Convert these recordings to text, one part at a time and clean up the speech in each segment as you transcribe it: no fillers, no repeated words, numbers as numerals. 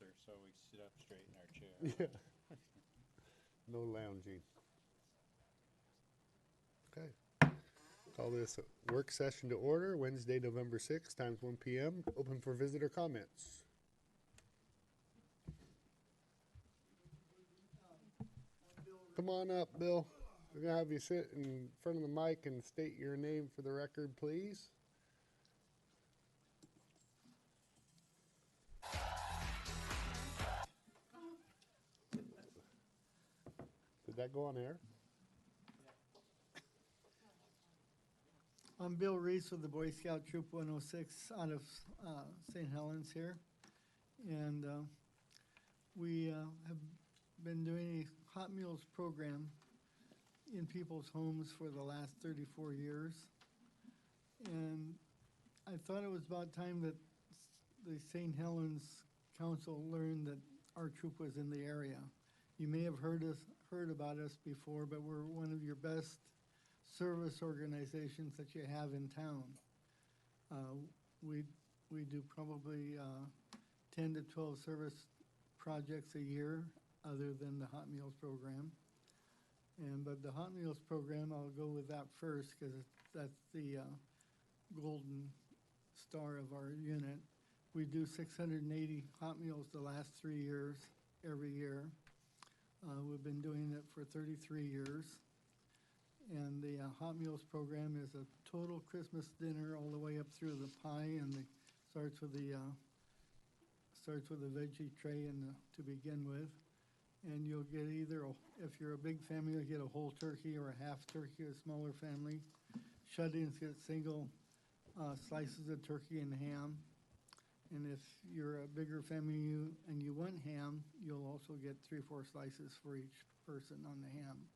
closer, so we sit up straight in our chair. Yeah. No lounging. Okay. Call this work session to order, Wednesday, November 6th, times 1 p.m. Open for visitor comments. Come on up, Bill. We're going to have you sit in front of the mic and state your name for the record, please. Did that go on air? I'm Bill Reese with the Boy Scout Troop 106 out of St. Helens here. And we have been doing a Hot Meals program in people's homes for the last 34 years. And I thought it was about time that the St. Helens Council learned that our troop was in the area. You may have heard about us before, but we're one of your best service organizations that you have in town. We do probably 10 to 12 service projects a year other than the Hot Meals program. But the Hot Meals program, I'll go with that first because that's the golden star of our unit. We do 680 Hot Meals the last 3 years, every year. We've been doing it for 33 years. And the Hot Meals program is a total Christmas dinner all the way up through the pie, and starts with the veggie tray to begin with. And you'll get either, if you're a big family, you'll get a whole turkey or a half turkey, a smaller family. Shut-ins get single slices of turkey and ham. And if you're a bigger family and you want ham, you'll also get 3 or 4 slices for each person on the ham.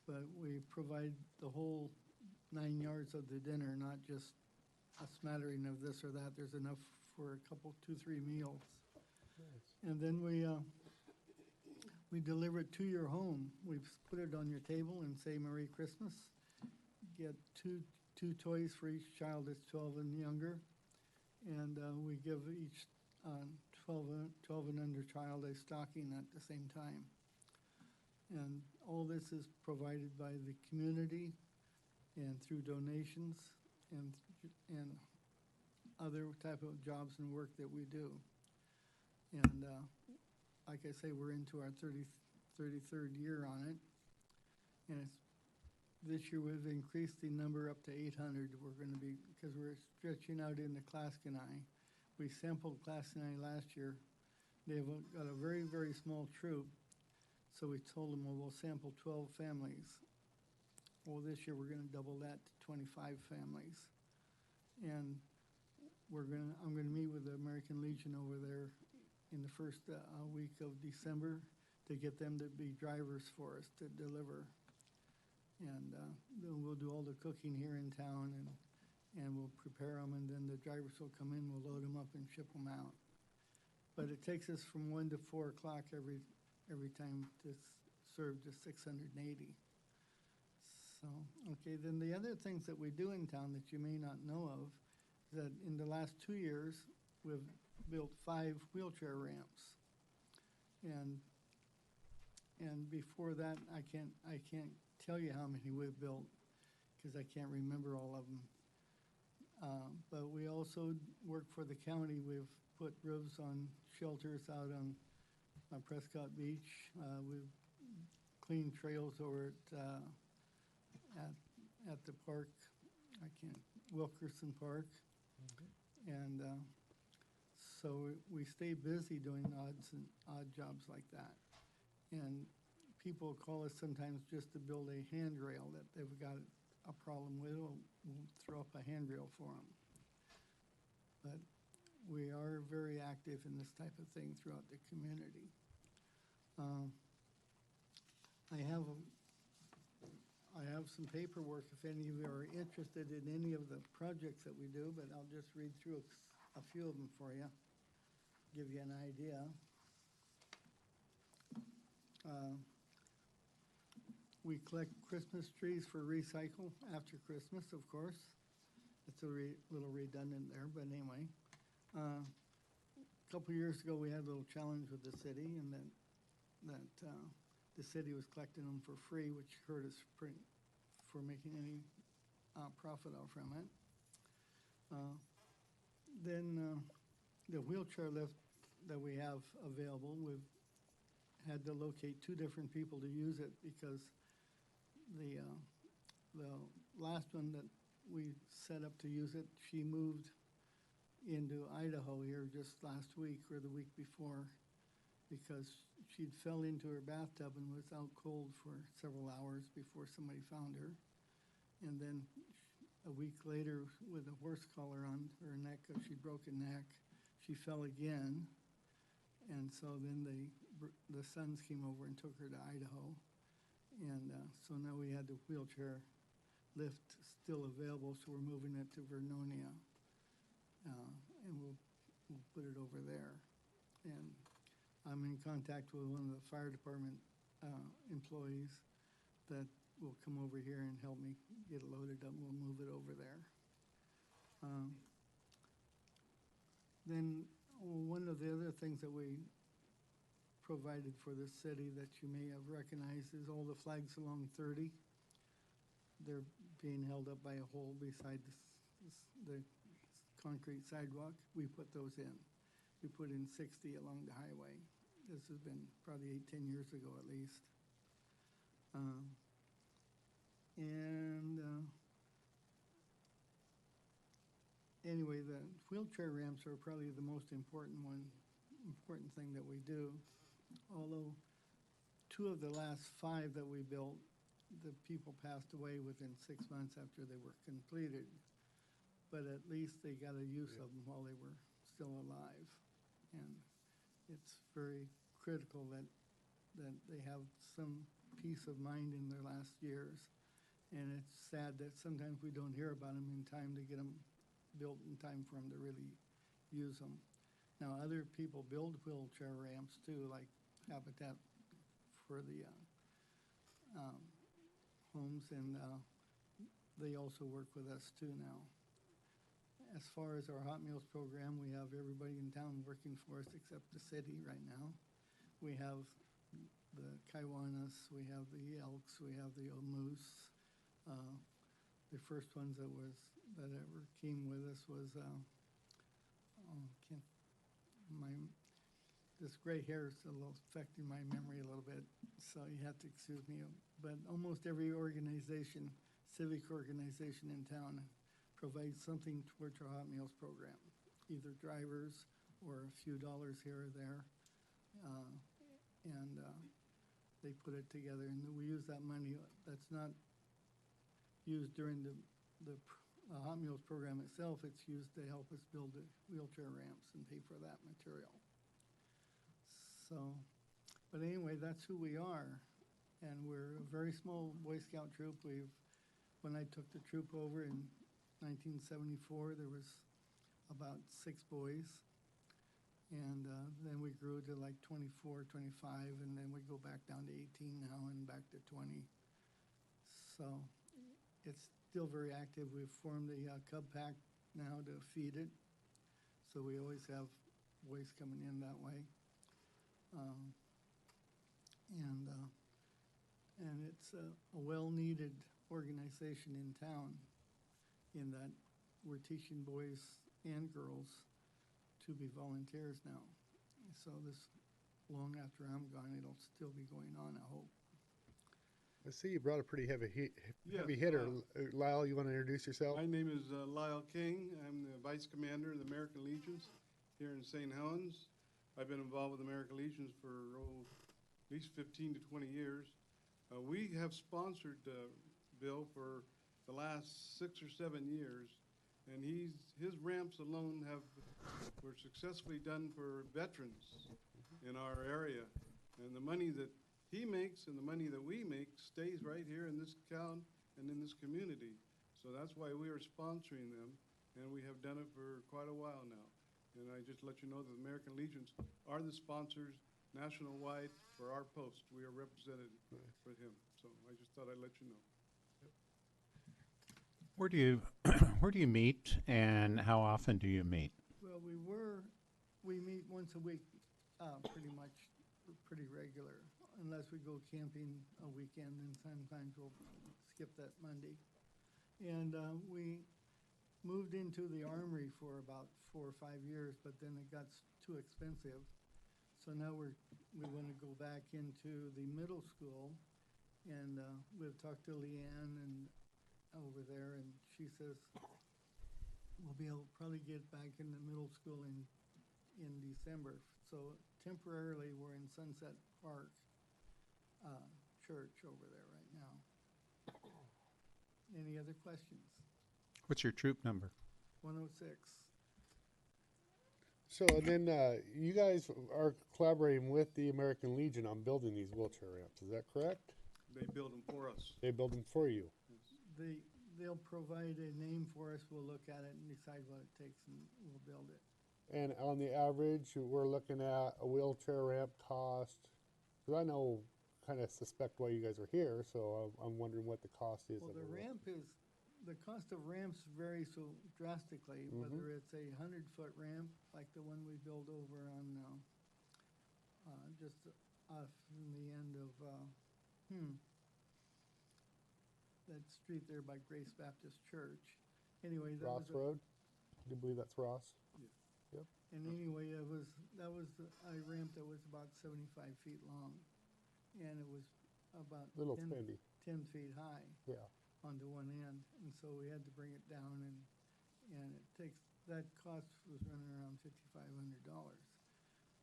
But we provide the whole 9 yards of the dinner, not just a smattering of this or that. There's enough for a couple, 2, 3 meals. Nice. And then we deliver it to your home. We put it on your table and say Merry Christmas. Get two toys for each child that's 12 and younger. And we give each 12 and under child a stocking at the same time. And all this is provided by the community and through donations and other type of jobs and work that we do. And like I say, we're into our 33rd year on it. And this year we've increased the number up to 800. We're going to be, because we're stretching out into Claskenai. We sampled Claskenai last year. They've got a very, very small troop. So we told them, well, we'll sample 12 families. Well, this year we're going to double that to 25 families. And I'm going to meet with the American Legion over there in the first week of December to get them to be drivers for us to deliver. And then we'll do all the cooking here in town and we'll prepare them, and then the drivers will come in, we'll load them up and ship them out. But it takes us from 1 to 4 o'clock every time to serve the 680. So, okay, then the other things that we do in town that you may not know of is that in the last 2 years, we've built 5 wheelchair ramps. And before that, I can't tell you how many we've built because I can't remember all of them. But we also work for the county. We've put roofs on shelters out on Prescott Beach. We've cleaned trails over at the park. Wilkerson Park. Mm-hmm. And so we stay busy doing odd jobs like that. And people call us sometimes just to build a handrail that they've got a problem with. We'll throw up a handrail for them. But we are very active in this type of thing throughout the community. I have some paperwork if any of you are interested in any of the projects that we do, but I'll just read through a few of them for you, give you an idea. We collect Christmas trees for recycle after Christmas, of course. It's a little redundant there, but anyway. couple of years ago, we had a little challenge with the city, and the city was collecting them for free, which hurt us for making any profit out from it. Then the wheelchair lift that we have available, we've had to locate two different people to use it because the last one that we set up to use it, she moved into Idaho here just last week or the week before because she'd fell into her bathtub and was out cold for several hours before somebody found her. And then a week later, with a horse collar on her neck, she'd broken neck, she fell again. And so then the sons came over and took her to Idaho. And so now we had the wheelchair lift still available, so we're moving it to Vernonia. And we'll put it over there. And I'm in contact with one of the fire department employees that will come over here and help me get it loaded up. We'll move it over there. Then one of the other things that we provided for the city that you may have recognized is all the flags along 30. They're being held up by a hole beside the concrete sidewalk. We put those in. We put in 60 along the highway. This has been probably 10 years ago at least. Anyway, the wheelchair ramps are probably the most important thing that we do. Although 2 of the last 5 that we built, the people passed away within 6 months after they were completed. But at least they got a use of them while they were still alive. And it's very critical that they have some peace of mind in their last years. And it's sad that sometimes we don't hear about them in time to get them built in time for them to really use them. Now, other people build wheelchair ramps too, like Habitat for the homes, and they also work with us too now. As far as our Hot Meals program, we have everybody in town working for us except the city right now. We have the Kiwanis, we have the Elks, we have the Moose. The first ones that ever came with us was this gray hair is a little affecting my memory a little bit, so you have to excuse me. But almost every organization, civic organization in town, provides something towards our Hot Meals program, either drivers or a few dollars here or there. They put it together, and we use that money that's not used during the Hot Meals program itself. It's used to help us build the wheelchair ramps and pay for that material. So, but anyway, that's who we are. And we're a very small Boy Scout troop. When I took the troop over in 1974, there was about 6 boys. And then we grew to like 24, 25, and then we go back down to 18 now and back to 20. So it's still very active. We've formed a Cub Pack now to feed it. So we always have boys coming in that way. And it's a well-needed organization in town in that we're teaching boys and girls to be volunteers now. So this, long after I'm gone, it'll still be going on, I hope. I see you brought a pretty heavy Yes, hitter. Lyle, you want to introduce yourself? My name is Lyle King. I'm the Vice Commander of the American Legions here in St. Helens. I've been involved with American Legions for at least 15 to 20 years. We have sponsored Bill for the last 6 or 7 years, and his ramps alone were successfully done for veterans in our area. And the money that he makes and the money that we make stays right here in this town and in this community. So that's why we are sponsoring them, and we have done it for quite a while now. And I just let you know that the American Legions are the sponsors national-wide for our post. We are represented with him. So I just thought I'd let you know. Where do you meet, and how often do you meet? Well, we were we meet once a week, pretty much, pretty regular, unless we go camping a weekend, and sometimes we'll skip that Monday. And we moved into the Armory for about 4 or 5 years, but then it got too expensive. So now we want to go back into the middle school, and we've talked to Leanne and over there, and she says we'll be able to probably get back in the middle school in December. So temporarily, we're in Sunset Park Church over there right now. Any other questions? What's your troop number? 106. So, and then, you guys are collaborating with the American Legion on building these wheelchair ramps, is that correct? They build them for us. They build them for you? They'll provide a name for us, we'll look at it and decide what it takes, and we'll build it. And on the average, we're looking at a wheelchair ramp cost, because I know, kind of suspect why you guys are here, so I'm wondering what the cost is. Well, of the a ramp is, the cost of ramps vary so drastically, whether it's a 100-foot ramp, like the one we built over on, just off in the end of, that street there by Grace Baptist Church. Anyway, that Ross was, Road? Do you believe that's Ross? and anyway, that was a ramp that was about 75 feet long, and it was about Little 10 spendy, 10 feet high yeah. onto one end, and so we had to bring it down, and it takes, that cost was running around $5,500.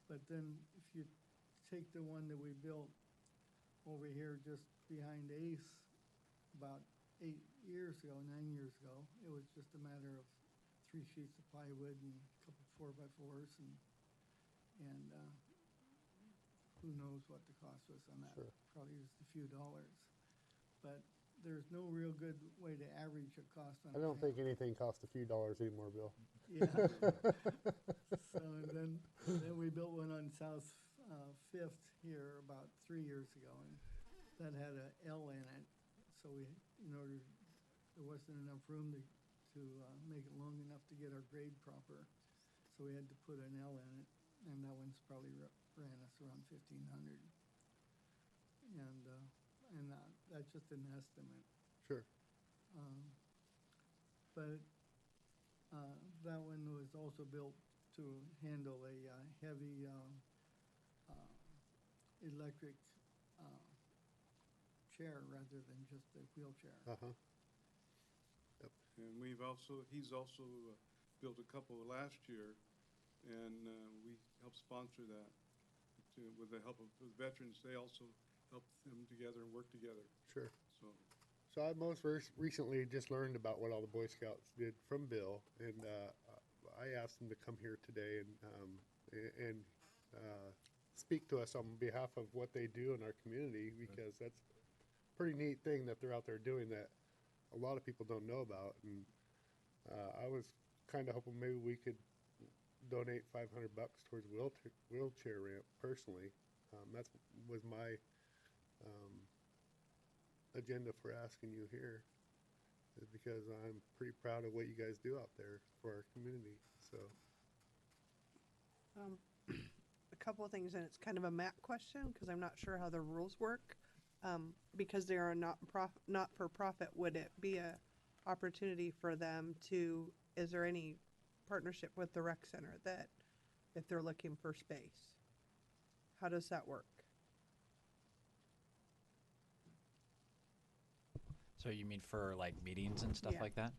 But then if you take the one that we built over here just behind Ace about 9 years ago, it was just a matter of 3 sheets of plywood and a couple 4x4s, and who knows what the cost was on that. Sure. Probably just a few dollars. But there's no real good way to average a cost on. I don't think anything costs a few dollars anymore, Bill. Yeah. So then we built one on South Fifth here about 3 years ago, and that had a L in it. So there wasn't enough room to make it long enough to get our grade proper. So we had to put an L in it, and that one's probably ran us around $1,500. And that's just an estimate. Sure. But that one was also built to handle a heavy electric chair rather than just a wheelchair. Uh-huh. And he's also built a couple last year, and we helped sponsor that. With the help of the veterans, they also help them together and work together. Sure. So So I most recently just learned about what all the Boy Scouts did from Bill, and I asked him to come here today and speak to us on behalf of what they do in our community, because that's a pretty neat thing that they're out there doing that a lot of people don't know about. And I was kind of hoping maybe we could donate $500 towards wheelchair ramp personally. That was my agenda for asking you here, is because I'm pretty proud of what you guys do out there for our community. So A couple of things, and it's kind of a Matt question because I'm not sure how the rules work. Because they are not for profit, would it be a opportunity for them to? Is there any partnership with the rec center that if they're looking for space, how does that work? So you mean for like meetings and stuff Yeah. like that?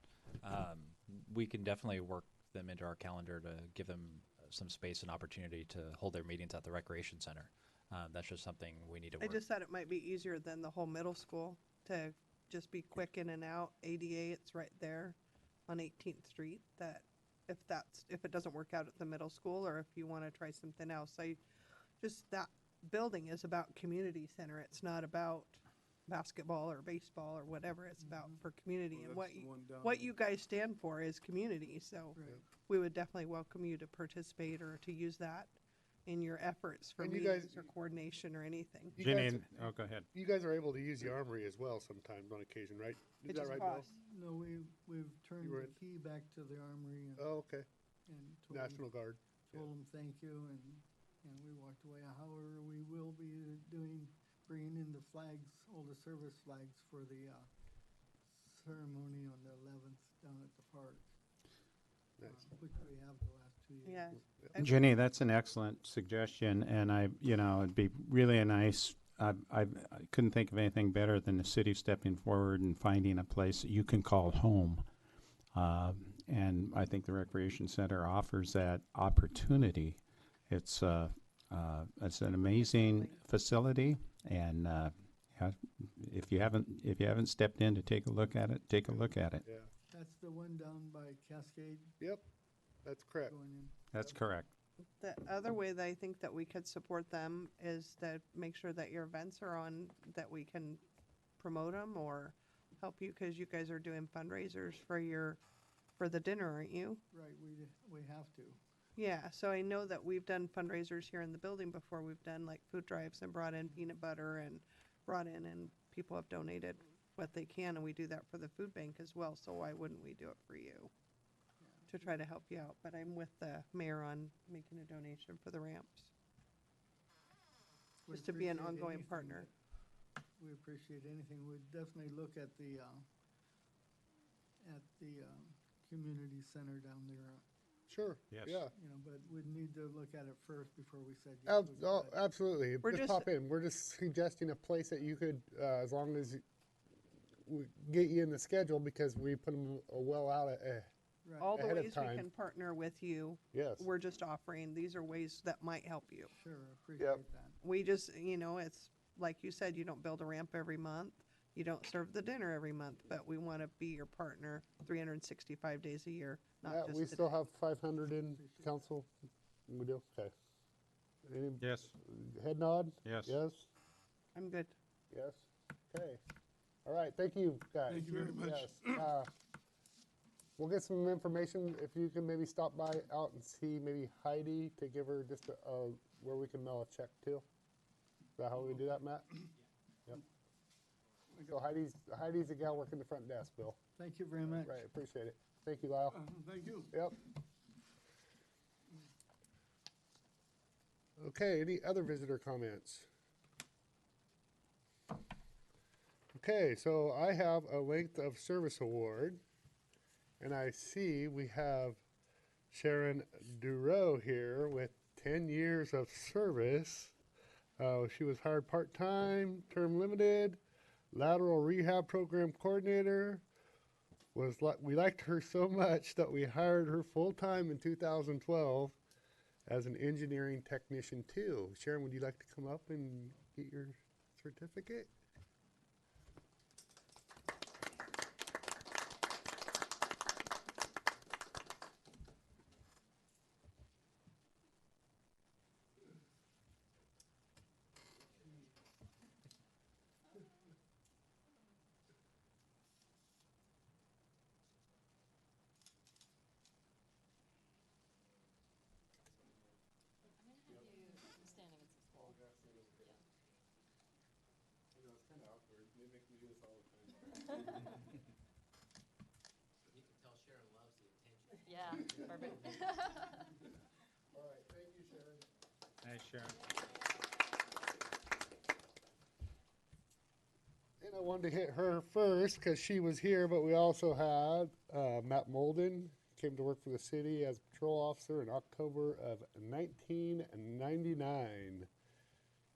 We can definitely work them into our calendar to give them some space and opportunity to hold their meetings at the recreation center. That's just something we need to I work. just thought it might be easier than the whole middle school to just be quick in and out. ADA, it's right there on 18th Street. That if it doesn't work out at the middle school, or if you want to try something else, that building is about community center. It's not about basketball or baseball or whatever. It's about for community, well, and that's the one down what there. you guys stand for is community. So Right. we would definitely welcome you to participate or to use that in your efforts for And you meetings guys- or coordination or anything. you Jenny, guys, oh, go ahead. you guys are able to use the armory as well sometimes on occasion, right? Is It that just right, Bill? costs. No, we've turned You were the in- key back to the armory and Oh, okay. told them National Guard. told them thank you, and we walked away. However, we will be bringing in the flags, all the service flags for the ceremony on the 11th down at the park, Nice. which we have the last 2 years. Yeah. Jenny, that's an excellent suggestion, and it'd be really a nice, I couldn't think of anything better than the city stepping forward and finding a place that you can call home. And I think the Recreation Center offers that opportunity. It's an amazing facility, and if you haven't stepped in to take a look at it, take a look at it. Yeah. That's the one down by Cascade Yep. That's correct. going in. That's correct. The other way that I think that we could support them is to make sure that your events are on, that we can promote them or help you, because you guys are doing fundraisers for the dinner, aren't you? Right, we have to. Yeah, so I know that we've done fundraisers here in the building before. We've done like food drives and brought in peanut butter and people have donated what they can, and we do that for the food bank as well, so why wouldn't we do it for you? To try to help you out, but I'm with the mayor on making a donation for the ramps. We Just to be an appreciate ongoing anything partner. We appreciate anything. We'd definitely look at the community center down there, Sure. Yes. Yeah. but we'd need to look at it first before we said yes. we Oh, could. absolutely. We're Just just- pop in. We're just suggesting a place that you could, as long as we get you in the schedule, because we put them well out. Right. All the Ahead of ways we time. can partner with you, Yes. we're just offering, these are ways that might help you. Sure, appreciate that. We just, it's like you said, you don't build a ramp every month. You don't serve the dinner every month, but we want to be your partner 365 days a year, not Yeah, just we today. still have 500 in council. We do? Okay. Any Yes. head nod? Yes. Yes? I'm good. Yes? Okay. All right, thank you, guys. Thank you very much. Yes. We'll get some information, if you can maybe stop by out and see maybe Heidi to give her just where we can mail a check to. Is that how we do that, Matt? Yep. So Heidi's the gal working the front desk, Bill. Thank you very much. Right, appreciate it. Thank you, Lyle. Thank you. Yep. Okay, any other visitor comments? Okay, so I have a length of service award, and I see we have Sharon Dureau here with 10 years of service. She was hired part-time, term limited, lateral rehab program coordinator. We liked her so much that we hired her full-time in 2012 as an engineering technician too. Sharon, would you like to come up and get your certificate? Yeah, perfect. All right, thank you, Sharon. Nice, Sharon. And I wanted to hit her first because she was here, but we also had Matt Molden, came to work for the city as patrol officer in October of 1999.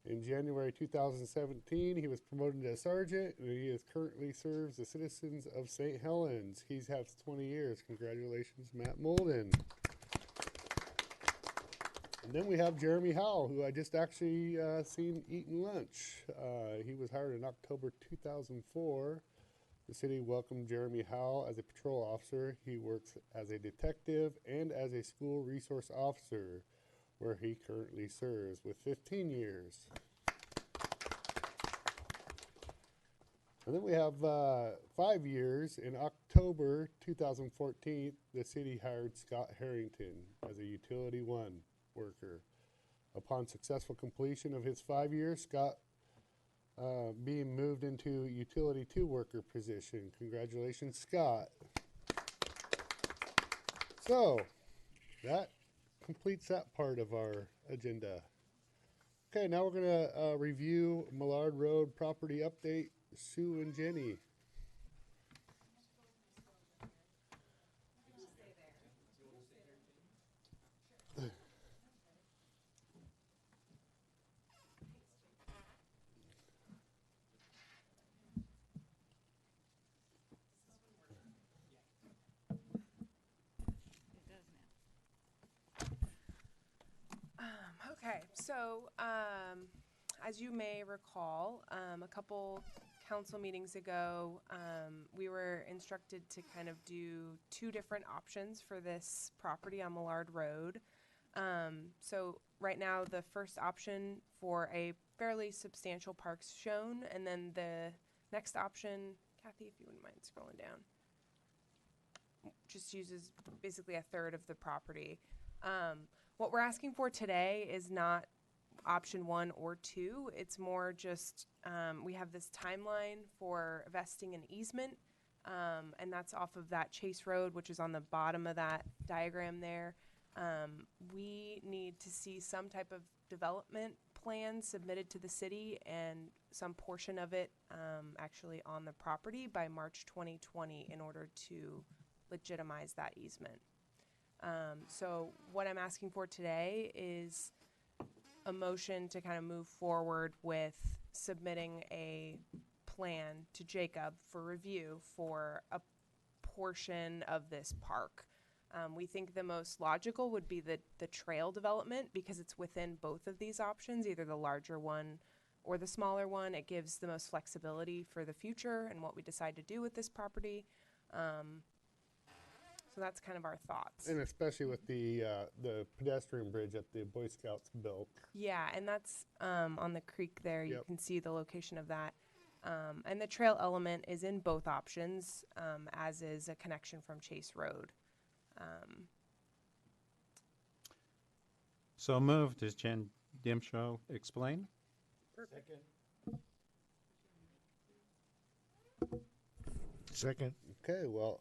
In January 2017, he was promoted to sergeant, and he currently serves the citizens of St. Helens. He has 20 years. Congratulations, Matt Molden. And then we have Jeremy Howell, who I just actually seen eating lunch. He was hired in October 2004. The city welcomed Jeremy Howell as a patrol officer. He works as a detective and as a school resource officer, where he currently serves with 15 years. And then we have 5 years. In October 2014, the city hired Scott Harrington as a Utility 1 worker. Upon successful completion of his 5 years, Scott being moved into Utility 2 worker position. Congratulations, Scott. So, that completes that part of our agenda. Okay, now we're gonna review Millard Road property update. Sue and Jenny. Okay, so as you may recall, a couple council meetings ago, we were instructed to kind of do two different options for this property on Millard Road. So right now, the first option for a fairly substantial park's shown, and then the next option, Kathy, if you wouldn't mind scrolling down, just uses basically a third of the property. What we're asking for today is not option 1 or 2. It's more just we have this timeline for vesting an easement, and that's off of that Chase Road, which is on the bottom of that diagram there. We need to see some type of development plan submitted to the city and some portion of it actually on the property by March 2020 in order to legitimize that easement. So what I'm asking for today is a motion to kind of move forward with submitting a plan to Jacob for review for a portion of this park. We think the most logical would be the trail development because it's within both of these options, either the larger one or the smaller one. It gives the most flexibility for the future and what we decide to do with this property. So that's kind of our thoughts. And especially with the pedestrian bridge that the Boy Scouts built. Yeah, and that's on the creek there. You Yep. can see the location of that. And the trail element is in both options, as is a connection from Chase Road. So moved. Does Jen Dimshaw explain? Second. Okay, well,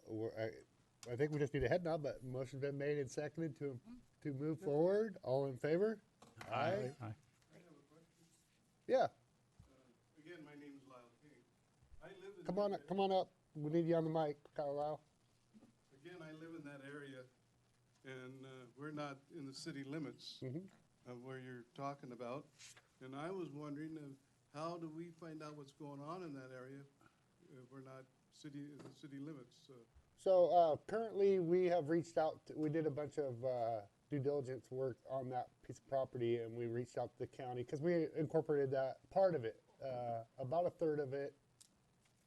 I think we just need a head nod, but motion's been made and seconded to move forward. All in favor? Aye. Aye. Yeah, Again, my name is Lyle King. I live in. come on up. We need you on the mic, Carlisle. Again, I live in that area, and we're not in the city limits Mhm. of where you're talking about. And I was wondering, how do we find out what's going on in that area if we're not in the city limits? So currently, we have reached out. We did a bunch of due diligence work on that piece of property, and we reached out to the county because we incorporated that part of it, about a third of it,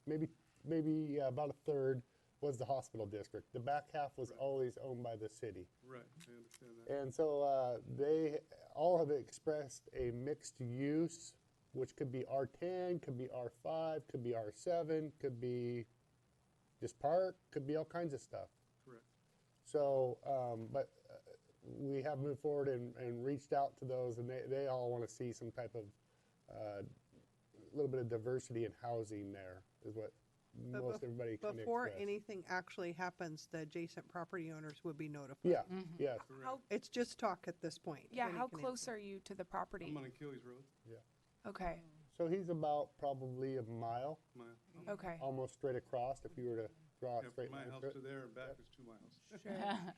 maybe about a third was the hospital district. The back half was always owned by the city, Right, I understand that. and so they all have expressed a mixed use, which could be R10, could be R5, could be R7, could be just park, could be all kinds of stuff. Correct. So, but we have moved forward and reached out to those, and they all want to see some type of little bit of diversity in housing there, is what But most everybody kind of Before expressed. anything actually happens, the adjacent property owners would be notified. Yeah, yeah. How, It's just talk at this point. yeah, Jenny how can close answer. are you to the property? I'm on Achilles Road, Okay, So he's about probably a mile, okay. almost straight across, if you were to draw yeah, a straight from my line house through to it. there and back is 2 miles.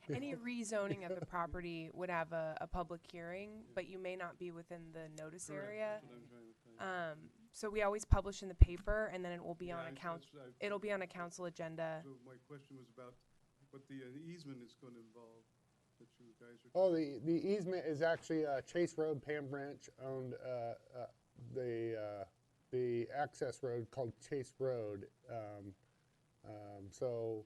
Sure. Any rezoning of the property would have a public hearing, but you may not be within the notice Correct, area. that's what I'm trying to tell you. So we always publish in the paper, and then it will be Yeah, on I- a council. that's- I- It'll be on a council agenda. So my question was about what the easement is going to involve that you guys are. Oh, the easement is actually Chase Road. Pam Branch owned the access road called Chase Road. So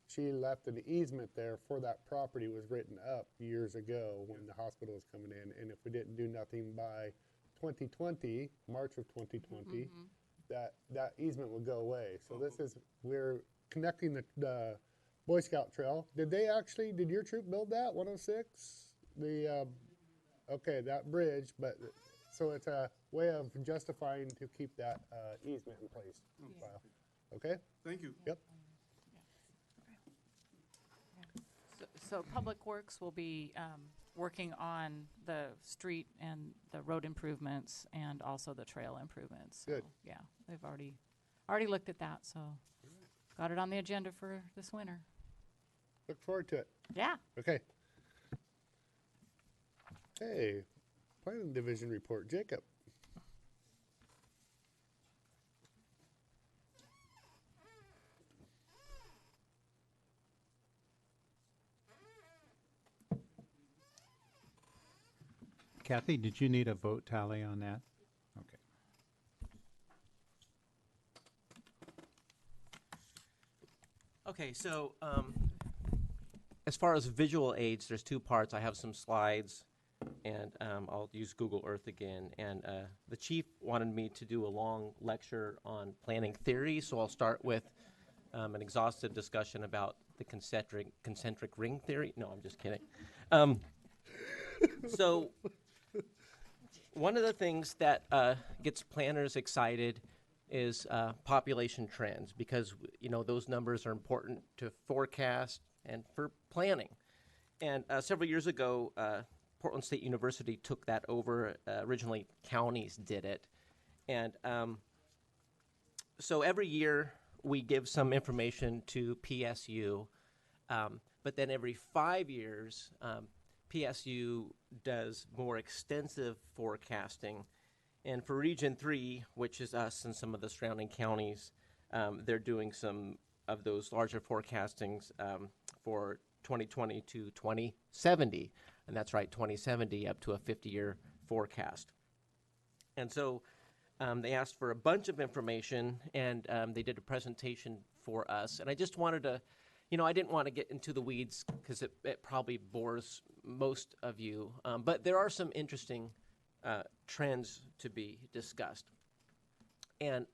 she left an easement there for that property. It was written up years ago when the hospital was coming in, and if we didn't do nothing by 2020, March of 2020, that easement would go away. So we're connecting the Boy Scout Trail. Did your troop build that, 106? Okay, that bridge, but, so it's a way of justifying to keep that easement in place. Wow. Okay? Thank you. Yep. So Public Works will be working on the street and the road improvements and also the trail improvements. So, Good. yeah, they've already looked at that, so got it on the agenda for this winter. Look forward to it. Yeah. Okay. Hey, planning division report, Jacob. Kathy, did you need a vote tally on that? Okay. Okay, so as far as visual aids, there's two parts. I have some slides, and I'll use Google Earth again. And the chief wanted me to do a long lecture on planning theory, so I'll start with an exhaustive discussion about the concentric ring theory. No, I'm just kidding. So one of the things that gets planners excited is population trends, because those numbers are important to forecast and for planning. And several years ago, Portland State University took that over. Originally, counties did it. And so every year we give some information to PSU, but then every 5 years, PSU does more extensive forecasting. And for Region 3, which is us and some of the surrounding counties, they're doing some of those larger forecastings for 2020 to 2070. And that's right, 2070 up to a 50-year forecast. And so they asked for a bunch of information, and they did a presentation for us. And I just wanted to, I didn't want to get into the weeds because it probably bores most of you. But there are some interesting trends to be discussed. And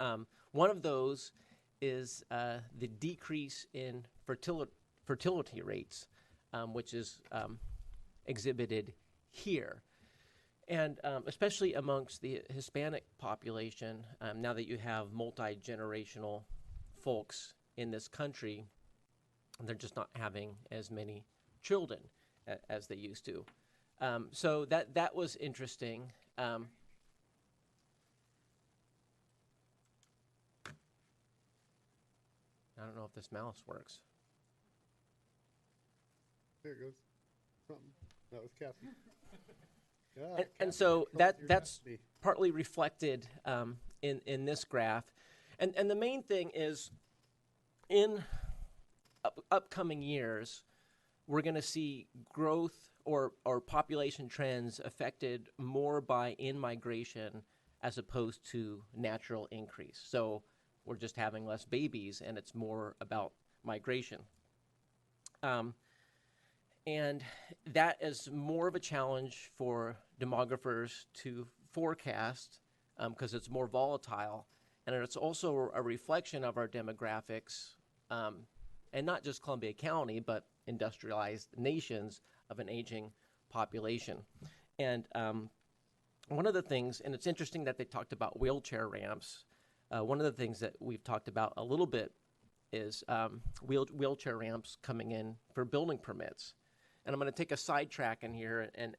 one of those is the decrease in fertility rates, which is exhibited here. And especially amongst the Hispanic population, now that you have multi-generational folks in this country, they're just not having as many children as they used to. So that was interesting. I don't know if this mouse works. There it goes. Something. That was Kathy. Yeah, And so that's Kathy. partly reflected in this graph. And the main thing is in upcoming years, we're going to see growth or population trends affected more by in-migration as opposed to natural increase. So we're just having less babies, and it's more about migration. And that is more of a challenge for demographers to forecast because it's more volatile. And it's also a reflection of our demographics, and not just Columbia County, but industrialized nations of an aging population. And one of the things, and it's interesting that they talked about wheelchair ramps. One of the things that we've talked about a little bit is wheelchair ramps coming in for building permits. And I'm going to take a sidetrack in here, and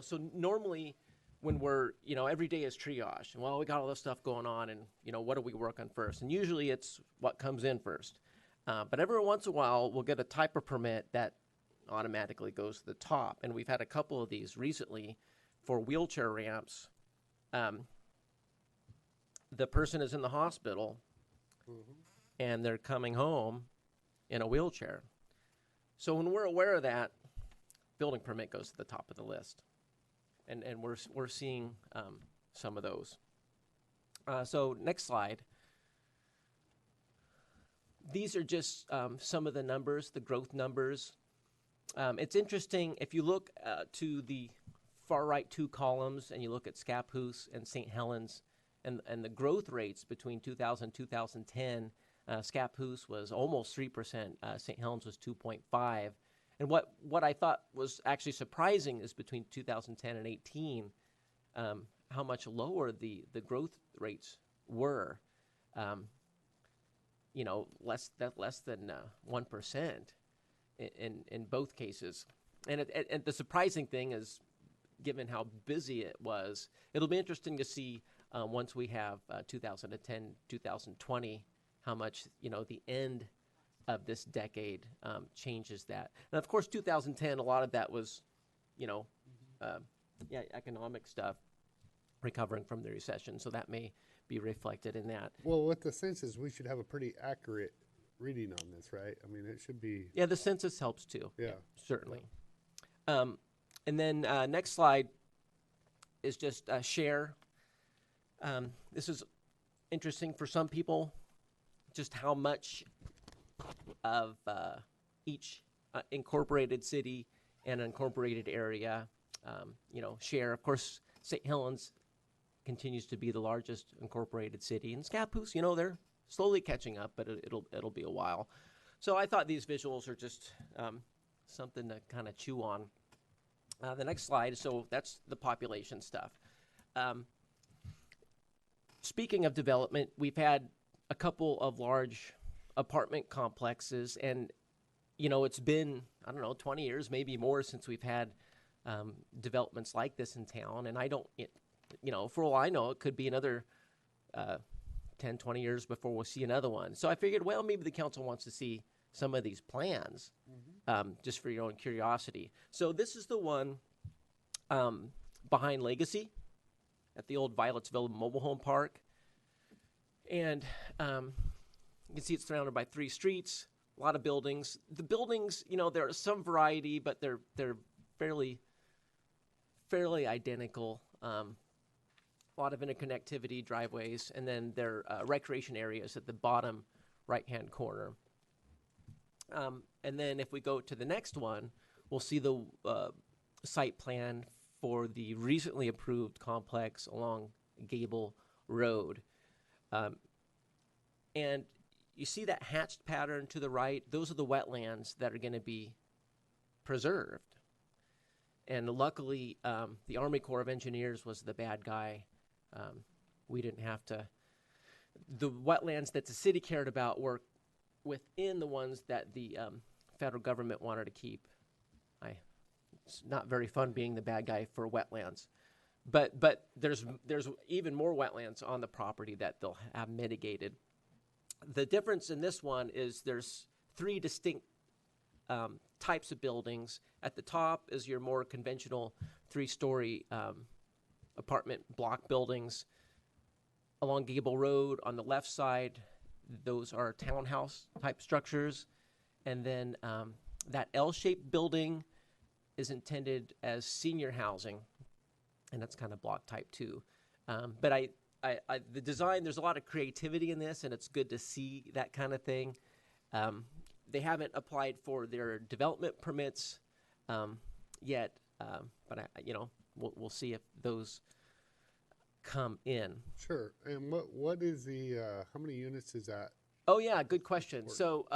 so normally when we're, every day is triage. And, well, we got all this stuff going on, and, what do we work on first? And usually it's what comes in first. But every once in a while, we'll get a type of permit that automatically goes to the top. And we've had a couple of these recently for wheelchair ramps. The person is in the hospital, and they're coming home in a wheelchair. So when we're aware of that, building permit goes to the top of the list. And we're seeing some of those. So next slide. These are just some of the numbers, the growth numbers. It's interesting, if you look to the far right two columns and you look at Scappoose and St. Helens and the growth rates between 2000 and 2010, Scappoose was almost 3%, St. Helens was 2.5%. And what I thought was actually surprising is between 2010 and 18, how much lower the growth rates were. Less than 1% in both cases. and the surprising thing is, given how busy it was, it'll be interesting to see once we have 2010, 2020, how much, the end of this decade changes that. And of course, 2010, a lot of that was, economic stuff, recovering from the recession. So that may be reflected in that. Well, with the census, we should have a pretty accurate reading on this, right? I mean, it should be. Yeah, the census helps too. Yeah. Certainly. And then next slide is just share. This is interesting for some people, just how much of each incorporated city and incorporated area, share. Of course, St. Helens continues to be the largest incorporated city, and Scappoose, they're slowly catching up, but it'll be a while. So I thought these visuals are just something to kind of chew on. The next slide, so that's the population stuff. Speaking of development, we've had a couple of large apartment complexes, and it's been, 20 years, maybe more, since we've had developments like this in town. And for all I know, it could be another 10, 20 years before we'll see another one. So I figured, well, maybe the council wants to see some of these plans, just for your own curiosity. So this is the one behind Legacy at the old Violetsville Mobile Home Park. And you can see it's surrounded by 3 streets, a lot of buildings. The buildings, there is some variety, but they're fairly identical. A lot of interconnectivity, driveways, and then there are recreation areas at the bottom right-hand corner. And then if we go to the next one, we'll see the site plan for the recently approved complex along Gable Road. And you see that hatched pattern to the right? Those are the wetlands that are going to be preserved. And luckily, the Army Corps of Engineers was the bad guy. We didn't have to. The wetlands that the city cared about were within the ones that the federal government wanted to keep. It's not very fun being the bad guy for wetlands. But there's even more wetlands on the property that they'll have mitigated. The difference in this one is there's 3 distinct types of buildings. At the top is your more conventional 3-story apartment block buildings. Along Gable Road on the left side, those are townhouse type structures. And then that L-shaped building is intended as senior housing, and that's kind of block type too. But the design, there's a lot of creativity in this, and it's good to see that kind of thing. They haven't applied for their development permits yet, but we'll see if those come in. Sure. And what is the how many units is that? Oh yeah, good question. So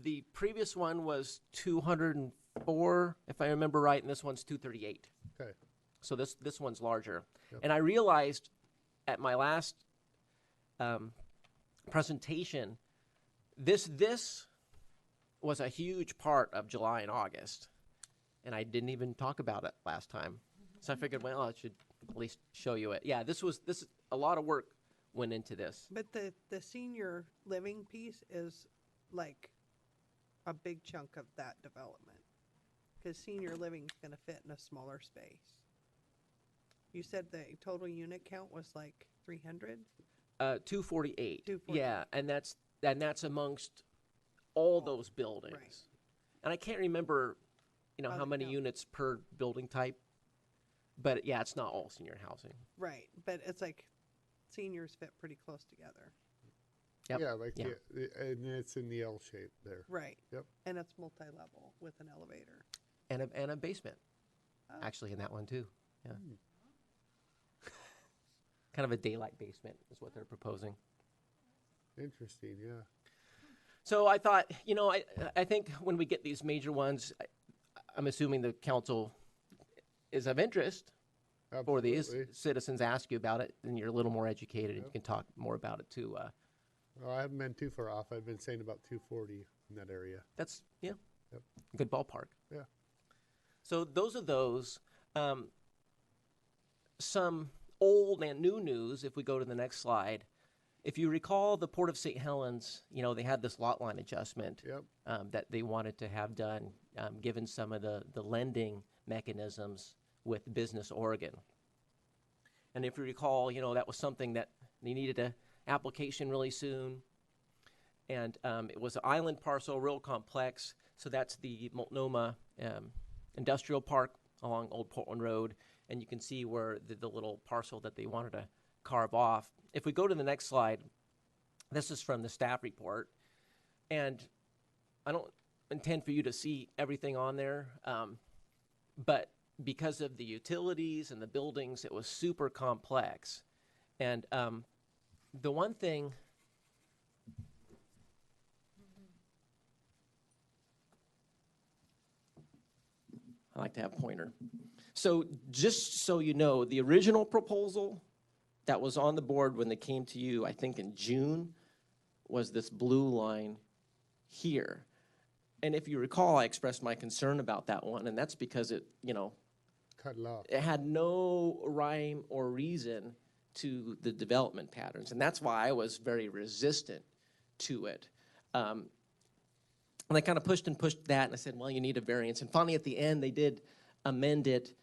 the previous one was 204, if I remember right, and this one's 238. Okay. So this one's larger. Yep. And I realized at my last presentation, this was a huge part of July and August, and I didn't even talk about it last time. So I figured, well, I should at least show you it. Yeah, this a lot of work went into this. But the senior living piece is like a big chunk of that development, because senior living is going to fit in a smaller space. You said the total unit count was like 300? 248. 248. Yeah, and that's amongst all those buildings. Right. And I can't remember, How how they many count. units per building type. But yeah, it's not all senior housing. Right, but it's like seniors fit pretty close together. Yep. Yeah, like Yeah. and it's in the L shape there. Right. Yep. And it's multi-level with an elevator. And a basement, Oh. actually, in that one too. Yeah. Kind of a daylight basement is what they're proposing. Interesting. Yeah. So I thought, I think when we get these major ones, I'm assuming the council is of interest for these. Absolutely. Citizens ask you about it, and you're a little more educated, and Yep. you can talk more about it too. Well, I haven't been too far off. I've been saying about 240 in that area. That's Yep. good ballpark. Yeah. So those are those. Some old and new news, if we go to the next slide. If you recall, the Port of St. Helens, they had this lot line adjustment that they wanted to have done, given some of the lending mechanisms with Business Oregon. And if you recall, that was something that they needed an application really soon. And it was an island parcel, real complex. So that's the Multnomah Industrial Park along Old Portland Road. And you can see where the little parcel that they wanted to carve off. If we go to the next slide, this is from the staff report. And I don't intend for you to see everything on there, but because of the utilities and the buildings, it was super complex. And the one thing I like to have a pointer. So just so you know, the original proposal that was on the board when they came to you, I think in June, was this blue line here. And if you recall, I expressed my concern about that one, and that's because it, Cut it off. it had no rhyme or reason to the development patterns. And that's why I was very resistant to it. And I kind of pushed that, and I said, well, you need a variance. And finally, at the end, they did amend it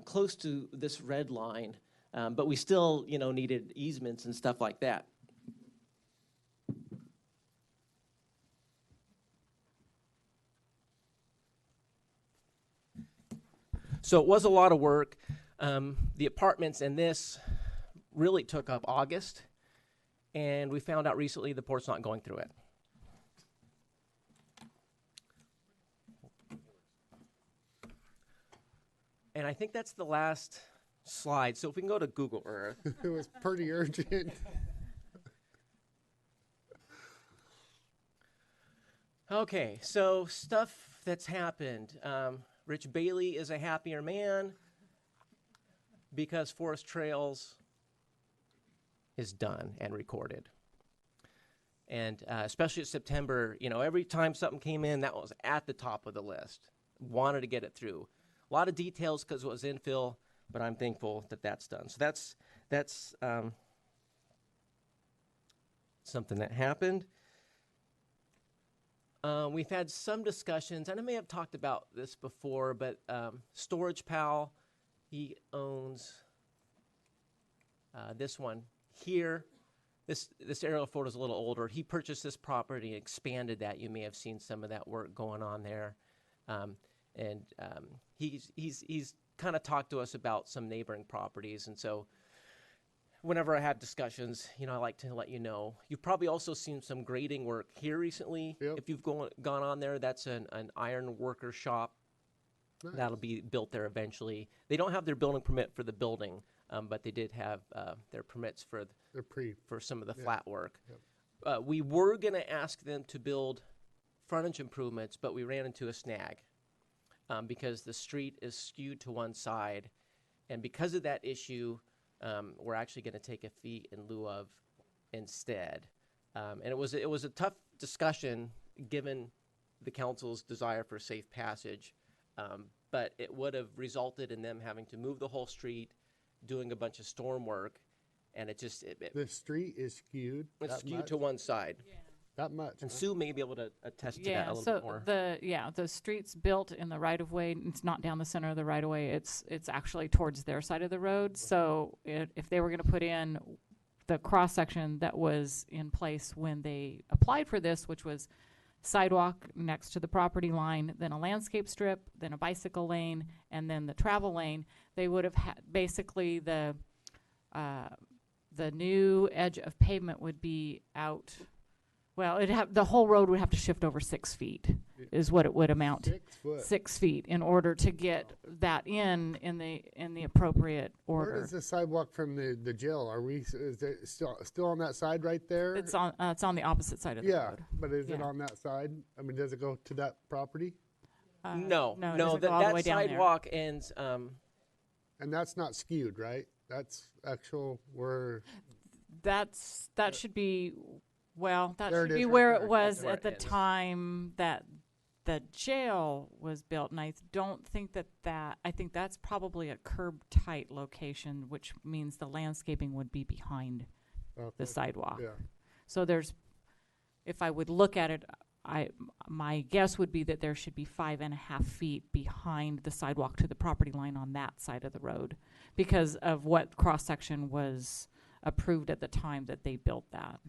close to this red line, but we still, needed easements and stuff like that. So it was a lot of work. The apartments and this really took up August, and we found out recently the port's not going through it. And I think that's the last slide. So if we can go to Google Earth. It was pretty urgent. Okay, so stuff that's happened. Rich Bailey is a happier man because Forest Trails is done and recorded. And especially in September, every time something came in, that was at the top of the list. Wanted to get it through. A lot of details because it was infill, but I'm thankful that that's done. So that's something that happened. We've had some discussions, and I may have talked about this before, but Storage Pal, he owns this one here. This aerial photo is a little older. He purchased this property and expanded that. You may have seen some of that work going on there. He's kind of talked to us about some neighboring properties, and so whenever I have discussions, I like to let you know. You've probably also seen some grading work here recently. Yep. If you've gone on there, that's an iron worker shop. Nice. That'll be built there eventually. They don't have their building permit for the building, but they did have their permits for some of the flat work. Yep. We were going to ask them to build frontage improvements, but we ran into a snag because the street is skewed to one side. And because of that issue, we're actually going to take a fee in lieu of instead. And it was a tough discussion given the council's desire for safe passage, but it would have resulted in them having to move the whole street, doing a bunch of storm work, and The street is skewed. it's that skewed much? to one side. That much. And huh? Sue may be able to attest to that a little bit more. The street's built in the right of way. It's not down the center of the right of way. It's actually towards their side of the road. So if they were going to put in the cross section that was in place when they applied for this, which was sidewalk next to the property line, then a landscape strip, then a bicycle lane, and then the travel lane, they would have had basically the new edge of pavement would be out. Well, the whole road would have to shift over 6 feet, is what it would amount to. 6 foot. 6 feet in order to get that in the appropriate order. Where is the sidewalk from the jail? Is it still on that side right there? It's on the opposite side of the Yeah, road. but is it Yeah. on that side? I mean, does it go to that property? No, it doesn't go all the way that down there. sidewalk ends. And that's not skewed, right? That's actual where. That should be. Well, that There should it be is, right where there. it was That's where at the it is. time that the jail was built, and I don't think I think that's probably a curb tight location, which means the landscaping would be behind Okay. the sidewalk. Yeah. So if I would look at it, my guess would be that there should be 5.5 feet behind the sidewalk to the property line on that side of the road, because of what cross section was approved at the time that they built that.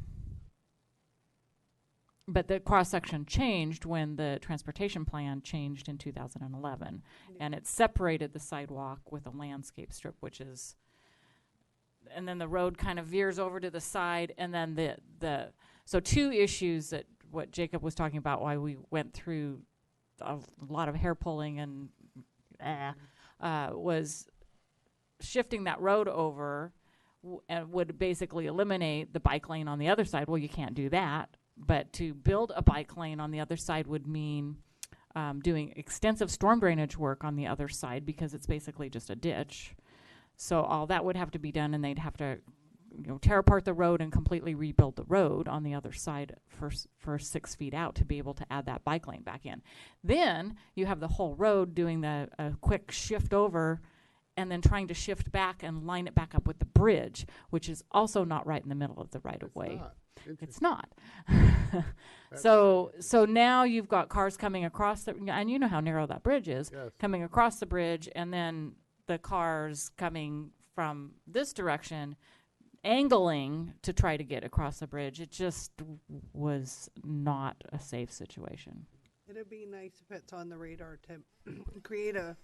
But the cross section changed when the transportation plan changed in 2011, and it separated the sidewalk with a landscape strip, and then the road kind of veers over to the side, and then so two issues that what Jacob was talking about, why we went through a lot of hair pulling and was shifting that road over and would basically eliminate the bike lane on the other side. Well, you can't do that. But to build a bike lane on the other side would mean doing extensive storm drainage work on the other side, because it's basically just a ditch. So all that would have to be done, and they'd have to tear apart the road and completely rebuild the road on the other side for 6 feet out to be able to add that bike lane back in. Then you have the whole road doing a quick shift over and then trying to shift back and line it back up with the bridge, which is also not right in the middle of the right-of-way. It's not. So now you've got cars coming across and you know how narrow that bridge is, Yes. coming across the bridge, and then the cars coming from this direction, angling to try to get across the bridge. It just was not a safe situation. It'd be nice if it's on the radar to create a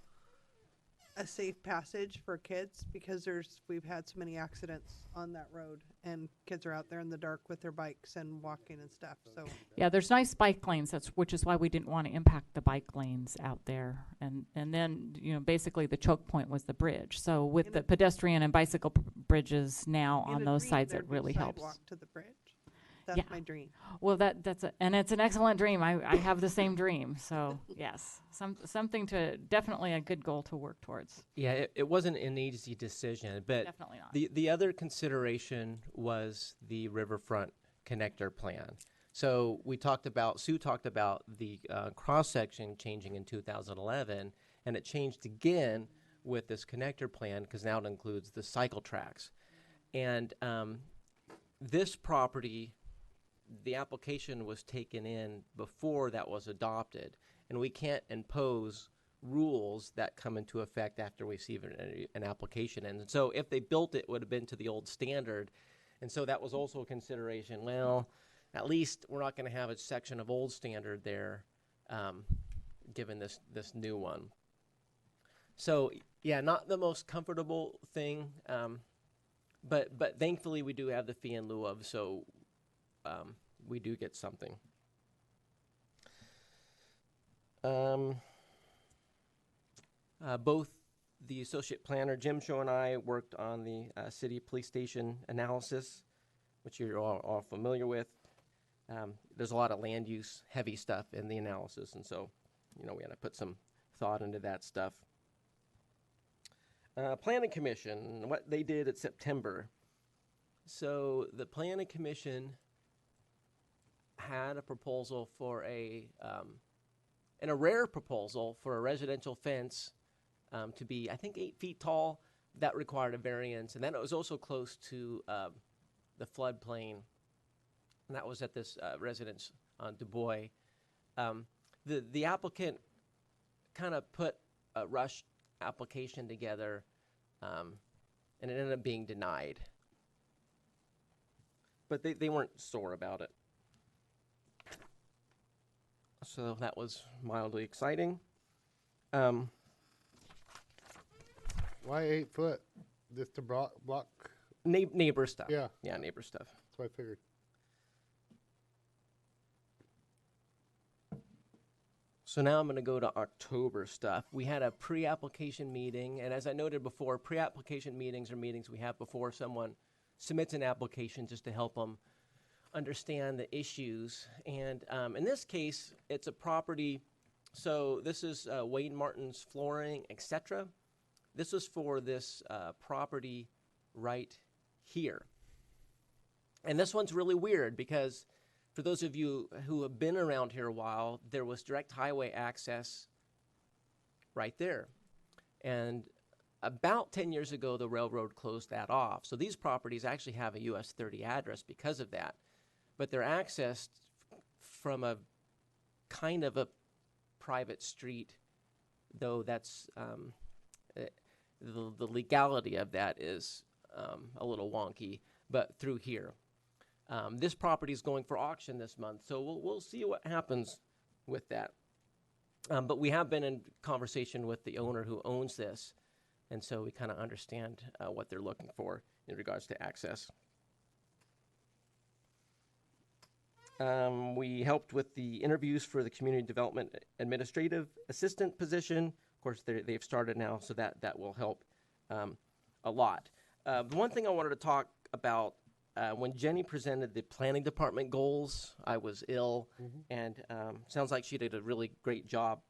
safe passage for kids, because we've had so many accidents on that road, and kids are out there in the dark with their bikes and walking and stuff. So Yeah, there's nice bike lanes, which is why we didn't want to impact the bike lanes out there. And then, basically the choke point was the bridge. So with In the a- pedestrian and bicycle bridges now in on a those dream, sides, there'd it be really helps. sidewalk to the bridge. That's Yeah. my dream. Well, and it's an excellent dream. I have the same dream. So yes, something definitely a good goal to work towards. Yeah, it wasn't an easy decision, but Definitely not. the other consideration was the riverfront connector plan. So Sue talked about the cross-section changing in 2011, and it changed again with this connector plan, because now it includes the cycle tracks. And this property, the application was taken in before that was adopted, and we can't impose rules that come into effect after we receive an application. And so if they built it, would have been to the old standard. And so that was also a consideration. Well, at least we're not going to have a section of old standard there, given this new one. So yeah, not the most comfortable thing, but thankfully we do have the fee in lieu of, so we do get something. Both the associate planner, Jim Shaw, and I worked on the city police station analysis, which you're all familiar with. There's a lot of land use heavy stuff in the analysis, and so we had to put some thought into that stuff. Planning Commission, what they did at September. So the Planning Commission had a proposal for and a rare proposal for a residential fence to be, I think, 8 feet tall. That required a variance, and then it was also close to the floodplain, and that was at this residence on Du Bois. The applicant kind of put a rush application together, and it ended up being denied. But they weren't sore about it. So that was mildly exciting. Why 8 foot? Just to block? Neighbor stuff. Yeah. Yeah, neighbor stuff. That's what I figured. So now I'm going to go to October stuff. We had a pre-application meeting, and as I noted before, pre-application meetings are meetings we have before someone submits an application, just to help them understand the issues. And in this case, it's a property. So this is Wayne Martin's Flooring, etc. This is for this property right here. And this one's really weird because for those of you who have been around here a while, there was direct highway access right there. And about 10 years ago, the railroad closed that off. So these properties actually have a US 30 address because of that. But they're accessed from a kind of a private street, though that's the legality of that is a little wonky, but through here. This property is going for auction this month, so we'll see what happens with that. But we have been in conversation with the owner who owns this, and so we kind of understand what they're looking for in regards to access. We helped with the interviews for the Community Development Administrative Assistant position. Of course, they've started now, so that will help a lot. The one thing I wanted to talk about, when Jenny presented the planning department goals, I was ill, and sounds like she did a really great job.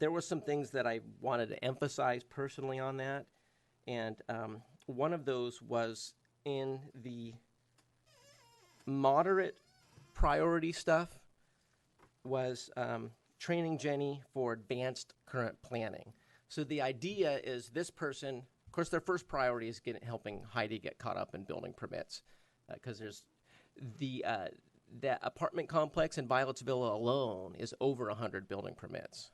There were some things that I wanted to emphasize personally on that, and one of those was in the moderate priority stuff was training Jenny for advanced current planning. So the idea is this person, of course, their first priority is helping Heidi get caught up in building permits, because there's that apartment complex in Violetsville alone is over 100 building permits.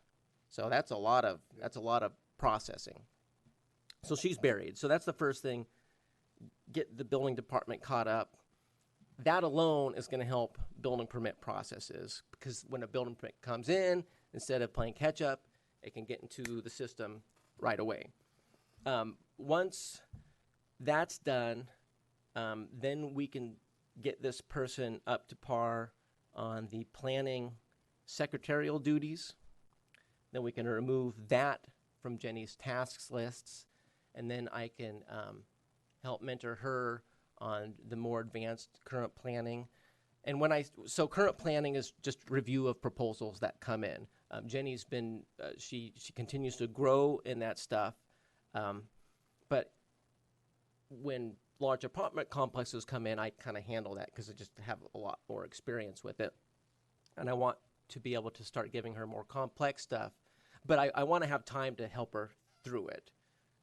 So that's a lot of processing. So she's buried. So that's the first thing. Get the building department caught up. That alone is going to help building permit processes, because when a building permit comes in, instead of playing catch up, it can get into the system right away. Once that's done, then we can get this person up to par on the planning secretarial duties. Then we can remove that from Jenny's tasks lists, and then I can help mentor her on the more advanced current planning. And so current planning is just review of proposals that come in. Jenny's been, she continues to grow in that stuff. But when large apartment complexes come in, I kind of handle that because I just have a lot more experience with it. And I want to be able to start giving her more complex stuff. But I want to have time to help her through it.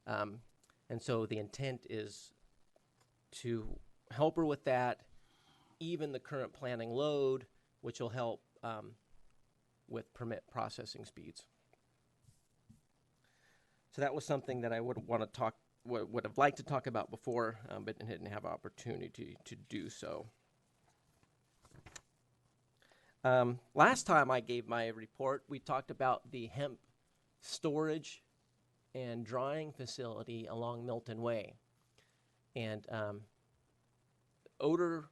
And so the intent is to help her with that, even the current planning load, which will help with permit processing speeds. So that was something that I would have liked to talk about before, but didn't have opportunity to do so. Last time I gave my report, we talked about the hemp storage and drying facility along Milton Way. And odor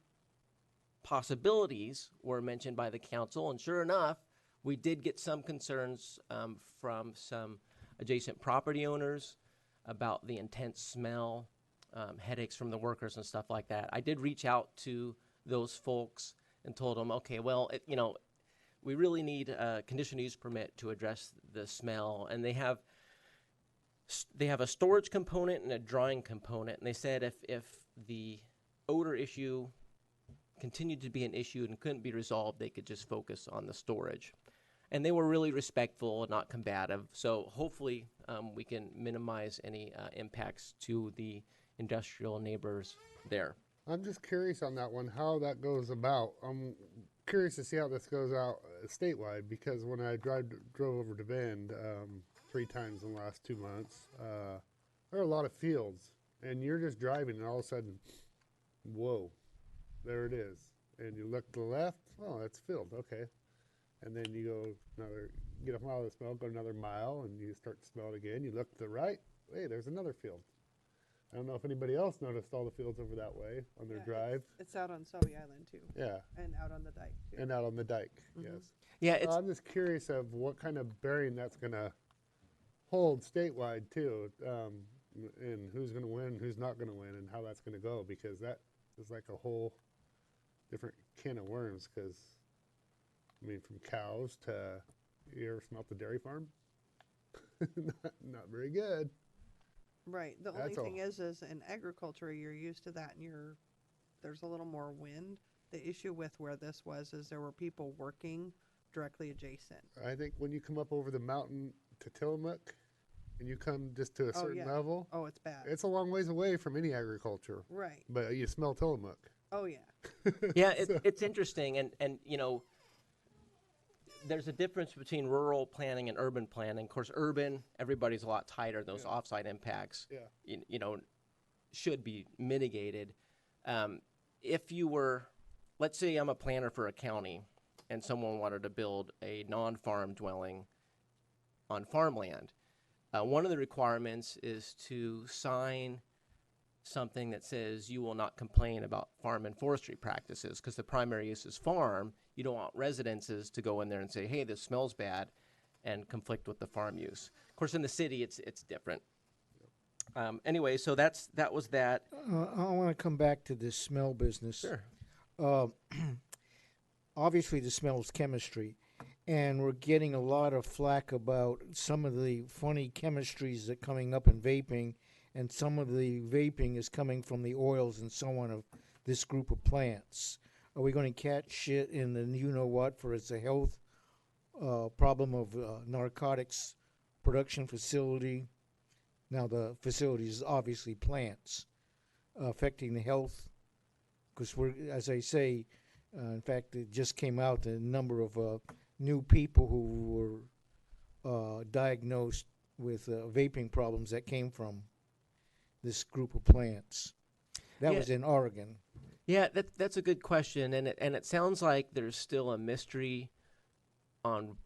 possibilities were mentioned by the council, and sure enough, we did get some concerns from some adjacent property owners about the intense smell, headaches from the workers and stuff like that. I did reach out to those folks and told them, okay, well, we really need a conditional use permit to address the smell, and they have a storage component and a drying component, and they said if the odor issue continued to be an issue and couldn't be resolved, they could just focus on the storage. And they were really respectful and not combative, so hopefully we can minimize any impacts to the industrial neighbors there. I'm just curious on that one, how that goes about. I'm curious to see how this goes out statewide, because when I drove over to Bend 3 times in the last 2 months, there are a lot of fields, and you're just driving, and all of a sudden, whoa, there it is. And you look to the left, oh, that's field, okay. And then you go get a mile of the smell, go another mile, and you start to smell it again. You look to the right, hey, there's another field. I don't know if anybody else noticed all the fields over that way on their drive. It's out on Selby Island too. Yeah. And out on the dike too. And out on the dike, yes. Yeah, So I'm just curious of what kind of bearing that's going to hold statewide too, and who's going to win, who's not going to win, and how that's going to go, because that is like a whole different can of worms. Because I mean, from cows to, you ever smelt the dairy farm? not very good. Right. The only That's all. thing is in agriculture, you're used to that, and there's a little more wind. the issue with where this was is there were people working directly adjacent. I think when you come up over the mountain to Tillamook and you come just to a Oh, certain yeah. level, Oh, it's bad. it's a long ways away from any agriculture, Right. but you smell Tillamook. Oh, yeah. Yeah, it's interesting, and you know, there's a difference between rural planning and urban planning. Of course, urban, everybody's a lot tighter. Those Yeah. offsite impacts, Yeah. you know, should be mitigated. If you were, let's say I'm a planner for a county, and someone wanted to build a non-farm dwelling on farmland, one of the requirements is to sign something that says you will not complain about farm and forestry practices, because the primary use is farm. You don't want residences to go in there and say, hey, this smells bad, and conflict with the farm use. Of course, in the city, it's different. Anyway, so that was that. I want to come back to this smell business. Sure. Obviously, the smell is chemistry, and we're getting a lot of flack about some of the funny chemistries that are coming up in vaping, and some of the vaping is coming from the oils and so on of this group of plants. Are we going to catch shit in the you-know-what for it's a health problem of narcotics production facility? Now, the facility is obviously plants affecting the health, because we're, as I say, in fact, it just came out the number of new people who were diagnosed with vaping problems that came from this group of plants. That Yeah. was in Oregon. Yeah, that's a good question, and it sounds like there's still a mystery on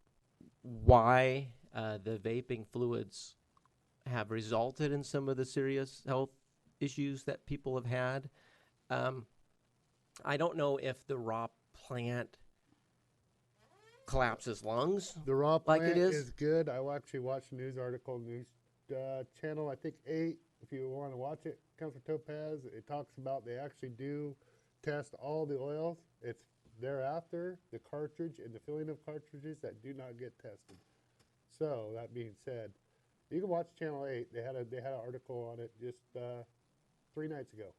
why the vaping fluids have resulted in some of the serious health issues that people have had. I don't know if the raw plant collapses lungs. The raw Like plant it is? good. I will actually watch a news article, news channel, I think 8, if you want to watch it, comes from Topaz. It talks about they actually do test all the oils. It's thereafter the cartridge and the filling of cartridges that do not get tested. So that being said, you can watch Channel 8. They had an article on it just 3 nights ago.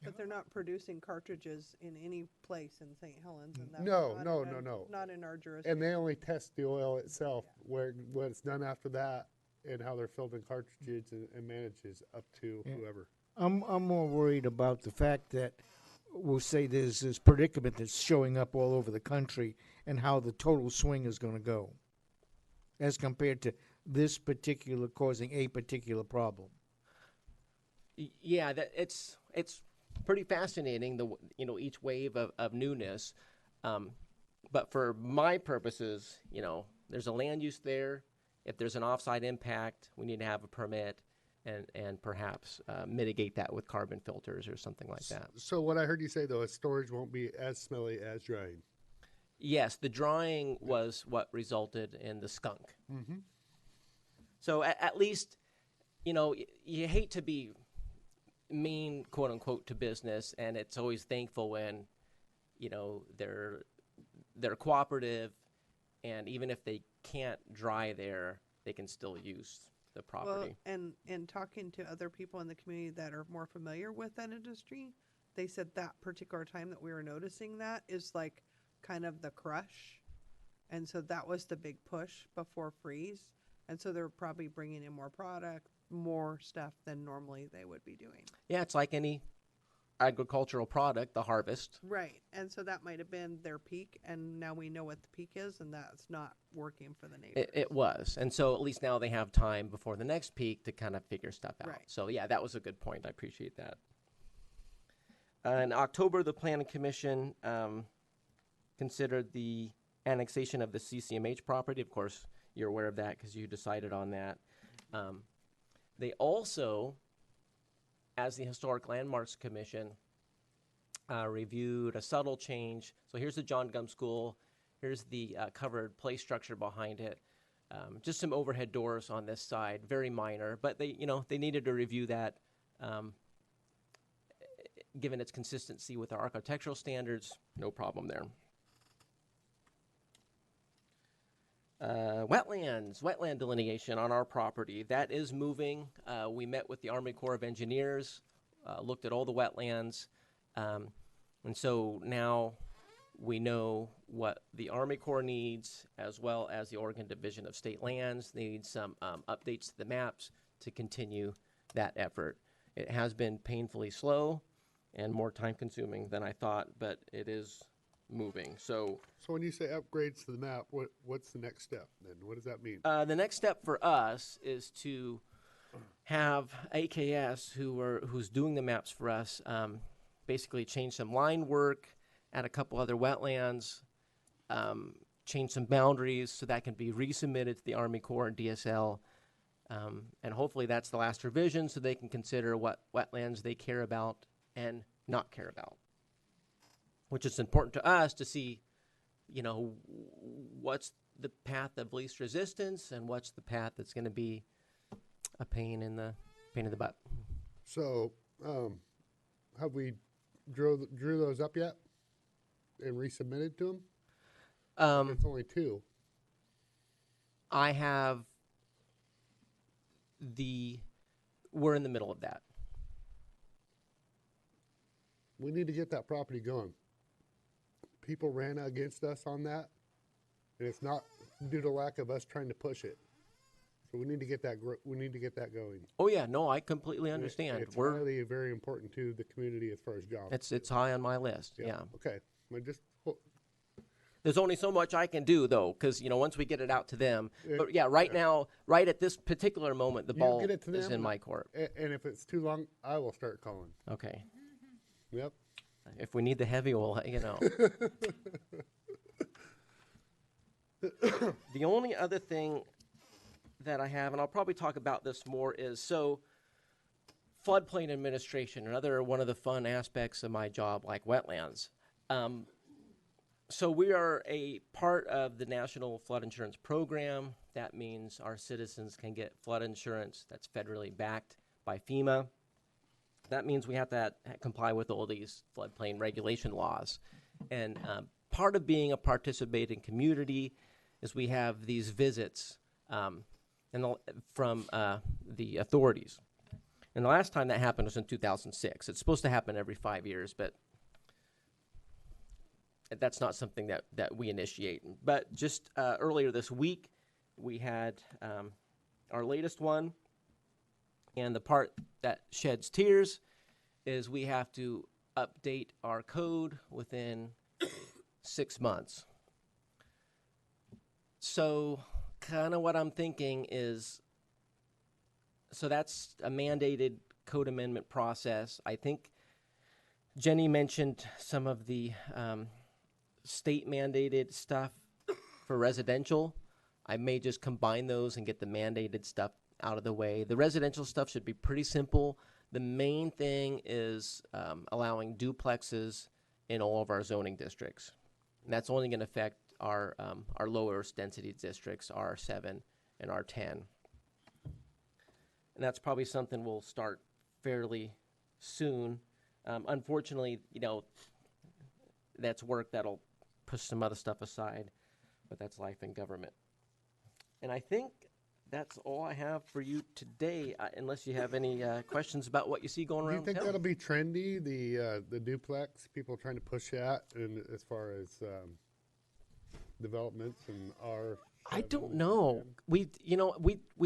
But they're not producing cartridges in any place in St. Helens, and that's No, not no, in no, our- no. Not in our And jurisdiction. they only test the oil itself, where what it's done after that, and how they're filled in cartridges and manages up to Yeah. whoever. I'm more worried about the fact that we'll say there's this predicament that's showing up all over the country, and how the total swing is going to go, as compared to this particular causing a particular problem. Yeah, it's pretty fascinating, each wave of newness. But for my purposes, there's a land use there. If there's an offsite impact, we need to have a permit and perhaps mitigate that with carbon filters or something like that. So what I heard you say, though, is storage won't be as smelly as drying. Yes, the drying was what resulted in the skunk. Mm-hmm. So at least, you hate to be mean, quote unquote, to business, and it's always thankful when, they're cooperative, and even if they can't dry there, they can still use the property. Well, and talking to other people in the community that are more familiar with that industry, they said that particular time that we were noticing that is like kind of the crush. And so that was the big push before freeze. And so they're probably bringing in more product, more stuff than normally they would be doing. Yeah, it's like any agricultural product, the harvest. Right. And so that might have been their peak. And now we know what the peak is, and that's not working for the neighbors. It was. And so at least now they have time before the next peak to kind of figure stuff out. Right. So, yeah, that was a good point. I appreciate that. In October, the Planning Commission considered the annexation of the CCMH property. Of course, you're aware of that because you decided on that. They also, as the Historic Landmarks Commission, reviewed a subtle change. So here's the John Gum School. Here's the covered play structure behind it. Just some overhead doors on this side, very minor, but they needed to review that, given its consistency with our architectural standards. No problem there. Wetland delineation on our property. That is moving. We met with the Army Corps of Engineers, looked at all the wetlands. And so now we know what the Army Corps needs, as well as the Oregon Division of State Lands needs some updates to the maps to continue that effort. It has been painfully slow and more time consuming than I thought, but it is moving. So So when you say upgrades to the map, what's the next step then? What does that mean? the next step for us is to have AKS, who's doing the maps for us, basically change some line work, add a couple other wetlands, change some boundaries so that can be resubmitted to the Army Corps and DSL. And hopefully that's the last revision so they can consider what wetlands they care about and not care about. Which is important to us to see, you know, what's the path of least resistance and what's the path that's going to be a pain in the butt. So, have we drew those up yet and resubmitted to them? It's only 2. I have we're in the middle of that. We need to get that property going. People ran against us on that, and it's not due to lack of us trying to push it. So we need to get that. We need to get that going. Oh yeah, no, I completely understand. It's really very important to the community as far as jobs. It's high on my list. Yeah. Okay. I just There's only so much I can do though, because you know once we get it out to them. Yeah, But yeah, right now, right at this particular moment, the You ball get it to is them, in my court. and if it's too long, I will start calling. Okay. Yep. If we need the heavy, we'll let you know. The only other thing that I have, and I'll probably talk about this more, is floodplain administration, another one of the fun aspects of my job, like wetlands. So we are a part of the National Flood Insurance Program. That means our citizens can get flood insurance that's federally backed by FEMA. That means we have to comply with all these floodplain regulation laws. And part of being a participating community is we have these visits from the authorities. And the last time that happened was in 2006. It's supposed to happen every 5 years, but that's not something that we initiate. But just earlier this week, we had our latest one. And the part that sheds tears is we have to update our code within 6 months. So kind of what I'm thinking is, so that's a mandated code amendment process. I think Jenny mentioned some of the state mandated stuff for residential. I may just combine those and get the mandated stuff out of the way. The residential stuff should be pretty simple. The main thing is allowing duplexes in all of our zoning districts. And that's only going to affect our lower density districts, R7 and R10. And that's probably something we'll start fairly soon. Unfortunately, you know, that's work that'll push some other stuff aside, but that's life in government. And I think that's all I have for you today, unless you have any questions about what you see going Do around you think town. that'll be trendy? The duplex, people trying to push that, and as far as developments and our. I don't know. We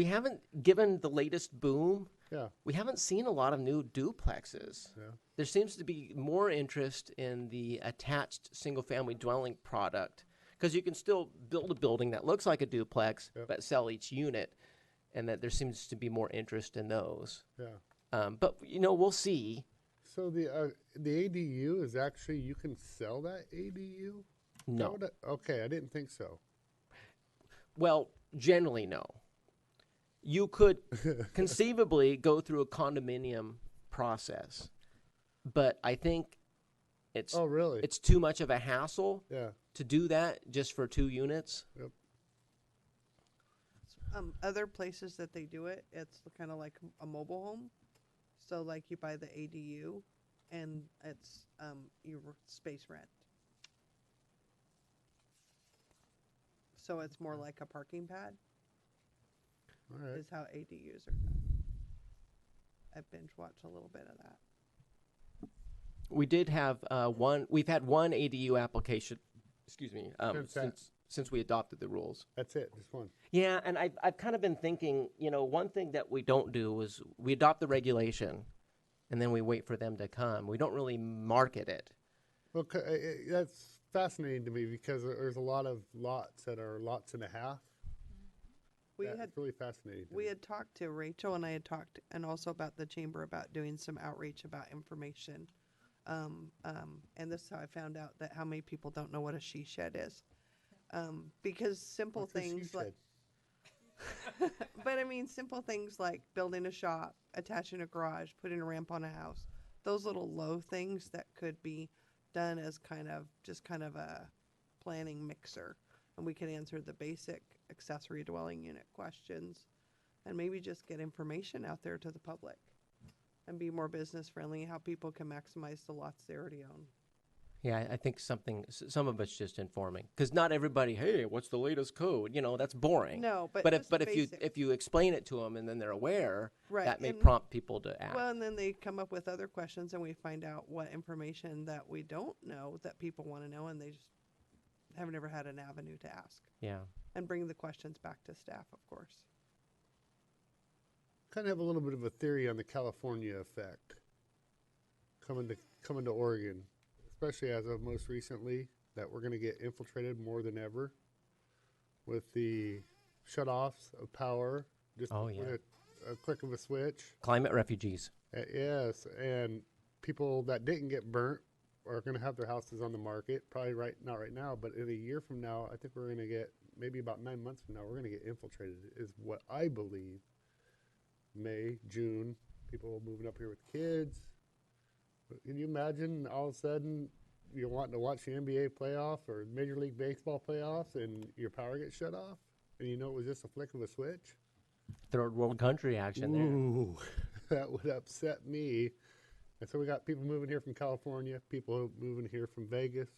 haven't, given the latest boom, Yeah. we haven't seen a lot of new duplexes. Yeah. There seems to be more interest in the attached single-family dwelling product, because you can still build a building that looks like a duplex, Yep. but sell each unit, and that there seems to be more interest in those. Yeah. But we'll see. So the ADU is actually, you can sell that ADU? No. Okay, I didn't think so. Well, generally, no. You could conceivably go through a condominium process, but I think it's Oh, really? it's too much of a hassle Yeah. to do that just for 2 units. Yep. Other places that they do it, it's kind of like a mobile home. So like you buy the ADU and it's your space rent. So it's more like a parking pad All right. is how ADUs are done. I binge watch a little bit of that. We did have we've had one ADU application, excuse me, since we adopted the rules. That's it, just one. Yeah, and I've kind of been thinking, one thing that we don't do is we adopt the regulation, and then we wait for them to come. We don't really market it. Well, that's fascinating to me because there's a lot of lots that are lots and a half. That's really fascinating. We had talked to Rachel, and I had talked, and also about the chamber, about doing some outreach about information. And this is how I found out that how many people don't know what a she shed is. Because simple What's a she things like, shed? but I mean, simple things like building a shop, attaching a garage, putting a ramp on a house, those little low things that could be done as kind of a planning mixer. And we could answer the basic accessory dwelling unit questions and maybe just get information out there to the public and be more business friendly, how people can maximize the lots they already own. Yeah, I think some of it's just informing, because not everybody. Hey, what's the latest code? That's boring. No, but if just the if you explain it to them and then they're aware, Right, that may and- prompt people to act. Well, and then they come up with other questions and we find out what information that we don't know that people want to know and they just have never had an avenue to ask. Yeah. And bring the questions back to staff, of course. Kind of have a little bit of a theory on the California effect coming to Oregon, especially as of most recently, that we're going to get infiltrated more than ever with the shutoffs of power, just with a click of a switch. Climate refugees. Yes, and people that didn't get burnt are going to have their houses on the market. Probably not right now, but in a year from now, I think we're going to get, maybe about 9 months from now, we're going to get infiltrated, is what I believe. May, June, people moving up here with kids. Can you imagine all of a sudden you're wanting to watch the NBA playoff or Major League Baseball playoffs and your power gets shut off? And it was just a flick of a switch? Third world country action Ooh, that would upset me. And so we got people moving here from California, people moving here from Vegas.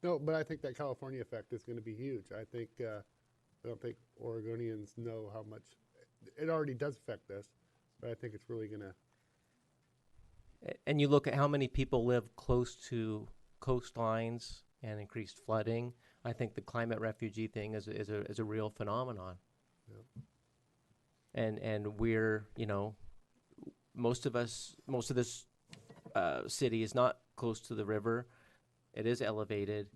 No, but I think that California effect is going to be huge. I don't think Oregonians know how much it already does affect us, but I think it's really going to. And you look at how many people live close to coastlines and increased flooding. I think the climate refugee thing is a real phenomenon. Yeah. And we're, most of this city is not close to the river. It is elevated.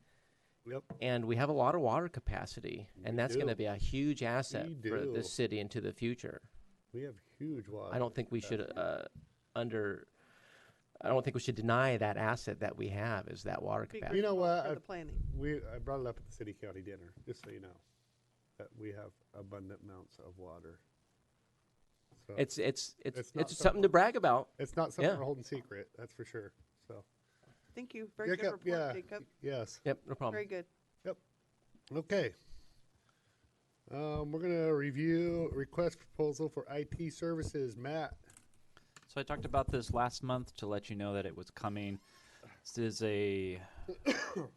Yep. And we have a lot of water capacity, and that's going to do. be a huge asset We for do. this city into the future. We have huge water. I don't think we should I don't think we should deny that asset that we have, is that water Be capacity. You know what? For the planning. I brought it up at the city county dinner, just so you know, that we have abundant amounts of water. So It's not something to brag about. it's not something yeah. we're holding secret, that's for sure. So Thank you. Very good report, yeah, Jacob. yes. Yep, no problem. Very good. Okay. We're gonna review request proposal for IT services. Matt. So I talked about this last month to let you know that it was coming. This is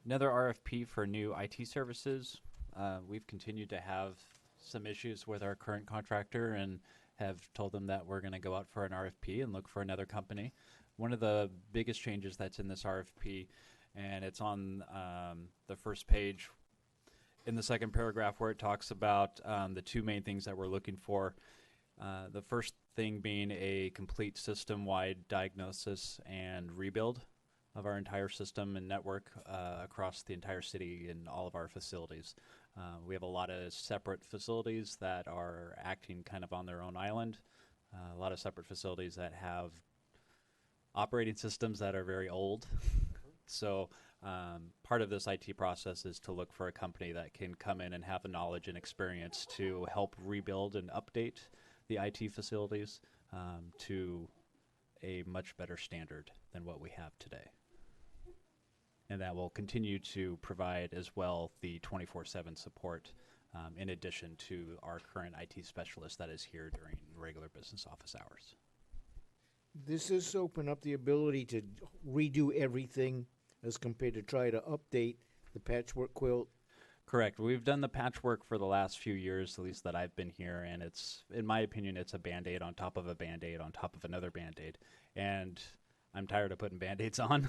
another RFP for new IT services. We've continued to have some issues with our current contractor and have told them that we're going to go out for an RFP and look for another company. One of the biggest changes that's in this RFP, and it's on the first page in the second paragraph where it talks about the two main things that we're looking for. The first thing being a complete system-wide diagnosis and rebuild of our entire system and network across the entire city and all of our facilities. We have a lot of separate facilities that are acting kind of on their own island, a lot of separate facilities that have operating systems that are very old. So part of this IT process is to look for a company that can come in and have the knowledge and experience to help rebuild and update the IT facilities to a much better standard than what we have today. And that will continue to provide as well the 24/7 support in addition to our current IT specialist that is here during regular business office hours. This is open up the ability to redo everything as compared to try to update the patchwork quilt. Correct. We've done the patchwork for the last few years, at least that I've been here, and it's, in my opinion, it's a Band-Aid on top of a Band-Aid on top of another Band-Aid. And I'm tired of putting Band-Aids on.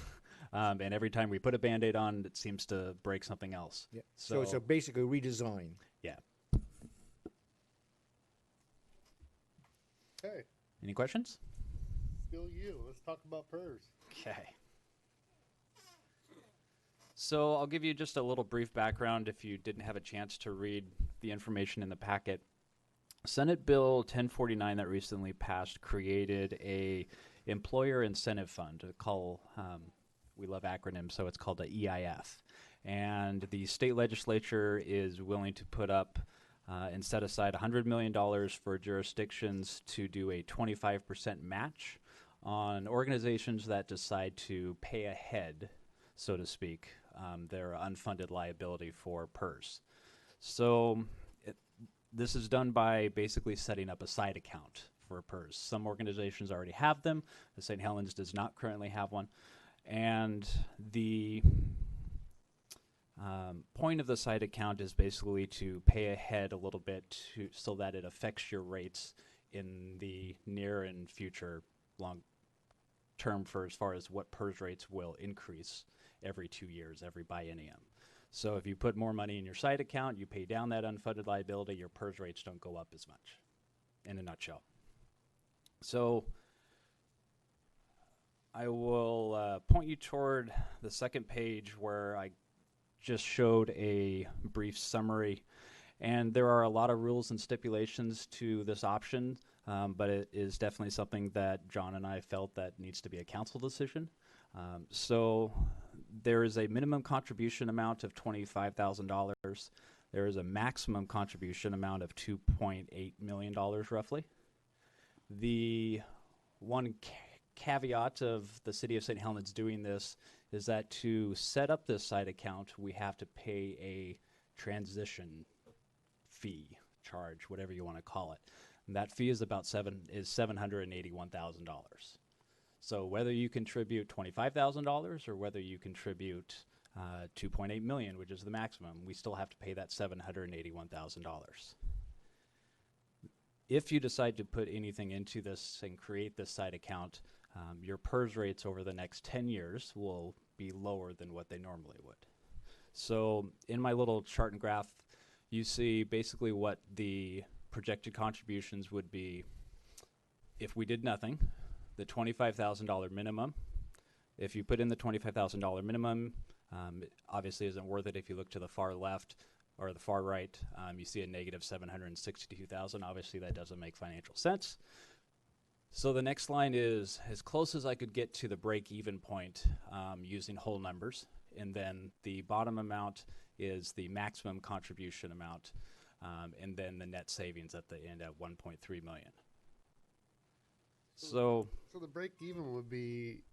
And every time we put a Band-Aid on, it seems to break something else. Yeah. So it's a basically redesign. Yeah. Okay, Any questions? still you. Let's talk about PERS. Okay. So I'll give you just a little brief background if you didn't have a chance to read the information in the packet. Senate Bill 1049 that recently passed created a employer incentive fund. We love acronyms, so it's called the EIF. And the state legislature is willing to put up and set aside $100 million for jurisdictions to do a 25% match on organizations that decide to pay ahead, so to speak, their unfunded liability for PERS. So this is done by basically setting up a side account for PERS. Some organizations already have them. The St. Helens does not currently have one. And the point of the side account is basically to pay ahead a little bit so that it affects your rates in the near and future long term for as far as what PERS rates will increase every 2 years, every biennium. So if you put more money in your side account, you pay down that unfunded liability, your PERS rates don't go up as much, in a nutshell. So I will point you toward the second page where I just showed a brief summary. And there are a lot of rules and stipulations to this option, but it is definitely something that John and I felt that needs to be a council decision. So there is a minimum contribution amount of $25,000. There is a maximum contribution amount of $2.8 million roughly. The one caveat of the city of St. Helens doing this is that to set up this side account, we have to pay a transition fee, charge, whatever you want to call it. And that fee is about $781,000. So whether you contribute $25,000 or whether you contribute $2.8 million, which is the maximum, we still have to pay that $781,000. If you decide to put anything into this and create this side account, your PERS rates over the next 10 years will be lower than what they normally would. So in my little chart and graph, you see basically what the projected contributions would be if we did nothing. The $25,000 minimum. If you put in the $25,000 minimum, it obviously isn't worth it. If you look to the far left or the far right, you see a negative $762,000. Obviously, that doesn't make financial sense. So the next line is as close as I could get to the break-even point using whole numbers. And then the bottom amount is the maximum contribution amount, and then the net savings at the end at $1.3 million. So the break even would be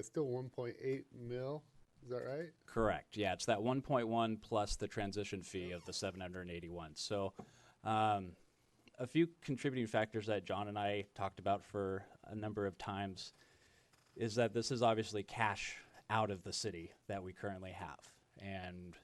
still 1.8 mil. Is that right? Correct. Yeah, it's that 1.1 plus the transition fee of the 781. So a few contributing factors that John and I talked about for a number of times is that this is obviously cash out of the city that we currently have. And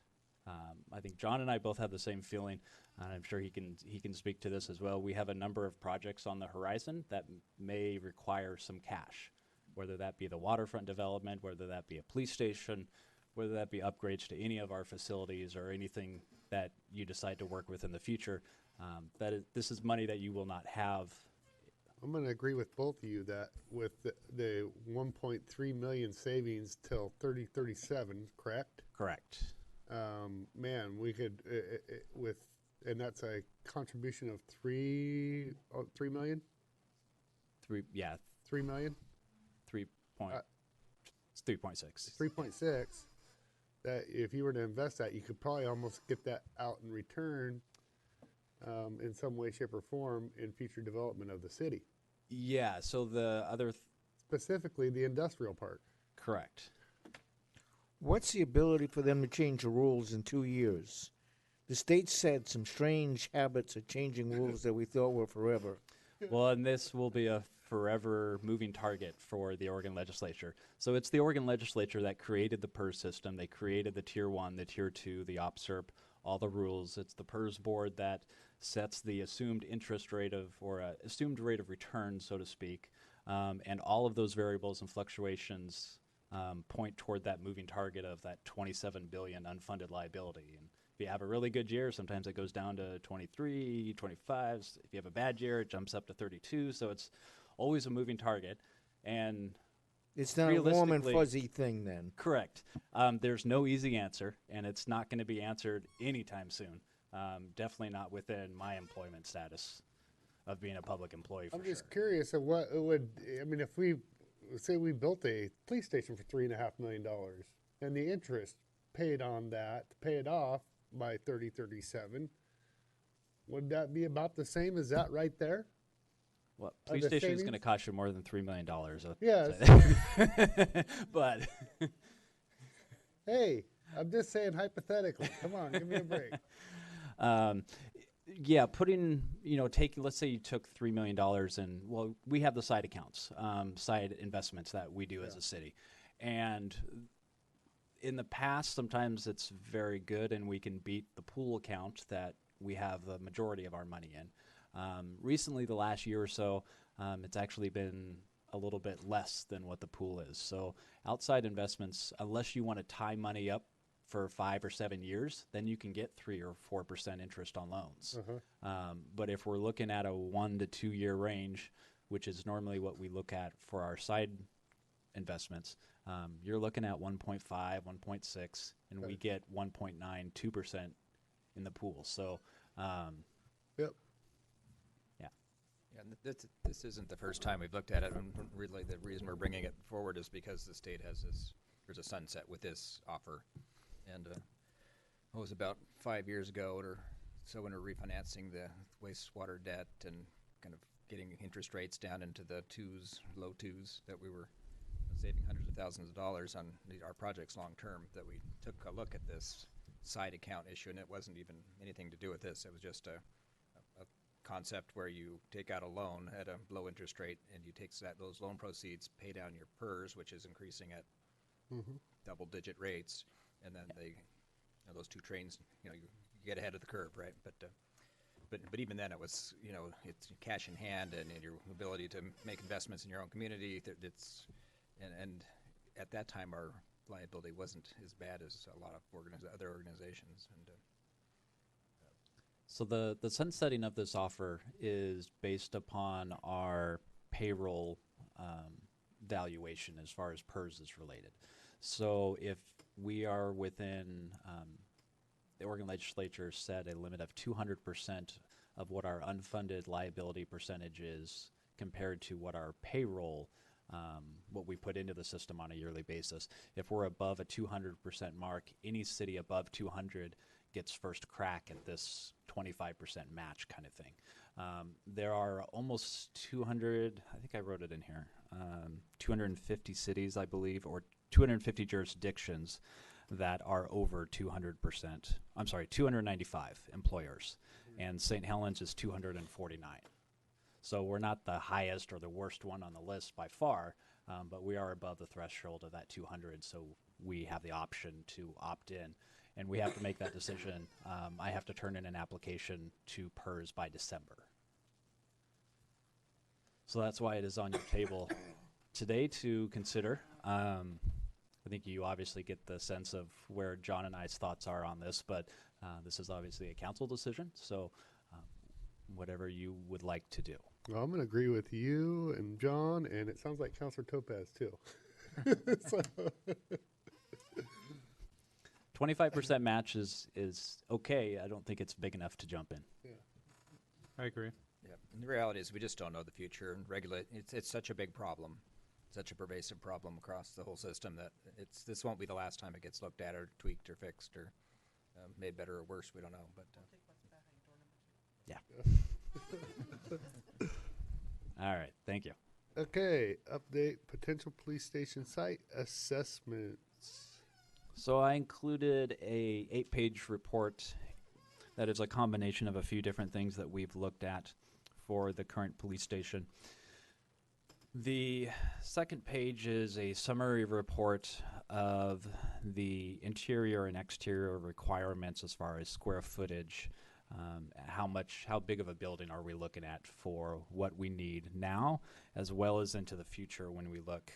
I think John and I both have the same feeling. I'm sure he can speak to this as well. We have a number of projects on the horizon that may require some cash, whether that be the waterfront development, whether that be a police station, whether that be upgrades to any of our facilities or anything that you decide to work with in the future. This is money that you will not have. I'm going to agree with both of you that with the 1.3 million savings till 3037, correct? Correct. Man, we could and that's a contribution of 3 million. 3 million. 3.6. 3.6. That if you were to invest that, you could probably almost get that out in return in some way, shape, or form in future development of the city. Yeah. So the other specifically the industrial park. Correct. What's the ability for them to change the rules in 2 years? The state said some strange habits of changing rules that we thought were forever. Well, and this will be a forever moving target for the Oregon legislature. So it's the Oregon legislature that created the PERS system. They created the Tier 1, the Tier 2, the OPSRP, all the rules. It's the PERS board that sets the assumed interest rate of, or assumed rate of return, so to speak. And all of those variables and fluctuations point toward that moving target of that 27 billion unfunded liability. And if you have a really good year, sometimes it goes down to 23, 25. If you have a bad year, it jumps up to 32. So it's always a moving target. And It's not a warm and realistically- fuzzy thing then. correct. There's no easy answer, and it's not going to be answered anytime soon. Definitely not within my employment status of being a public employee, for I'm sure. just curious of what it would, I mean, if we, say we built a police station for $3.5 million and the interest paid on that, to pay it off by 37, would that be about the same as that right there? Well, Are police the station is going to savings- cost you more than $3 million. Yes. But Hey, I'm just saying hypothetically. Come on, give me a break. yeah, taking, let's say you took $3 million and, well, we have the side accounts, side investments that we do as a city. And in the past, sometimes it's very good and we can beat the pool account that we have the majority of our money in. Recently, the last year or so, it's actually been a little bit less than what the pool is. So outside investments, unless you want to tie money up for 5 or 7 years, then you can get 3 or 4% interest on loans. But if we're looking at a 1 to 2 year range, which is normally what we look at for our side investments, you're looking at 1.5, 1.6, and we get 1.92% in the pool. So, Yep. Yeah, and this isn't the first time we've looked at it, and really the reason we're bringing it forward is because the state has there's a sunset with this offer. And it was about 5 years ago or so when we were refinancing the wastewater debt and kind of getting interest rates down into the low twos, that we were saving hundreds of thousands of dollars on our projects long term, that we took a look at this side account issue, and it wasn't even anything to do with this. It was just a concept where you take out a loan at a low interest rate and you take those loan proceeds, pay down your PERS, which is increasing at double-digit rates, and then those two trains, you get ahead of the curve, right? But even then, it was it's cash in hand and your ability to make investments in your own community. And at that time, our liability wasn't as bad as a lot of other organizations. And so the sunsetting of this offer is based upon our payroll valuation as far as PERS is related. So if we are within, the Oregon legislature set a limit of 200% of what our unfunded liability percentage is compared to what our payroll, what we put into the system on a yearly basis. If we're above a 200% mark, any city above 200 gets first crack at this 25% match kind of thing. There are almost 200, I think I wrote it in here, 250 cities, I believe, or 250 jurisdictions that are over 200%. I'm sorry, 295 employers, and St. Helens is 249. So we're not the highest or the worst one on the list by far, but we are above the threshold of that 200, so we have the option to opt in. And we have to make that decision. I have to turn in an application to PERS by December. So that's why it is on your table today to consider. I think you obviously get the sense of where John and I's thoughts are on this, but this is obviously a council decision, so whatever you would like to do. Well, I'm going to agree with you and John, and it sounds like Councilor Topaz too. So 25% match is okay. I don't think it's big enough to jump in. I agree. yeah, and the reality is we just don't know the future, and it's such a big problem, such a pervasive problem across the whole system that this won't be the last time it gets looked at or tweaked or fixed or made better or worse. We don't know, but All right, thank you. Okay, update potential police station site assessments. So I included a 8-page report that is a combination of a few different things that we've looked at for the current police station. The second page is a summary report of the interior and exterior requirements as far as square footage. How big of a building are we looking at for what we need now, as well as into the future when we look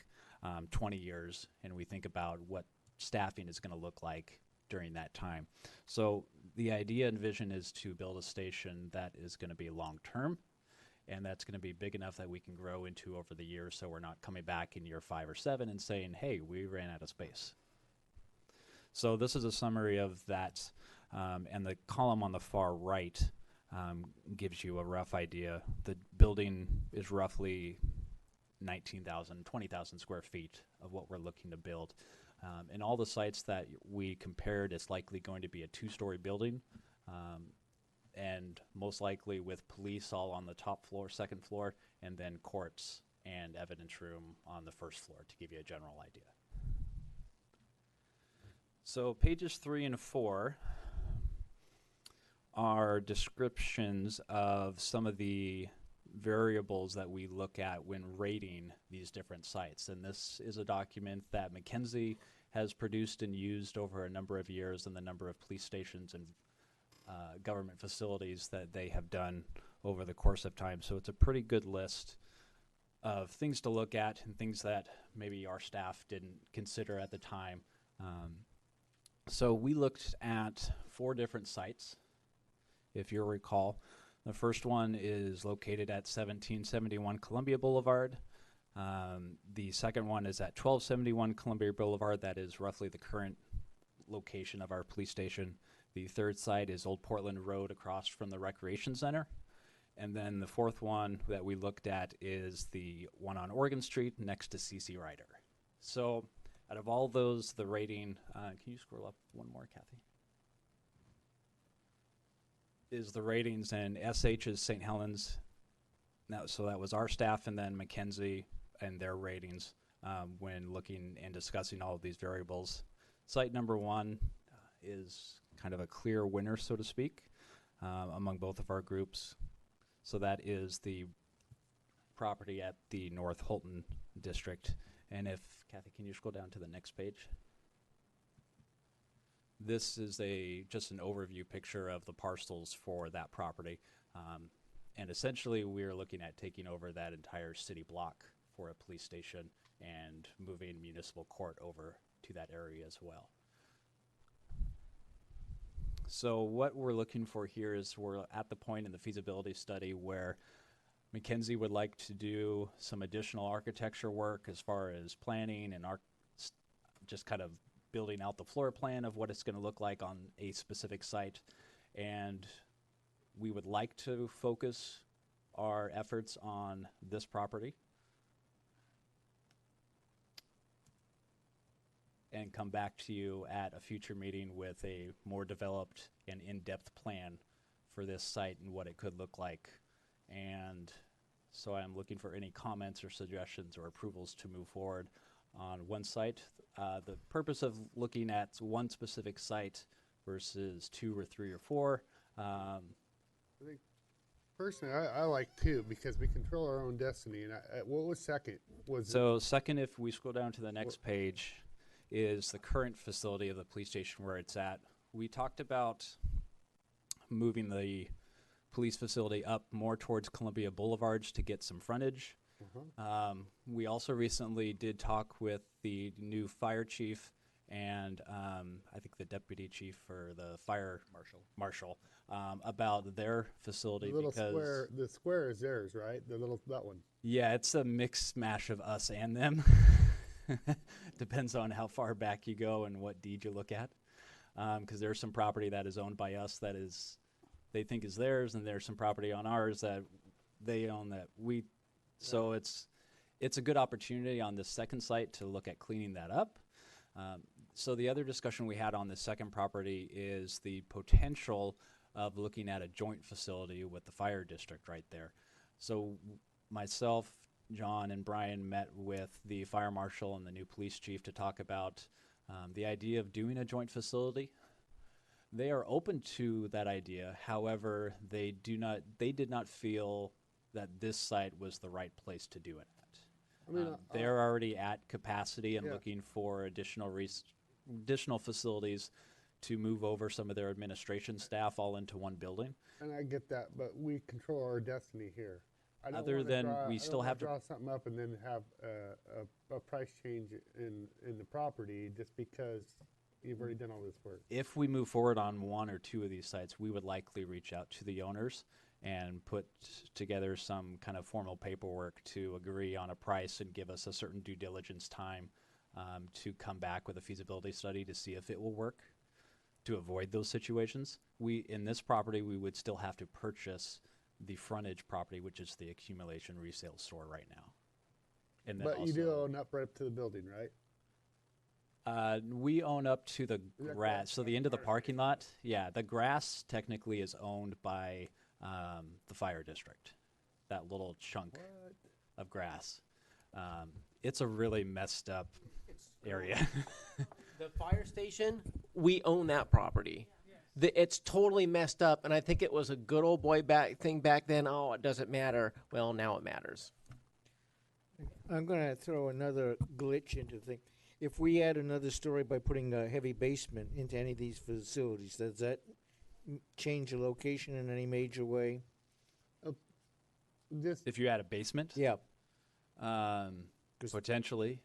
20 years and we think about what staffing is going to look like during that time. So the idea and vision is to build a station that is going to be long-term, and that's going to be big enough that we can grow into over the years, so we're not coming back in year 5 or 7 and saying, hey, we ran out of space. So this is a summary of that, and the column on the far right gives you a rough idea. The building is roughly 20,000 square feet of what we're looking to build. And all the sites that we compared, it's likely going to be a 2-story building, and most likely with police all on the top floor, second floor, and then courts and evidence room on the first floor, to give you a general idea. So pages 3 and 4 are descriptions of some of the variables that we look at when rating these different sites. And this is a document that McKenzie has produced and used over a number of years, and the number of police stations and government facilities that they have done over the course of time. So it's a pretty good list of things to look at and things that maybe our staff didn't consider at the time. So we looked at 4 different sites, if you recall. The first one is located at 1771 Columbia Boulevard. The second one is at 1271 Columbia Boulevard. That is roughly the current location of our police station. The third site is Old Portland Road across from the Recreation Center. And then the fourth one that we looked at is the one on Oregon Street next to CC Ryder. So out of all those, the rating, can you scroll up one more, Kathy? Is the ratings, and SH is St. Helens. Now, so that was our staff, and then McKenzie and their ratings when looking and discussing all of these variables. Site number 1 is kind of a clear winner, so to speak, among both of our groups. So that is the property at the North Holton district. And if, Kathy, can you scroll down to the next page? This is just an overview picture of the parcels for that property. And essentially, we're looking at taking over that entire city block for a police station and moving municipal court over to that area as well. So what we're looking for here is we're at the point in the feasibility study where McKenzie would like to do some additional architecture work as far as planning and just kind of building out the floor plan of what it's going to look like on a specific site. And we would like to focus our efforts on this property and come back to you at a future meeting with a more developed and in-depth plan for this site and what it could look like. And so I'm looking for any comments or suggestions or approvals to move forward on one site. The purpose of looking at one specific site versus 2 or 3 or 4. I think personally, I like 2 because we control our own destiny. And what was second? So second, if we scroll down to the next page, is the current facility of the police station where it's at. We talked about moving the police facility up more towards Columbia Boulevards to get some frontage. We also recently did talk with the new fire chief and I think the deputy chief for the fire marshal about their facility. The square is theirs, right? That one. Yeah, it's a mixed mash of us and them. Depends on how far back you go and what deed you look at. Because there's some property that is owned by us that they think is theirs, and there's some property on ours that they own that we. So it's a good opportunity on this second site to look at cleaning that up. So the other discussion we had on the second property is the potential of looking at a joint facility with the fire district right there. So myself, John, and Brian met with the fire marshal and the new police chief to talk about the idea of doing a joint facility. They are open to that idea. However, they did not feel that this site was the right place to do it at. I mean, They're already at capacity and Yeah. looking for additional facilities to move over some of their administration staff all into one building. and I get that, but we control our destiny here. I don't Other wanna than draw- we I don't still wanna have to- draw something up and then have a price change in the property just because you've already done all this work. If we move forward on one or two of these sites, we would likely reach out to the owners and put together some kind of formal paperwork to agree on a price and give us a certain due diligence time to come back with a feasibility study to see if it will work to avoid those situations. In this property, we would still have to purchase the frontage property, which is the accumulation resale store right now. And then But you do also- own up right up to the building, right? We own up to the that grass, so the end of the parking lot. Yeah, the grass technically is owned by the fire district. That little chunk of grass. It's a really messed up area. The fire station, we own that property. It's totally messed up, and I think it was a good old boy thing back then. Oh, it doesn't matter. Well, now it matters. I'm gonna throw another glitch into the thing. If we add another story by putting a heavy basement into any of these facilities, does that change the location in any major way? Just If you add a basement, Yeah, potentially.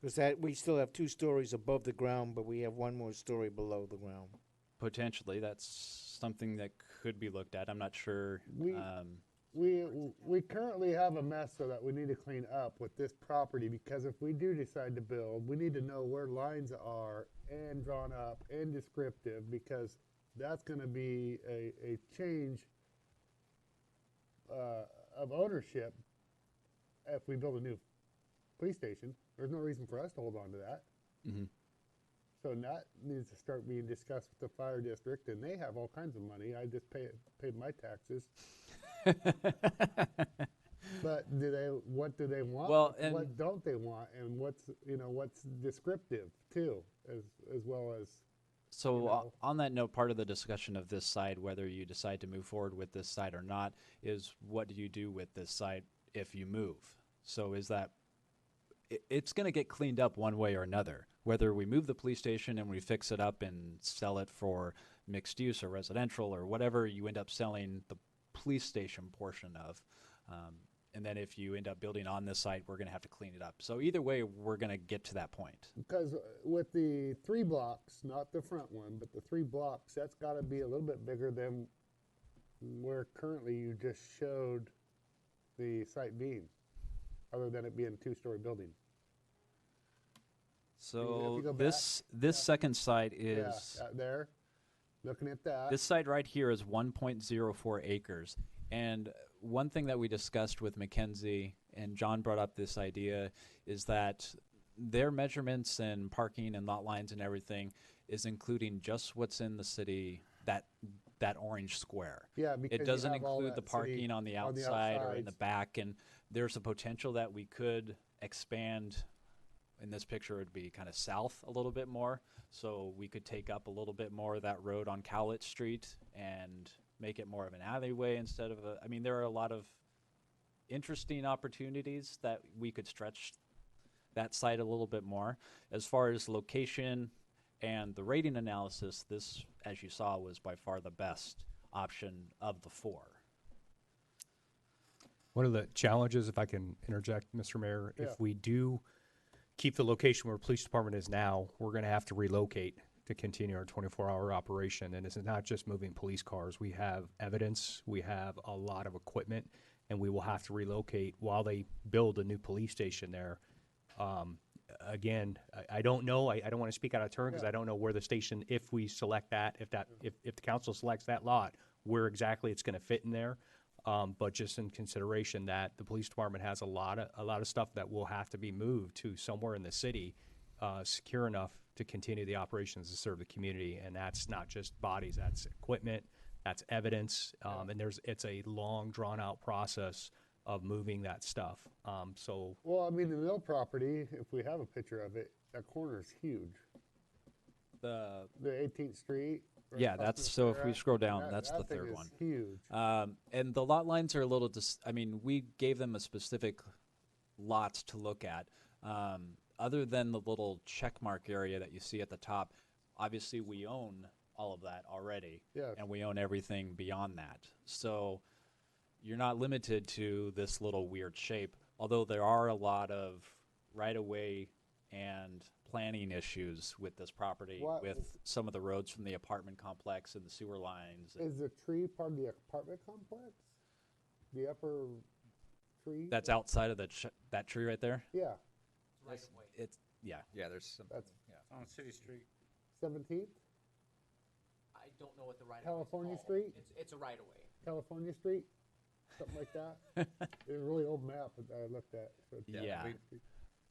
because that, we still have 2 stories above the ground, but we have 1 more story below the ground. Potentially, that's something that could be looked at. I'm not sure. we currently have a mess so that we need to clean up with this property, because if we do decide to build, we need to know where lines are and drawn up and descriptive, because that's going to be a change of ownership if we build a new police station. There's no reason for us to hold on to that. Mhm. So that needs to start being discussed with the fire district, and they have all kinds of money. I just paid my taxes. But what do they want? Well, and- what don't they want? And what's descriptive too, as well as, So you know. on that note, part of the discussion of this site, whether you decide to move forward with this site or not, is what do you do with this site if you move? So is that it's going to get cleaned up one way or another, whether we move the police station and we fix it up and sell it for mixed use or residential or whatever you end up selling the police station portion of. And then if you end up building on this site, we're going to have to clean it up. So either way, we're going to get to that point. because with the 3 blocks, not the front one, but the 3 blocks, that's got to be a little bit bigger than where currently you just showed the site being, other than it being a 2-story building. So you go back, this second site is Yeah, there, looking at that. this site right here is 1.04 acres. And one thing that we discussed with Mackenzie, and John brought up this idea, is that their measurements and parking and lot lines and everything is including just what's in the city, that orange square. Yeah, because It you doesn't have all include the that city parking on the on the outside or in the outsides. back. And there's a potential that we could expand. In this picture, it would be kind of south a little bit more. So we could take up a little bit more of that road on Cowlitz Street and make it more of an alleyway instead of I mean, there are a lot of interesting opportunities that we could stretch that site a little bit more. As far as location and the rating analysis, this, as you saw, was by far the best option of the 4. One of the challenges, if I can interject, Mr. Mayor, Yeah. if we do keep the location where police department is now, we're going to have to relocate to continue our 24-hour operation. And it's not just moving police cars. We have evidence, we have a lot of equipment, and we will have to relocate while they build a new police station there. Again, I don't know. I don't want to speak out of turn because I don't know where the station, if we select that, if the council selects that lot, where exactly it's going to fit in there. But just in consideration that the police department has a lot of stuff that will have to be moved to somewhere in the city, secure enough to continue the operations to serve the community. And that's not just bodies, that's equipment, that's evidence, and it's a long, drawn-out process of moving that stuff. Well, I mean, the mill property, if we have a picture of it, that corner is huge. The 18th Street. right Yeah, across that's from so if we Sarah, scroll down, that- that's that the thing third is one. Huge. And the lot lines are a little I mean, we gave them a specific lots to look at. Other than the little check mark area that you see at the top, obviously we own all of that already. Yes. And we own everything beyond that. So you're not limited to this little weird shape, although there are a lot of right-of-way and planning issues with this property, What- with some of the roads from the apartment complex and the sewer lines. Is the tree part of the apartment complex? The upper tree? That's outside of that tree right there. Yeah, It's yeah. Yeah, there's some. that's Yeah. On City Street. 17th, I don't know what the right California Street? It's a right of way. California Street, something like that. It's a really old map that I looked at. So it's Yeah. California Street.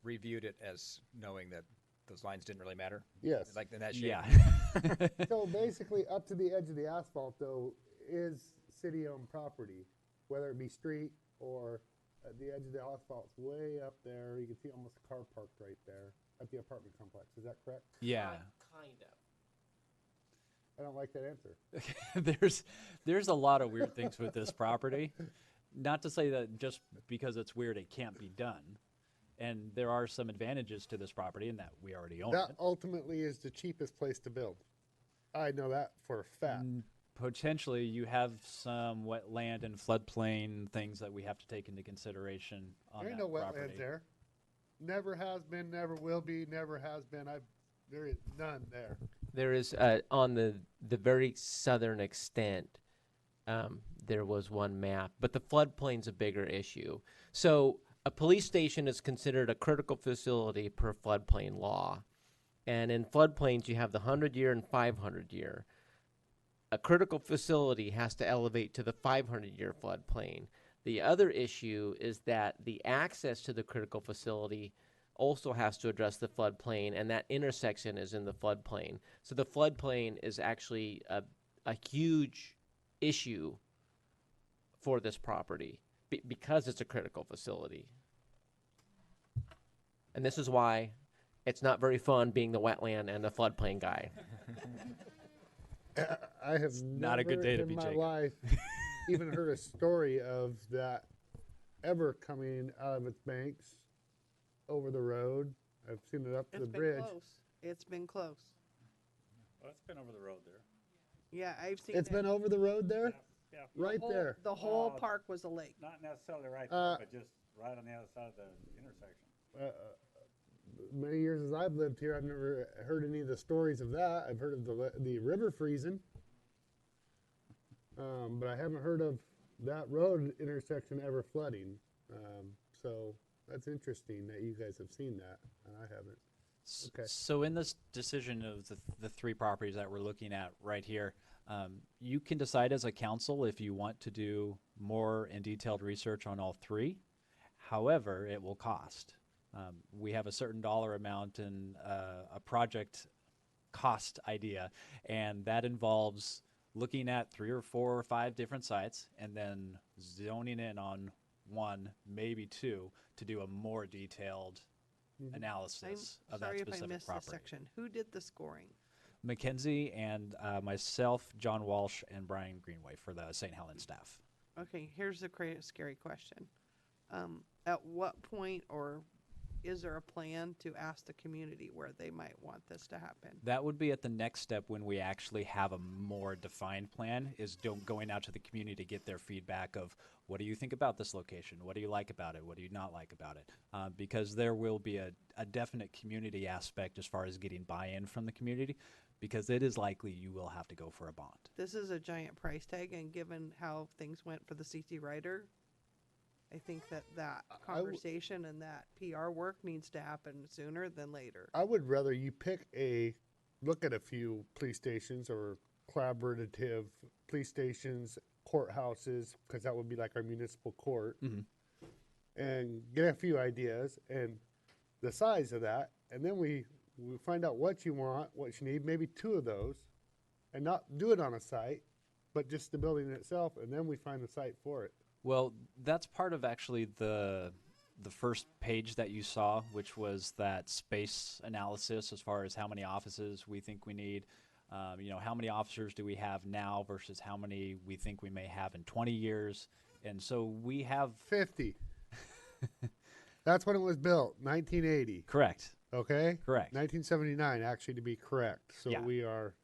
Reviewed it as knowing that those lines didn't really matter. Yes. Like in that shape. Yeah. So basically, up to the edge of the asphalt, though, is city-owned property, whether it be street or at the edge of the asphalt's way up there. You can see almost a car parked right there at the apartment complex. Is that correct? Yeah. Kind of. I don't like that answer. there's a lot of weird things with this property. Not to say that just because it's weird it can't be done. And there are some advantages to this property in that we already own That it. ultimately is the cheapest place to build. I know that for a fact. Potentially you have some wetland and floodplain things that we have to take into consideration on There that ain't no property. wetlands there. Never has been, never will be, never has been. There is none there. There is on the very southern extent. There was one map, but the floodplain's a bigger issue. So a police station is considered a critical facility per floodplain law, and in floodplains you have the 100-year and 500-year. A critical facility has to elevate to the 500-year floodplain. The other issue is that the access to the critical facility also has to address the floodplain, and that intersection is in the floodplain. So the floodplain is actually a huge issue for this property because it's a critical facility. And this is why it's not very fun being the wetland and the floodplain guy. I have not a good never day to in be my Jacob. life even heard a story of that ever coming out of its banks over the road. I've seen it up to It's the been bridge. close. It's been close. Well, it's been over the road there. Yeah, I've seen It's it. been over the road there, Yeah. right there. The whole park was a lake. Not necessarily right Uh, there, but just right on the other side of the intersection. Many years as I've lived here, I've never heard any of the stories of that. I've heard of the river freezing, but I haven't heard of that road intersection ever flooding. So that's interesting that you guys have seen that, and I haven't. Okay. So in this decision of the three properties that we're looking at right here, you can decide as a council if you want to do more and detailed research on all three. However, it will cost. We have a certain dollar amount in a project cost idea, and that involves looking at 3 or 4 or 5 different sites and then zoning in on one, maybe 2, to do a more detailed analysis I'm of that sorry if I specific missed this property. section. Who did the scoring? Mackenzie and myself, John Walsh, and Brian Greenway for the St. Helens staff. Okay, here's the scary question. At what point, or is there a plan to ask the community where they might want this to happen? That would be at the next step when we actually have a more defined plan, is going out to the community to get their feedback of what do you think about this location? What do you like about it? What do you not like about it? Because there will be a definite community aspect as far as getting buy-in from the community, because it is likely you will have to go for a bond. This is a giant price tag, and given how things went for the CT Rider, I think that conversation and that PR work needs to happen sooner than later. I would rather you look at a few police stations or collaborative police stations, courthouses, because that would be like our municipal court, and get a few ideas and the size of that, and then we find out what you want, what you need, maybe 2 of those, and not do it on a site, but just the building itself, and then we find the site for it. Well, that's part of actually the first page that you saw, which was that space analysis as far as how many offices we think we need. How many officers do we have now versus how many we think we may have in 20 years. And so we have 50. That's when it was built, 1980. Correct. Okay? Correct. 1979, actually, to be correct. So Yeah. we are,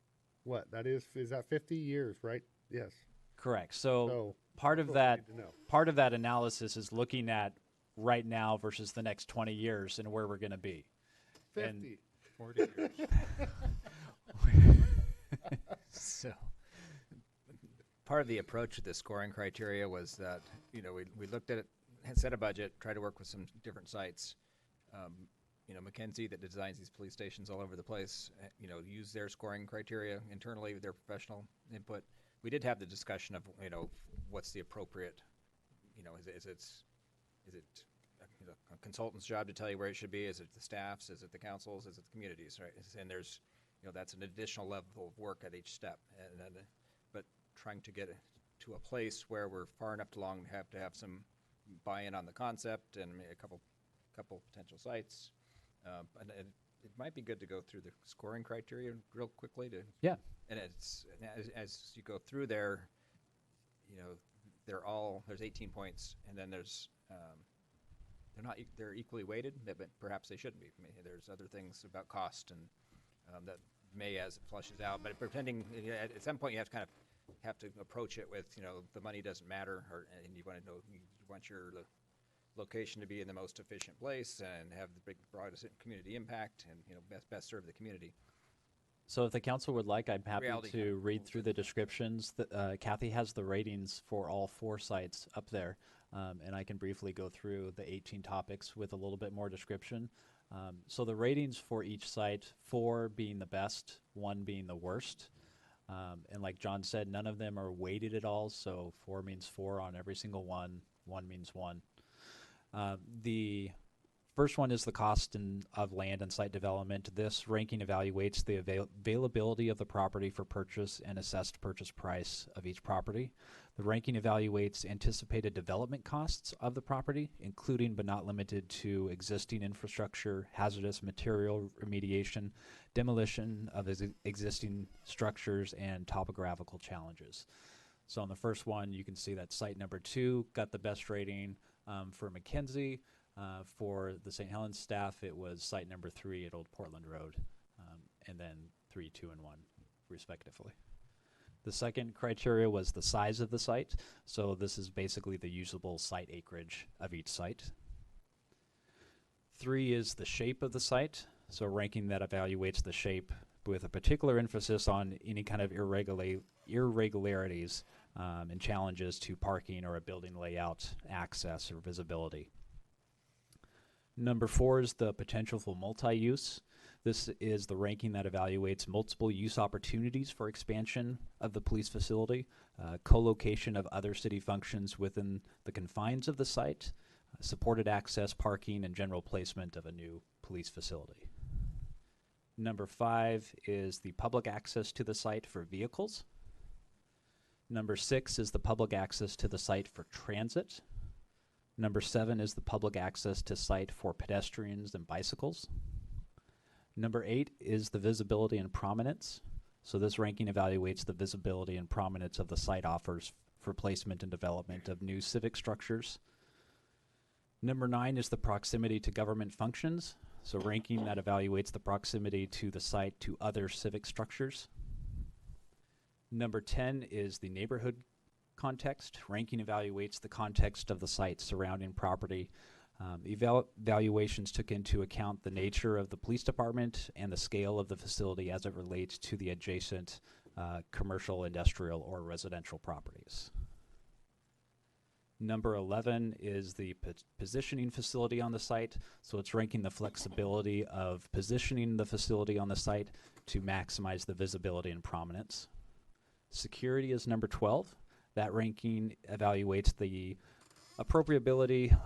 what? Is that 50 years, right? Yes. Correct. So So part that's of what we that need to know. part of that analysis is looking at right now versus the next 20 years and where we're going to be. 50. 40 years. So Part of the approach to the scoring criteria was that, we looked at it, had set a budget, tried to work with some different sites. McKenzie that designs these police stations all over the place, use their scoring criteria internally with their professional input. We did have the discussion of, what's the appropriate, is it a consultant's job to tell you where it should be? Is it the staff's? Is it the council's? Is it the community's? Right? And there's, that's an additional level of work at each step. But trying to get to a place where we're far enough along to have some buy-in on the concept and a couple potential sites. And it might be good to go through the scoring criteria real quickly to. Yeah. And as you go through there, there's 18 points, and then there's they're equally weighted, but perhaps they shouldn't be. I mean, there's other things about cost and that may, as it flushes out, but pretending at some point you have to kind of have to approach it with the money doesn't matter, and you want to know, you want your location to be in the most efficient place and have the broadest community impact and best serve the community. So if the council would like, I'm happy Reality to kind of read holds through it. the descriptions. Kathy has the ratings for all 4 sites up there, and I can briefly go through the 18 topics with a little bit more description. So the ratings for each site, 4 being the best, 1 being the worst. And like John said, none of them are weighted at all, so 4 means 4 on every single one, 1 means 1. The first one is the cost of land and site development. This ranking evaluates the availability of the property for purchase and assessed purchase price of each property. The ranking evaluates anticipated development costs of the property, including but not limited to existing infrastructure, hazardous material remediation, demolition of existing structures, and topographical challenges. So on the first one, you can see that site number 2 got the best rating for McKenzie. For the St. Helens staff, it was site number 3 at Old Portland Road, and then 3, 2, and 1, respectively. The second criteria was the size of the site. So this is basically the usable site acreage of each site. 3 is the shape of the site. So ranking that evaluates the shape with a particular emphasis on any kind of irregularities and challenges to parking or a building layout, access, or visibility. Number 4 is the potential for multi-use. This is the ranking that evaluates multiple use opportunities for expansion of the police facility, co-location of other city functions within the confines of the site, supported access, parking, and general placement of a new police facility. Number 5 is the public access to the site for vehicles. Number 6 is the public access to the site for transit. Number 7 is the public access to site for pedestrians and bicycles. Number 8 is the visibility and prominence. So this ranking evaluates the visibility and prominence of the site offers for placement and development of new civic structures. Number 9 is the proximity to government functions. So ranking that evaluates the proximity to the site to other civic structures. Number 10 is the neighborhood context. Ranking evaluates the context of the site surrounding property. Evaluations took into account the nature of the police department and the scale of the facility as it relates to the adjacent commercial, industrial, or residential properties. Number 11 is the positioning facility on the site. So it's ranking the flexibility of positioning the facility on the site to maximize the visibility and prominence. Security is number 12. That ranking evaluates the appropriability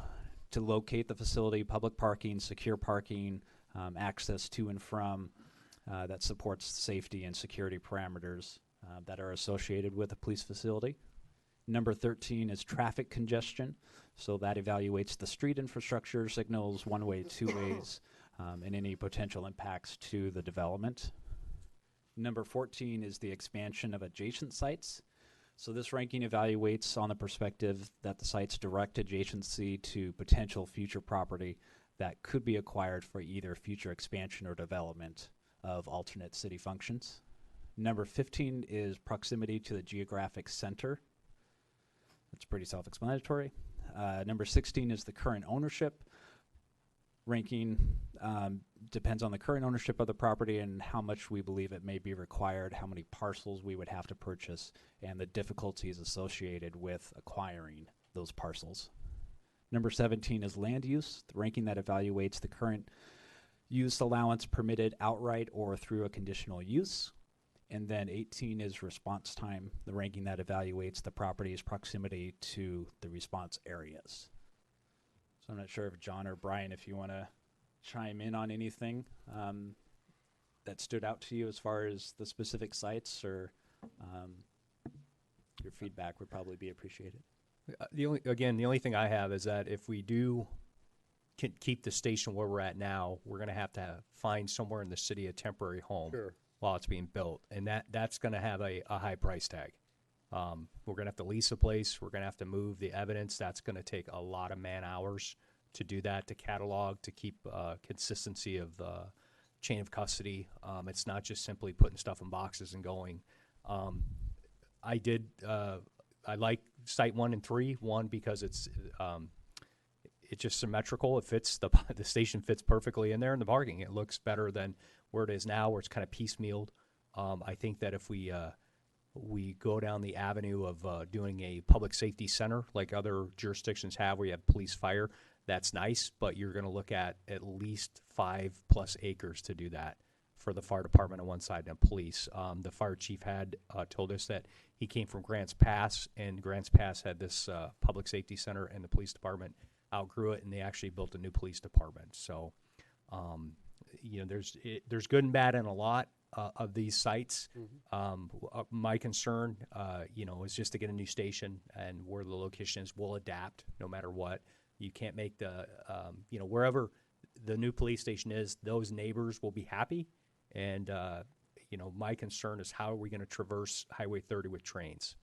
to locate the facility, public parking, secure parking, access to and from that supports safety and security parameters that are associated with a police facility. Number 13 is traffic congestion. So that evaluates the street infrastructure, signals, one-way, two-ways, and any potential impacts to the development. Number 14 is the expansion of adjacent sites. So this ranking evaluates on the perspective that the site's direct adjacency to potential future property that could be acquired for either future expansion or development of alternate city functions. Number 15 is proximity to the geographic center. That's pretty self-explanatory. Number 16 is the current ownership. Ranking depends on the current ownership of the property and how much we believe it may be required, how many parcels we would have to purchase, and the difficulties associated with acquiring those parcels. Number 17 is land use, the ranking that evaluates the current use allowance permitted outright or through a conditional use. And then 18 is response time, the ranking that evaluates the property's proximity to the response areas. So I'm not sure if John or Brian, if you want to chime in on anything that stood out to you as far as the specific sites, or your feedback would probably be appreciated. The only thing I have is that if we do keep the station where we're at now, we're going to have find somewhere in the city a temporary home while it's being built, and that's going to have a high price tag. We're going to have to lease a place. We're going to have to move the evidence. That's going to take a lot of man hours to do that, to catalog, to keep consistency of chain of custody. It's not just simply putting stuff in boxes and going. I like site 1 and 3. 1 because it's just symmetrical. It fits the station fits perfectly in there, and the parking, it looks better than where it is now, where it's kind of piecemealed. I think that if we go down the avenue of doing a public safety center like other jurisdictions have, where you have police, fire, that's nice, but you're going to look at least 5+ acres to do that for the fire department on one side and police. The fire chief had told us that he came from Grants Pass, and Grants Pass had this public safety center, and the police department outgrew it, and they actually built a new police department. So, there's good and bad in a lot of these sites. My concern, is just to get a new station, and where the location is, we'll adapt no matter what. You can't make wherever the new police station is, those neighbors will be happy. And, my concern is how are we going to traverse Highway 30 with trains?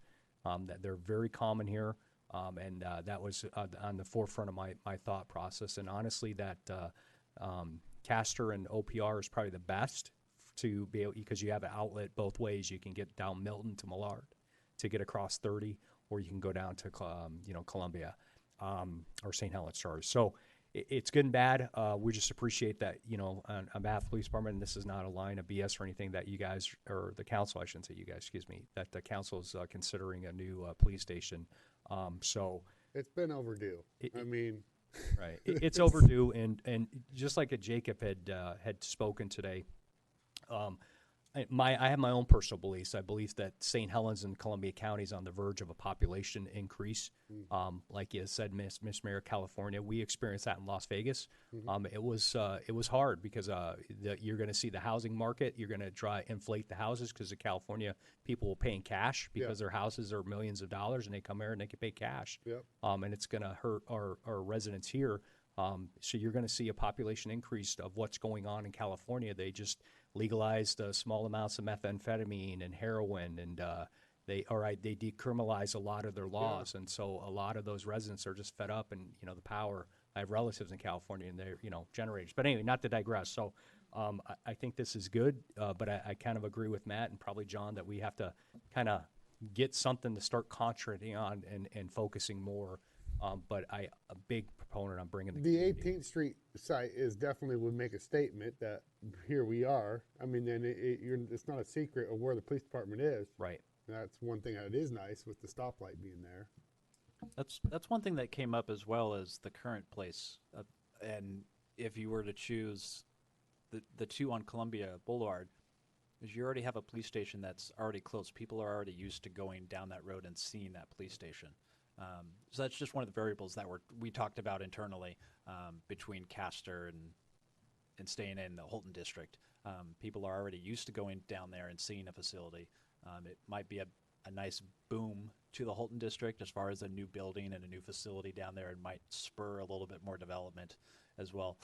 That they're very common here. And that was on the forefront of my thought process. And honestly, that Castor and OPR is probably the best to be able, because you have an outlet both ways. You can get down Milton to Millard to get across 30, or you can go down to Columbia or St. Helens. Sorry. So it's good and bad. We just appreciate that, on behalf of the police department, and this is not a line of BS or anything, that you guys, or the council, I shouldn't say you guys, excuse me, that the council is considering a new police station. So it's been overdue. Right. It's overdue, and just like Jacob had spoken today, I have my own personal beliefs. I believe that St. Helens and Columbia County is on the verge of a population increase. Like you said, Miss Mayor, California, we experienced that in Las Vegas. It was hard because you're going to see the housing market. You're going to inflate the houses because the California people will pay in cash because their houses are millions of dollars, and they come here and they can pay cash. And it's going to hurt our residents here. So you're going to see a population increase of what's going on in California. They just legalized small amounts of methamphetamine and heroin, and they decriminalize a lot of their laws. And so a lot of those residents are just fed up, and the power. I have relatives in California, and they're generators. But anyway, not to digress. So I think this is good, but I kind of agree with Matt and probably John that we have to kind of get something to start concentrating on and focusing more. But a big proponent on bringing the 18th Street site definitely would make a statement that here we are. Then it's not a secret of where the police department is. Right. That's one thing that is nice with the stoplight being there. That's one thing that came up, as well as the current place. And if you were to choose the two on Columbia Boulevard, is you already have a police station that's already close. People are already used to going down that road and seeing that police station. So that's just one of the variables that we talked about internally between Castor and staying in the Holton district. People are already used to going down there and seeing a facility. It might be a nice boom to the Holton district as far as a new building and a new facility down there. It might spur a little bit more development as well.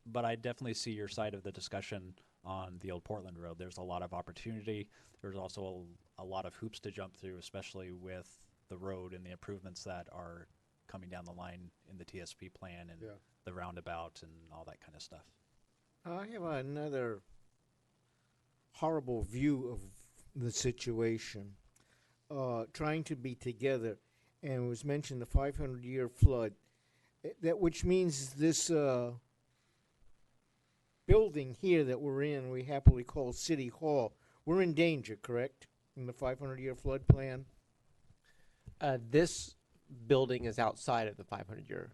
But I definitely see your side of the discussion on the old Portland Road. There's a lot of opportunity. There's also a lot of hoops to jump through, especially with the road and the improvements that are coming down the line in the TSP plan and Yeah. the roundabout and all that kind of stuff. I have another horrible view of the situation. Trying to be together, and it was mentioned the 500-year flood, that which means this building here that we're in, we happily call City Hall, we're in danger, correct? In the 500-year flood plan. This building is outside of the 500-year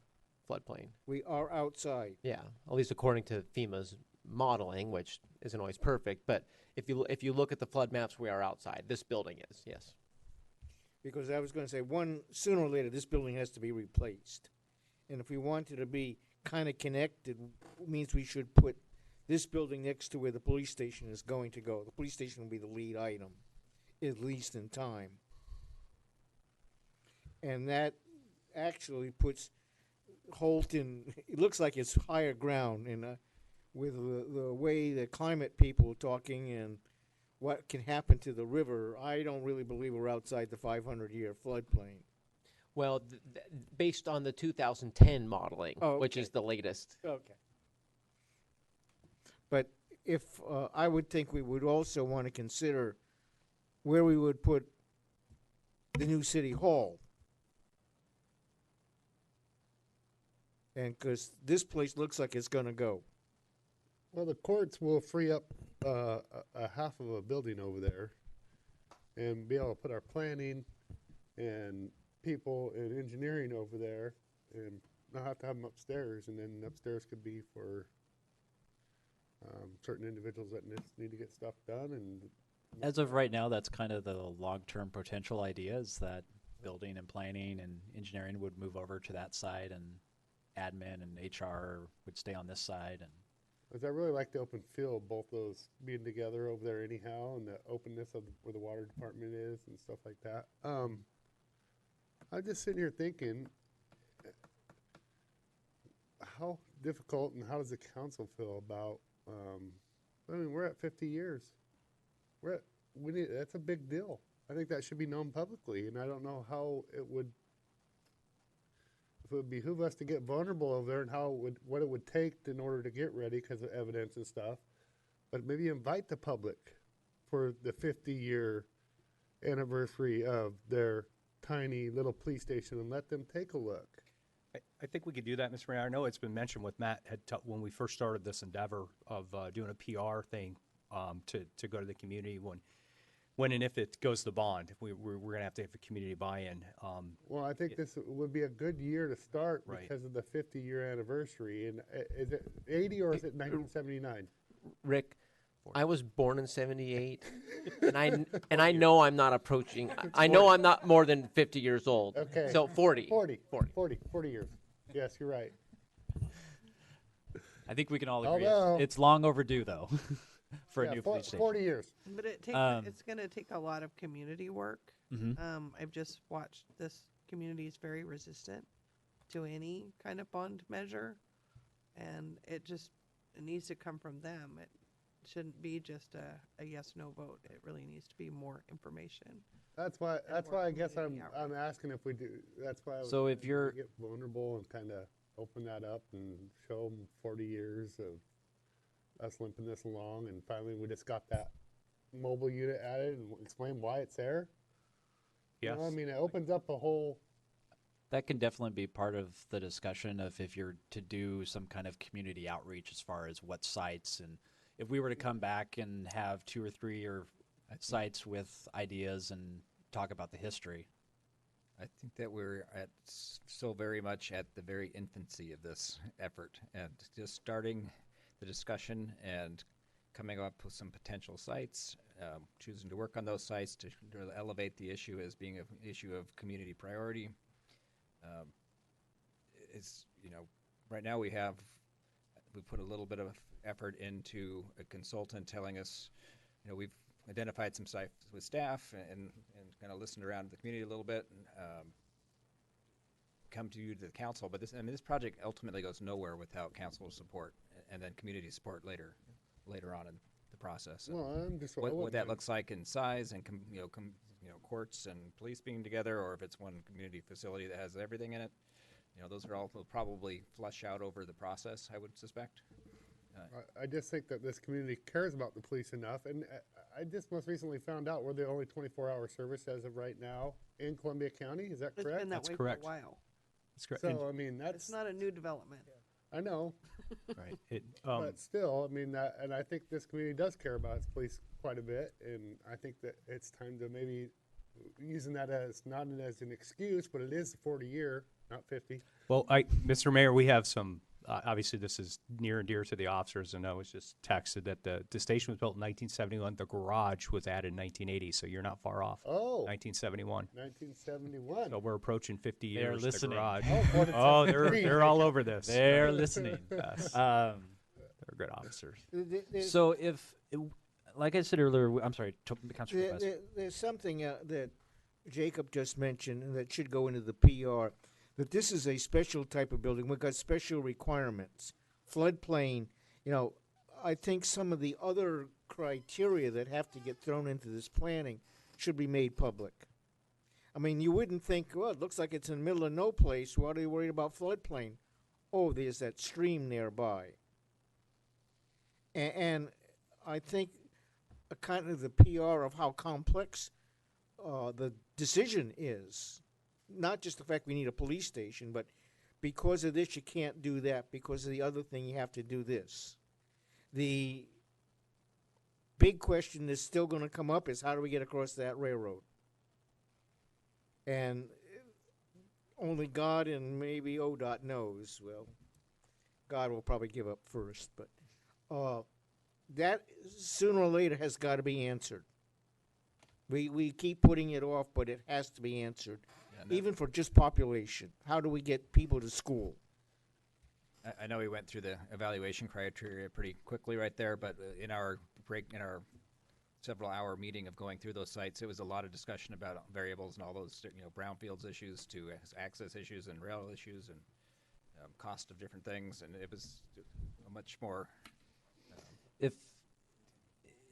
floodplain. We are outside. Yeah, at least according to FEMA's modeling, which isn't always perfect. But if you look at the flood maps, we are outside. This building is, yes. Because I was going to say, sooner or later, this building has to be replaced. And if we want it to be kind of connected, it means we should put this building next to where the police station is going to go. The police station will be the lead item, at least in time. And that actually puts Holt in, it looks like it's higher ground in with the way the climate people are talking and what can happen to the river. I don't really believe we're outside the 500-year floodplain. Well, based on the 2010 modeling, Oh, which okay. is the latest. Okay. But if I would think we would also want to consider where we would put the new city hall. And because this place looks like it's going to go. Well, the courts will free up a half of a building over there and be able to put our planning and people and engineering over there and not have to have them upstairs. And then upstairs could be for certain individuals that need to get stuff done. And As of right now, that's kind of the long-term potential idea, is that building and planning and engineering would move over to that side and admin and HR would stay on this side. And because I really like the open feel, both those being together over there anyhow, and the openness of where the water department is and stuff like that. I'm just sitting here thinking, how difficult and how does the council feel about? I mean, we're at 50 years. That's a big deal. I think that should be known publicly, and I don't know how it would. If it would behoove us to get vulnerable over there and what it would take in order to get ready because of evidence and stuff, but maybe invite the public for the 50-year anniversary of their tiny little police station and let them take a look. I think we could do that, Mr. Mayor. I know it's been mentioned with Matt when we first started this endeavor of doing a PR thing to go to the community when and if it goes to bond. We're going to have a community buy-in. Well, I think this would be a good year to start Right. because of the 50-year anniversary. And is it 80 or is it 1979? Rick, I was born in '78, and I know I'm not approaching. I know I'm not more than 50 years old. Okay. So 40. 40 years. Yes, you're right. I think we can all agree Although- it's long overdue, though, for a Yeah, new police station. 40 years. But it takes, it's going to take a lot of community work. Mhm. I've just watched this community is very resistant to any kind of bond measure. And it needs to come from them. It shouldn't be just a yes/no vote. It really needs to be more information. That's why more I guess I'm community outreach. asking if we do. That's why I was So if thinking you're- we get vulnerable and kind of open that up and show them 40 years of us limping this along, and finally we just got that mobile unit added and explain why it's there. You know, I Yes. mean, it opens up a whole. That can definitely be part of the discussion of if you're to do some kind of community outreach as far as what sites, and if we were to come back and have 2 or 3 or sites with ideas and talk about the history. I think that we're so very much at the very infancy of this effort and just starting the discussion and coming up with some potential sites, choosing to work on those sites to elevate the issue as being an issue of community priority. Right now we put a little bit of effort into a consultant telling us, we've identified some sites with staff and kind of listened around the community a little bit and come to you, to the council. But this project ultimately goes nowhere without council support and then community support later on. And the process. And Well, I'm just what that looks like in size and courts and police being together, or if it's one community facility that has everything in it. Those are all will probably flush out over the process, I would suspect. I just think that this community cares about the police enough, and I just most recently found out we're the only 24-hour service as of right now in Columbia County. Is that It's correct? been that That's way correct. for a while. That's correct. So I mean, It's not a new development. I know, Right. It, but still, I mean that, and I think this community does care about its police quite a bit, and I think that it's time to maybe using that as not as an excuse, but it is a 40-year, not 50. well, Mr. Mayor, we have some. Obviously, this is near and dear to the officers, and I was just texted that the station was built in 1971. The garage was added in 1980, so you're not far off. Oh, 1971. 1971. So we're approaching 50 They're years. listening. The garage. Oh, more than Oh, 73. they're all over this. They're listening. Yes. Um, They're good officers. so like I said earlier, I'm sorry, Councilor Quest. There's something that Jacob just mentioned that should go into the PR, that this is a special type of building. We've got special requirements. Floodplain, I think some of the other criteria that have to get thrown into this planning should be made public. I mean, you wouldn't think, well, it looks like it's in the middle of no place. Why are you worried about floodplain? Oh, there's that stream nearby. And I think a kind of the PR of how complex the decision is, not just the fact we need a police station, but because of this you can't do that, because of the other thing you have to do this. The big question that's still going to come up is how do we get across that railroad? And only God and maybe ODOT knows. Well, God will probably give up first, but that sooner or later has got to be answered. We keep putting it off, but it has to be answered, even for just population. How do we get people to school? I know we went through the evaluation criteria pretty quickly right there, but in our several-hour meeting of going through those sites, it was a lot of discussion about variables and all those brownfields issues to access issues and rail issues and cost of different things, and it was a much more.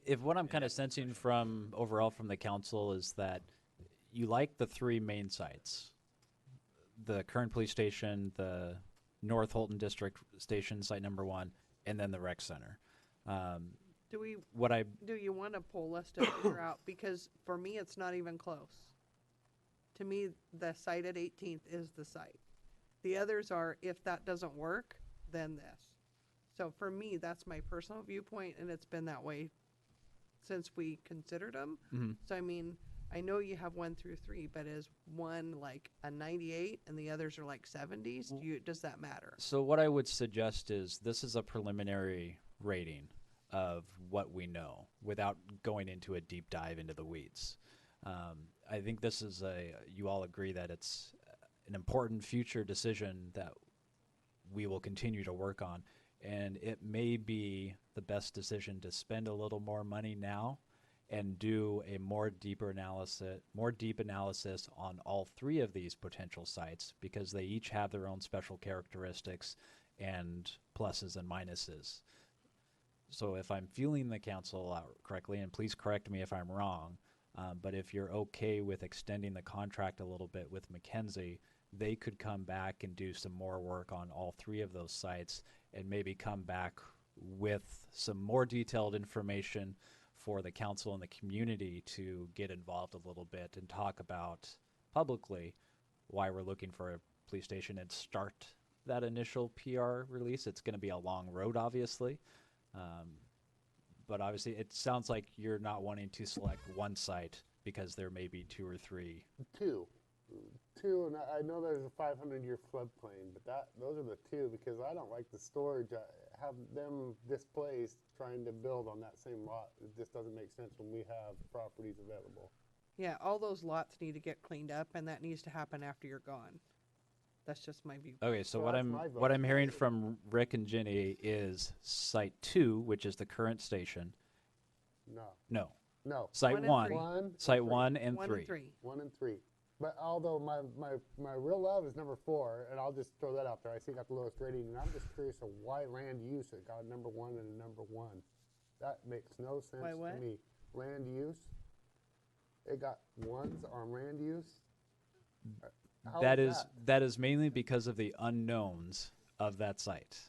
If what I'm kind of sensing from overall from the council is that you like the three main sites, the current police station, the North Holton District Station, site number 1, and then the rec center. Do you want a poll list to figure out? Because for me, it's not even close. To me, the site at 18th is the site. The others are, if that doesn't work, then this. So for me, that's my personal viewpoint, and it's been that way since we considered them. Mm-hmm. So I mean, I know you have 1 through 3, but is one like a 98 and the others are like 70s? Does that matter? So what I would suggest is this is a preliminary rating of what we know without going into a deep dive into the weeds. I think this is you all agree that it's an important future decision that we will continue to work on. And it may be the best decision to spend a little more money now and do a more deep analysis on all 3 of these potential sites, because they each have their own special characteristics and pluses and minuses. So if I'm feeling the council out correctly, and please correct me if I'm wrong, but if you're okay with extending the contract a little bit with McKenzie, they could come back and do some more work on all 3 of those sites and maybe come back with some more detailed information for the council and the community to get involved a little bit and talk about publicly why we're looking for a police station and start that initial PR release. It's going to be a long road, obviously. But obviously, it sounds like you're not wanting to select one site because there may be 2 or 3. Two, and I know there's a 500-year floodplain, but those are the 2 because I don't like the storage. Have them displaced trying to build on that same lot. It just doesn't make sense when we have properties available. Yeah, all those lots need to get cleaned up, and that needs to happen after you're gone. That's just my view. Okay, so Well, what that's I'm my vote. what I'm hearing from Rick and Ginny is site 2, which is the current station. No, site 1, site 1 and 1 3. and 3. 1 and 3. But although my real love is number 4, and I'll just throw that out there. I see it got the lowest rating, and I'm just curious of why land use it got number 1 and number 1. That makes no sense Why to what? me. Land use. They got ones on land use. How That is mainly because of the unknowns of that site.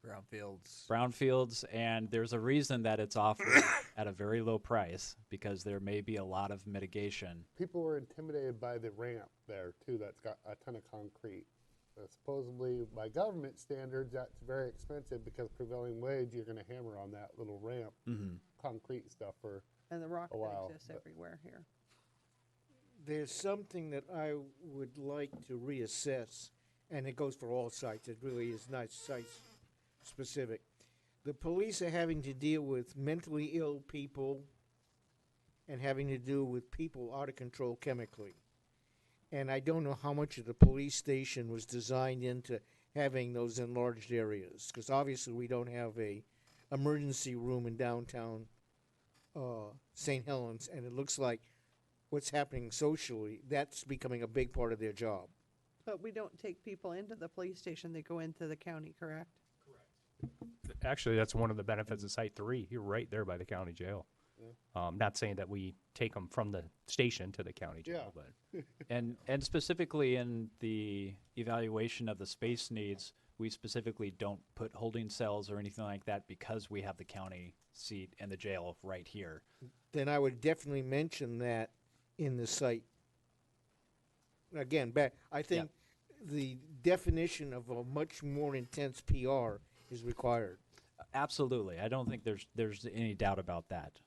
Brownfields, and there's a reason that it's offered at a very low price because there may be a lot of mitigation. People were intimidated by the ramp there too. That's got a ton of concrete. Supposedly, by government standards, that's very expensive because prevailing wage, you're going to hammer on that little ramp, concrete stuff for. And the rock a while, that exists but- everywhere here. There's something that I would like to reassess, and it goes for all sites. It really is not site specific. The police are having to deal with mentally ill people and having to deal with people out of control chemically. And I don't know how much of the police station was designed into having those enlarged areas, because obviously we don't have a emergency room in downtown St. Helens, and it looks like what's happening socially, that's becoming a big part of their job. But we don't take people into the police station, they go into the county, correct? Actually, that's one of the benefits of Site 3. You're right there by the county jail. Not saying that we take them from the station to the county jail, but And specifically in the evaluation of the space needs, we specifically don't put holding cells or anything like that because we have the county seat and the jail right here. Then I would definitely mention that in the site. Again, I think the definition of a much more intense PR is required. Absolutely. I don't think there's any doubt about that.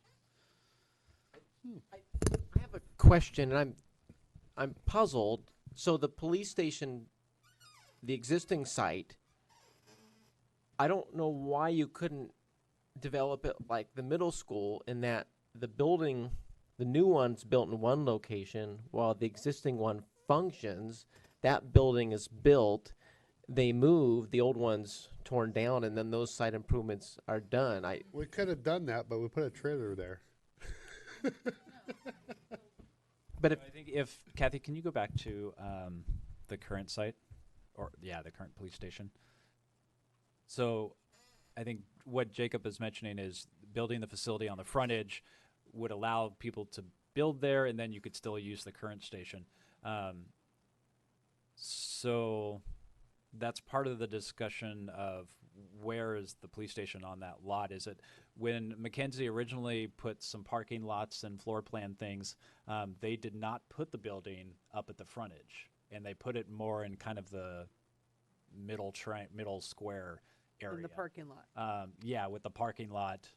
I have a question, and I'm puzzled. So the police station, the existing site, I don't know why you couldn't develop it like the middle school in that the building, the new one's built in one location while the existing one functions. That building is built, they move, the old one's torn down, and then those site improvements are done. We could have done that, but we put a trailer there. But if I think if Kathy, can you go back to the current site, the current police station? So, I think what Jacob is mentioning is building the facility on the frontage would allow people to build there, and then you could still use the current station. So, that's part of the discussion of where is the police station on that lot? Is it when Mackenzie originally put some parking lots and floor plan things, they did not put the building up at the frontage, and they put it more in kind of the middle square area. In the parking lot. With the parking lot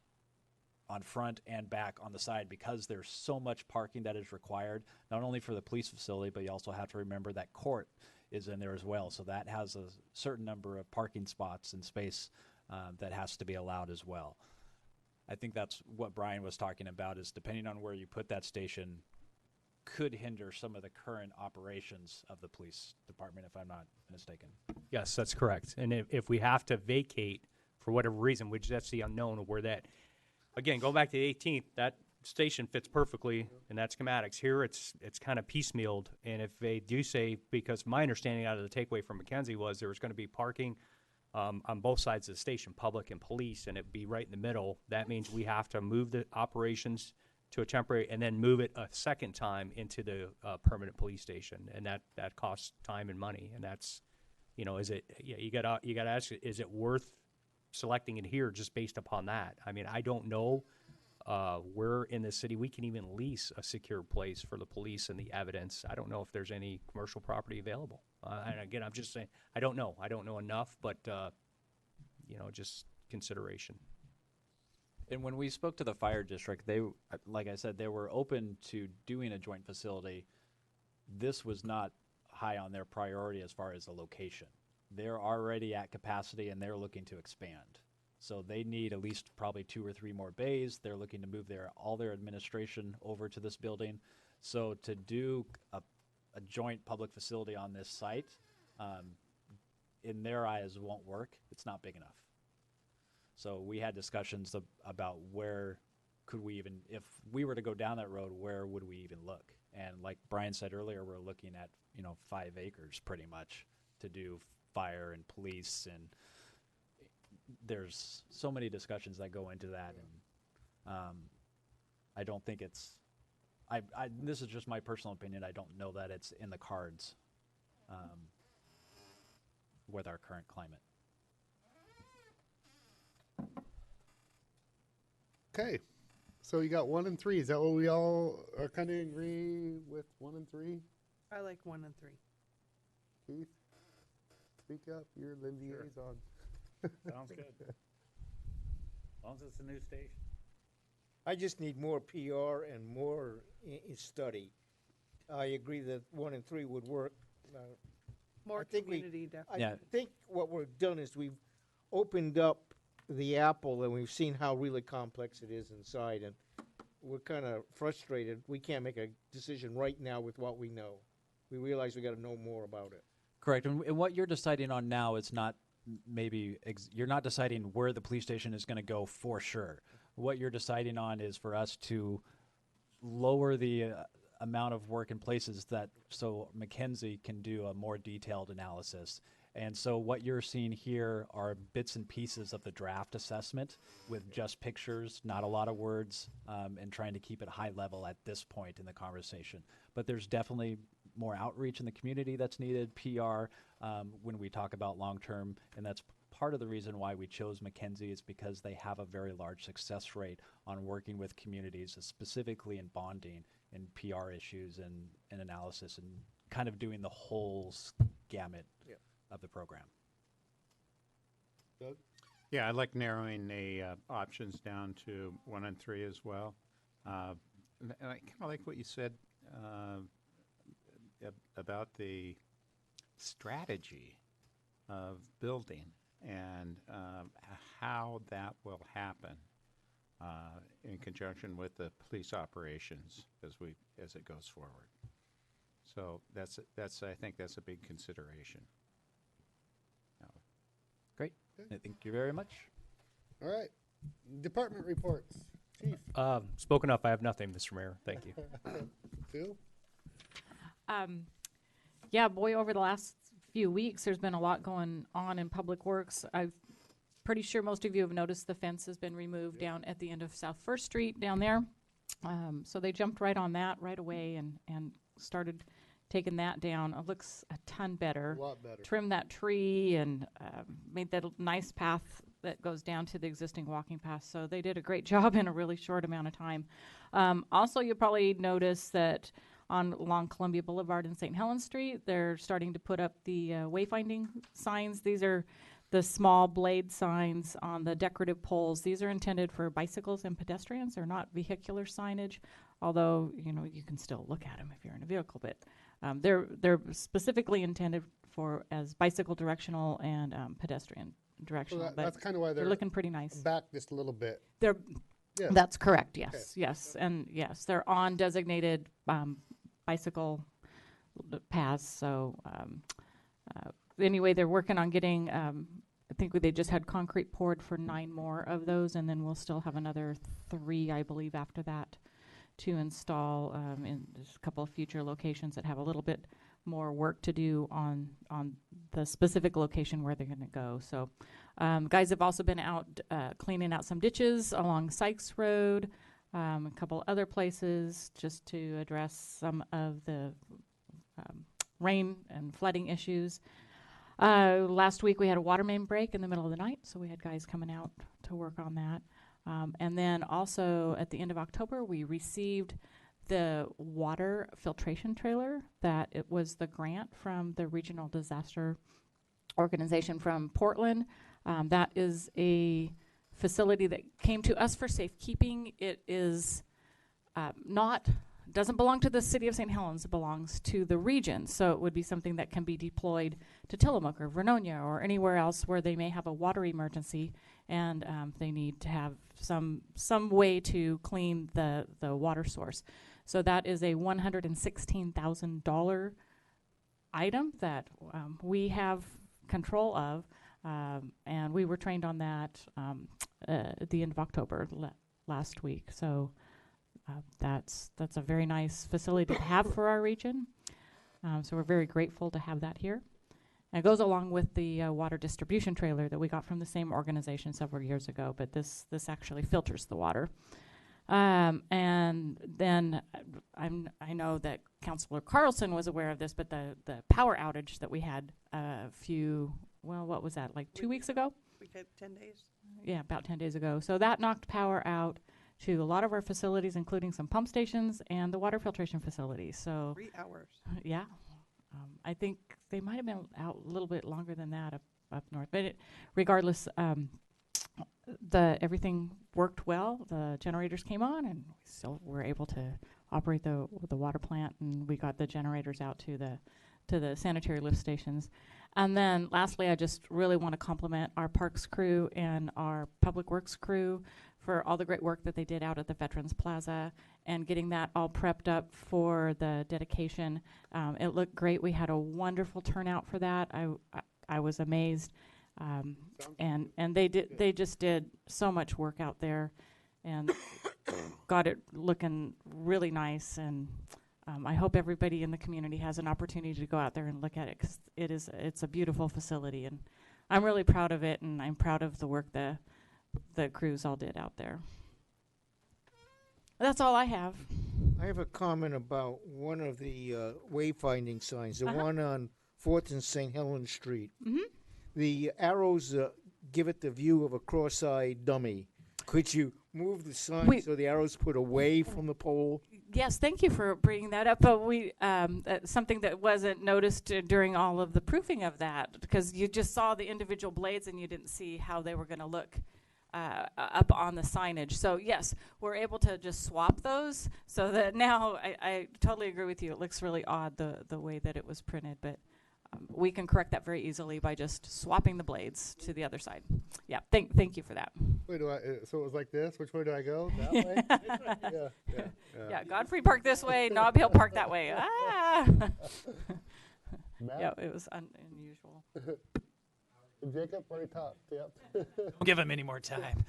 on front and back on the side, because there's so much parking that is required, not only for the police facility, but you also have to remember that court is in there as well. So that has a certain number of parking spots and space that has to be allowed as well. I think that's what Brian was talking about, is depending on where you put that station could hinder some of the current operations of the police department, if I'm not mistaken. yes, that's correct. And if we have to vacate for whatever reason, which that's the unknown of where that, again, going back to the 18th, that station fits perfectly in that schematics. Here it's kind of piecemealed, and if they do say, because my understanding out of the takeaway from Mackenzie was there was going to be parking on both sides of the station, public and police, and it'd be right in the middle, that means we have to move the operations to a temporary and then move it a second time into the permanent police station, and that costs time and money. And that's, is it, you gotta ask, is it worth selecting it here just based upon that? I mean, I don't know where in the city we can even lease a secure place for the police and the evidence. I don't know if there's any commercial property available. And again, I'm just saying, I don't know enough, but just consideration. And when we spoke to the fire district, they, like I said, they were open to doing a joint facility. This was not high on their priority as far as the location. They're already at capacity and they're looking to expand. So they need at least probably 2 or 3 more bays. They're looking to move all their administration over to this building. So to do a joint public facility on this site, in their eyes, won't work. It's not big enough. So we had discussions about where could we even, if we were to go down that road, where would we even look? And like Brian said earlier, we're looking at 5 acres pretty much to do fire and police, and there's so many discussions that go into that. And I don't think it's, this is just my personal opinion. I don't know that it's in the cards with our current climate. Okay, so you got 1 and 3. Is that what we all are kind of agree with? 1 and 3. I like 1 and 3. Keith, speak up. You're the liaison. Sounds good. As long as it's a new station. I just need more PR and more study. I agree that 1 and 3 would work. More I think community, definitely. I think what we've done is we've opened up the apple and we've seen how really complex it is inside, and we're kind of frustrated. We can't make a decision right now with what we know. We realize we got to know more about it. Correct. And what you're deciding on now is not maybe you're not deciding where the police station is going to go for sure. What you're deciding on is for us to lower the amount of work in places that so Mackenzie can do a more detailed analysis. And so what you're seeing here are bits and pieces of the draft assessment with just pictures, not a lot of words, and trying to keep it high level at this point in the conversation. But there's definitely more outreach in the community that's needed, PR, when we talk about long-term, and that's part of the reason why we chose Mackenzie is because they have a very large success rate on working with communities, specifically in bonding and PR issues and analysis and kind of doing the whole gamut of the program. Doug? Yeah, I like narrowing the options down to 1 and 3 as well. And I kind of like what you said about the strategy of building and how that will happen in conjunction with the police operations as it goes forward. So that's I think that's a big consideration. Great. Thank you very much. All right. Department reports. Chief. Spoken up. I have nothing, Mr. Mayor. Thank you. Phil? Yeah, boy, over the last few weeks, there's been a lot going on in Public Works. I'm pretty sure most of you have noticed the fence has been removed down at the end of South First Street down there. So they jumped right on that right away and started taking that down. It looks a ton better. A lot better. Trimmed that tree and made that nice path that goes down to the existing walking path. So they did a great job in a really short amount of time. Also, you'll probably notice that along Columbia Boulevard and St. Helens Street, they're starting to put up the wayfinding signs. These are the small blade signs on the decorative poles. These are intended for bicycles and pedestrians. They're not vehicular signage, although you can still look at them if you're in a vehicle. But they're specifically intended for as bicycle directional and pedestrian directional. So that's kind of why they're looking pretty nice. Back just a little bit. Yes. That's correct. Yes, yes, and yes, they're on designated bicycle paths. So anyway, they're working on getting. I think they just had concrete poured for 9 more of those, and then we'll still have another 3, I believe, after that to install in there's a couple of future locations that have a little bit more work to do on the specific location where they're going to go. So guys have also been out cleaning out some ditches along Sykes Road, a couple other places just to address some of the rain and flooding issues. Last week we had a water main break in the middle of the night, so we had guys coming out to work on that. And then also at the end of October, we received the water filtration trailer that it was the grant from the Regional Disaster Organization from Portland. That is a facility that came to us for safekeeping. It is doesn't belong to the city of St. Helens. It belongs to the region. So it would be something that can be deployed to Tillamook or Vernonia or anywhere else where they may have a water emergency and they need to have some way to clean the water source. So that is a $116,000 item that we have control of, and we were trained on that at the end of October last week. So that's a very nice facility to have for our region. So we're very grateful to have that here. And it goes along with the water distribution trailer that we got from the same organization several years ago, but this actually filters the water. And then I know that Councilor Carlson was aware of this, but the power outage that we had what was that, like 2 weeks ago? We had 10 days. Yeah, about 10 days ago. So that knocked power out to a lot of our facilities, including some pump stations and the water filtration facilities. So 3 hours. yeah, I think they might have been out a little bit longer than that up north. But regardless, everything worked well. The generators came on, and we still were able to operate the water plant, and we got the generators out to the sanitary lift stations. And then lastly, I just really want to compliment our parks crew and our public works crew for all the great work that they did out at the Veterans Plaza and getting that all prepped up for the dedication. It looked great. We had a wonderful turnout for that. I was amazed. And they just did so much work out there and got it looking really nice. And I hope everybody in the community has an opportunity to go out there and look at it, because it's a beautiful facility, and I'm really proud of it, and I'm proud of the work the crews all did out there. That's all I have. I have a comment about one of the wayfinding signs, the Uh-huh. one on 4th and St. Helens Street. Mm-hmm. The arrows give it the view of a cross-eyed dummy. Could you move the sign so the arrows put away from the pole? Yes, thank you for bringing that up. But something that wasn't noticed during all of the proofing of that, because you just saw the individual blades and you didn't see how they were going to look up on the signage. So yes, we're able to just swap those so that now I totally agree with you. It looks really odd the way that it was printed, but we can correct that very easily by just swapping the blades to the other side. Yeah, thank you for that. Wait, so it was like this? Which way do I go? That way? Yeah, Godfrey Park this way, Nob Hill Park that way. Ah! Yeah, it was unusual. Jacob, already talked. Yep. Don't give him any more time.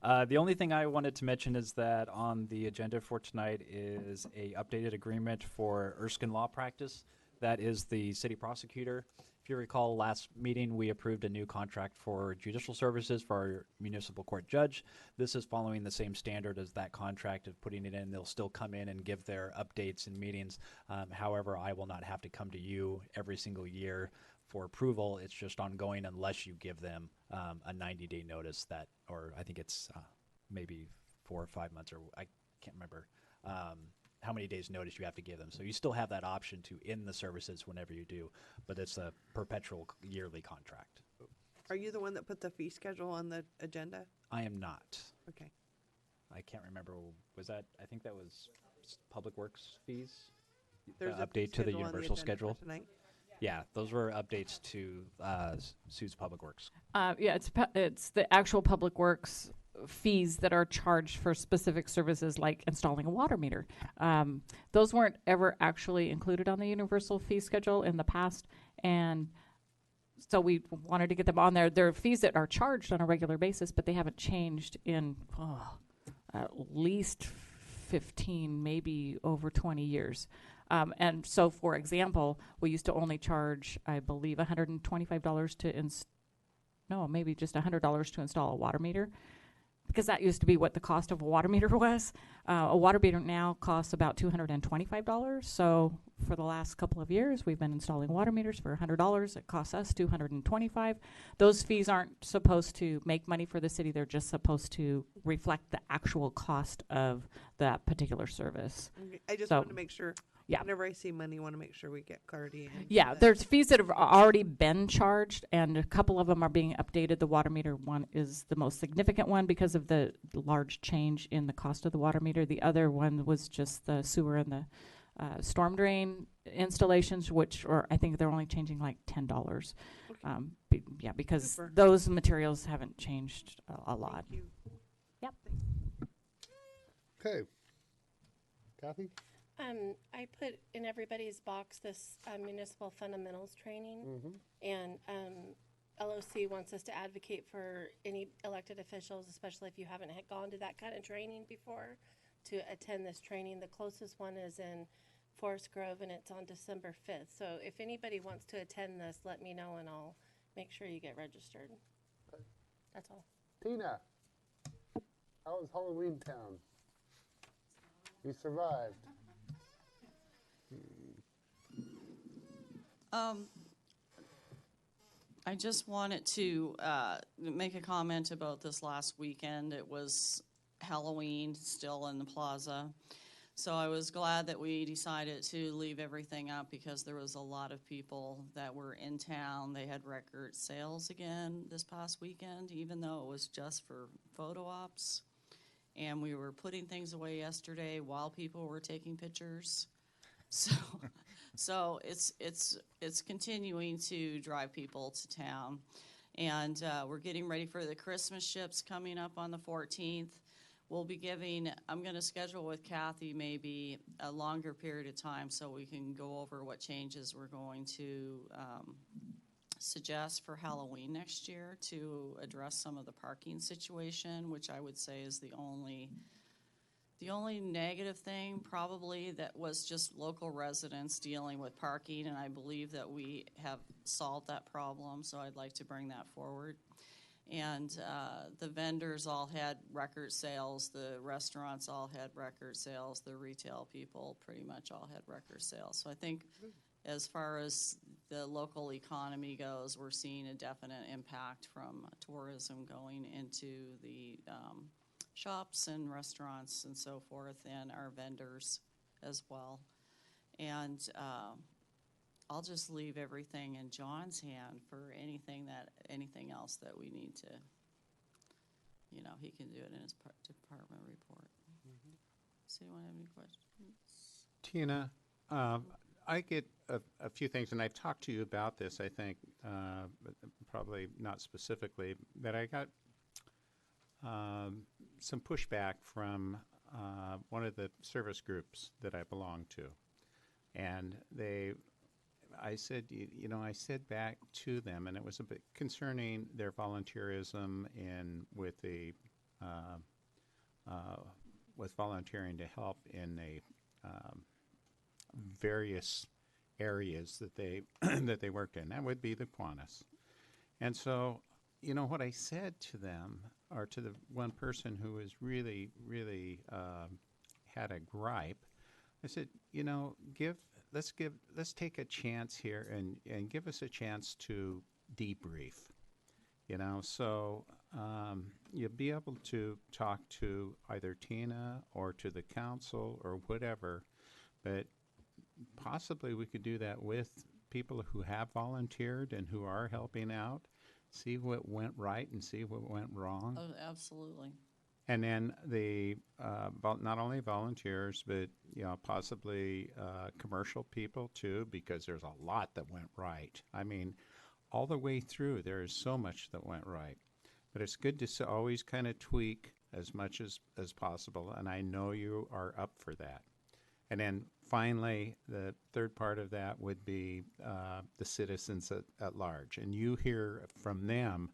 The only thing I wanted to mention is that on the agenda for tonight is a updated agreement for Erskine Law Practice. That is the city prosecutor. If you recall, last meeting we approved a new contract for judicial services for our municipal court judge. This is following the same standard as that contract of putting it in. They'll still come in and give their updates and meetings. However, I will not have to come to you every single year for approval. It's just ongoing unless you give them a 90-day notice or I think it's maybe 4 or 5 months, or I can't remember how many days notice you have to give them. So you still have that option to end the services whenever you do, but it's a perpetual yearly contract. Are you the one that put the fee schedule on the agenda? I am not. Okay. I can't remember. I think that was Public Works fees? There's The a fee update to the schedule on universal agenda for schedule? tonight. Yeah, those were updates to Sue's Public Works. Yeah, it's the actual public works fees that are charged for specific services like installing a water meter. Those weren't ever actually included on the universal fee schedule in the past, and so we wanted to get them on there. There are fees that are charged on a regular basis, but they haven't changed in at least 15, maybe over 20 years. And so, for example, we used to only charge, I believe, $125 to maybe just $100 to install a water meter, because that used to be what the cost of a water meter was. A water meter now costs about $225. So for the last couple of years, we've been installing water meters for $100. It costs us $225. Those fees aren't supposed to make money for the city. They're just supposed to reflect the actual cost of that particular service. Okay, I just So, want to make sure. yeah. Whenever I see money, I want to make sure we get clarity. Yeah, there's fees that have already been charged, and a couple of them are being updated. The water meter one is the most significant one because of the large change in the cost of the water meter. The other one was just the sewer and the storm drain installations, which are, I think they're only changing like $10. Because Super. those materials haven't changed a lot. Thank you. Yep. Okay. Kathy? I put in everybody's box this municipal fundamentals training, and LOC wants us to advocate for any elected officials, especially if you haven't gone to that kind of training before, to attend this training. The closest one is in Forest Grove, and it's on December 5th. So if anybody wants to attend this, let me know, and I'll make sure you get registered. That's all. Tina? How was Halloween Town? You survived. I just wanted to make a comment about this last weekend. It was Halloween still in the plaza. So I was glad that we decided to leave everything up because there was a lot of people that were in town. They had record sales again this past weekend, even though it was just for photo ops. And we were putting things away yesterday while people were taking pictures. So it's continuing to drive people to town. And we're getting ready for the Christmas ships coming up on the 14th. We'll be I'm going to schedule with Kathy maybe a longer period of time so we can go over what changes we're going to suggest for Halloween next year to address some of the parking situation, which I would say is the only negative thing probably that was just local residents dealing with parking, and I believe that we have solved that problem, so I'd like to bring that forward. And the vendors all had record sales, the restaurants all had record sales, the retail people pretty much all had record sales. So I think as far as the local economy goes, we're seeing a definite impact from tourism going into the shops and restaurants and so forth, and our vendors as well. And I'll just leave everything in John's hand for anything else that we need to, he can do it in his department report. Does anyone have any questions? Tina, I get a few things, and I've talked to you about this, I think, but probably not specifically, but I got some pushback from one of the service groups that I belong to. And I said back to them, and it was a bit concerning their volunteerism with volunteering to help in various areas that they that they worked in. That would be the Kiwanis. And so, what I said to them, or to the one person who was really had a gripe, I said, let's take a chance here and give us a chance to debrief. So you'll be able to talk to either Tina or to the council or whatever, but possibly we could do that with people who have volunteered and who are helping out, see what went right and see what went wrong. Oh, absolutely. And then not only volunteers, but possibly commercial people too, because there's a lot that went right. I mean, all the way through, there is so much that went right. But it's good to always kind of tweak as much as possible, and I know you are up for that. And then finally, the third part of that would be the citizens at large, and you hear from them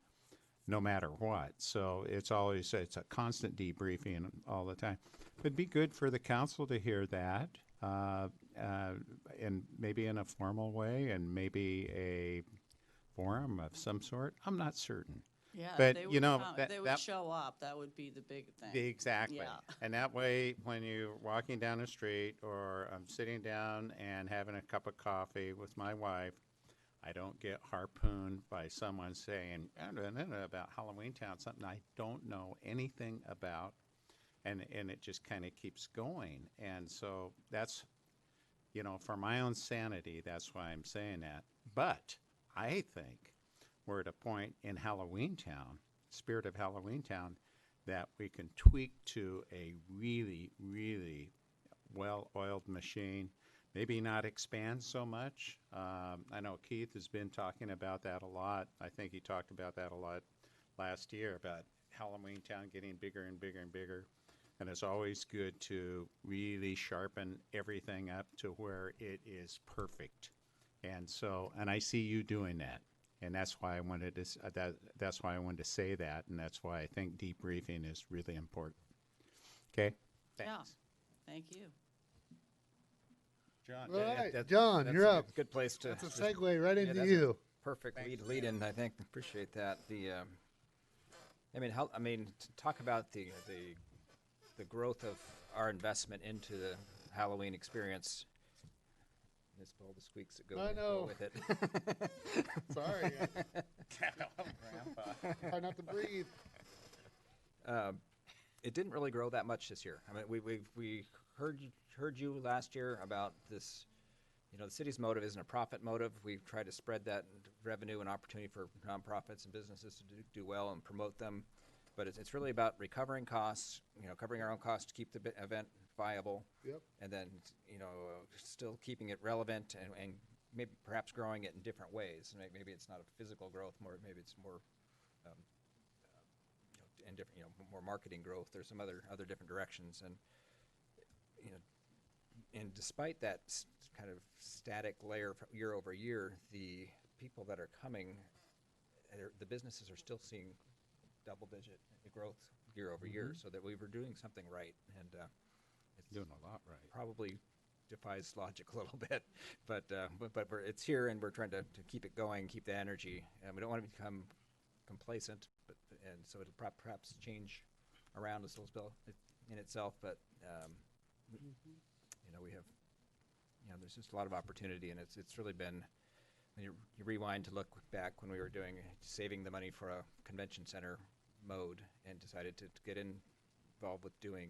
no matter what. So it's a constant debriefing all the time. It'd be good for the council to hear that, and maybe in a formal way, and maybe a forum of some sort. I'm not certain. Yeah, but they would they would that show up. That would be the big thing. Exactly. Yeah. And that way, when you're walking down the street, or I'm sitting down and having a cup of coffee with my wife, I don't get harpooned by someone saying about Halloween Town, something I don't know anything about, and it just kind of keeps going. And so that's, for my own sanity, that's why I'm saying that. But I think we're at a point in Halloween Town, spirit of Halloween Town, that we can tweak to a really, really well-oiled machine. Maybe not expand so much. I know Keith has been talking about that a lot. I think he talked about that a lot last year, about Halloween Town getting bigger and bigger and bigger. And it's always good to really sharpen everything up to where it is perfect. And I see you doing that. And that's why I wanted to that's why I wanted to say that, and that's why I think debriefing is really important. Okay? Thanks. Yeah. Thank you. John, All right, John, you're up. Good place to. That's a segue right into that's you. Perfect lead in. I think. Appreciate that. I mean, how, I mean, talk about the growth of our investment into the Halloween experience. Miss all the squeaks that go, I go know. with it. Sorry. Try not to breathe. It didn't really grow that much this year. I mean, we heard you last year about this. You know, the city's motive isn't a profit motive. We've tried to spread that revenue and opportunity for nonprofits and businesses to do well and promote them. But it's really about recovering costs, you know, covering our own costs to keep the event viable. Yep. And then, you know, still keeping it relevant and maybe perhaps growing it in different ways. Maybe it's not a physical growth, maybe it's more, and different, you know, more marketing growth. There's some other different directions. And, you know, and despite that kind of static layer year over year, the people that are coming, the businesses are still seeing double-digit growth year over year, so that we were doing something right, and it's Doing a lot right. probably defies logic a little bit, but it's here, and we're trying to keep it going, keep the energy, and we don't want to become complacent, and so it'll perhaps change around us a little bit in itself, but you know, we have, you know, there's just a lot of opportunity, and it's really been, when you rewind to look back when we were doing saving the money for a convention center mode and decided to get involved with doing,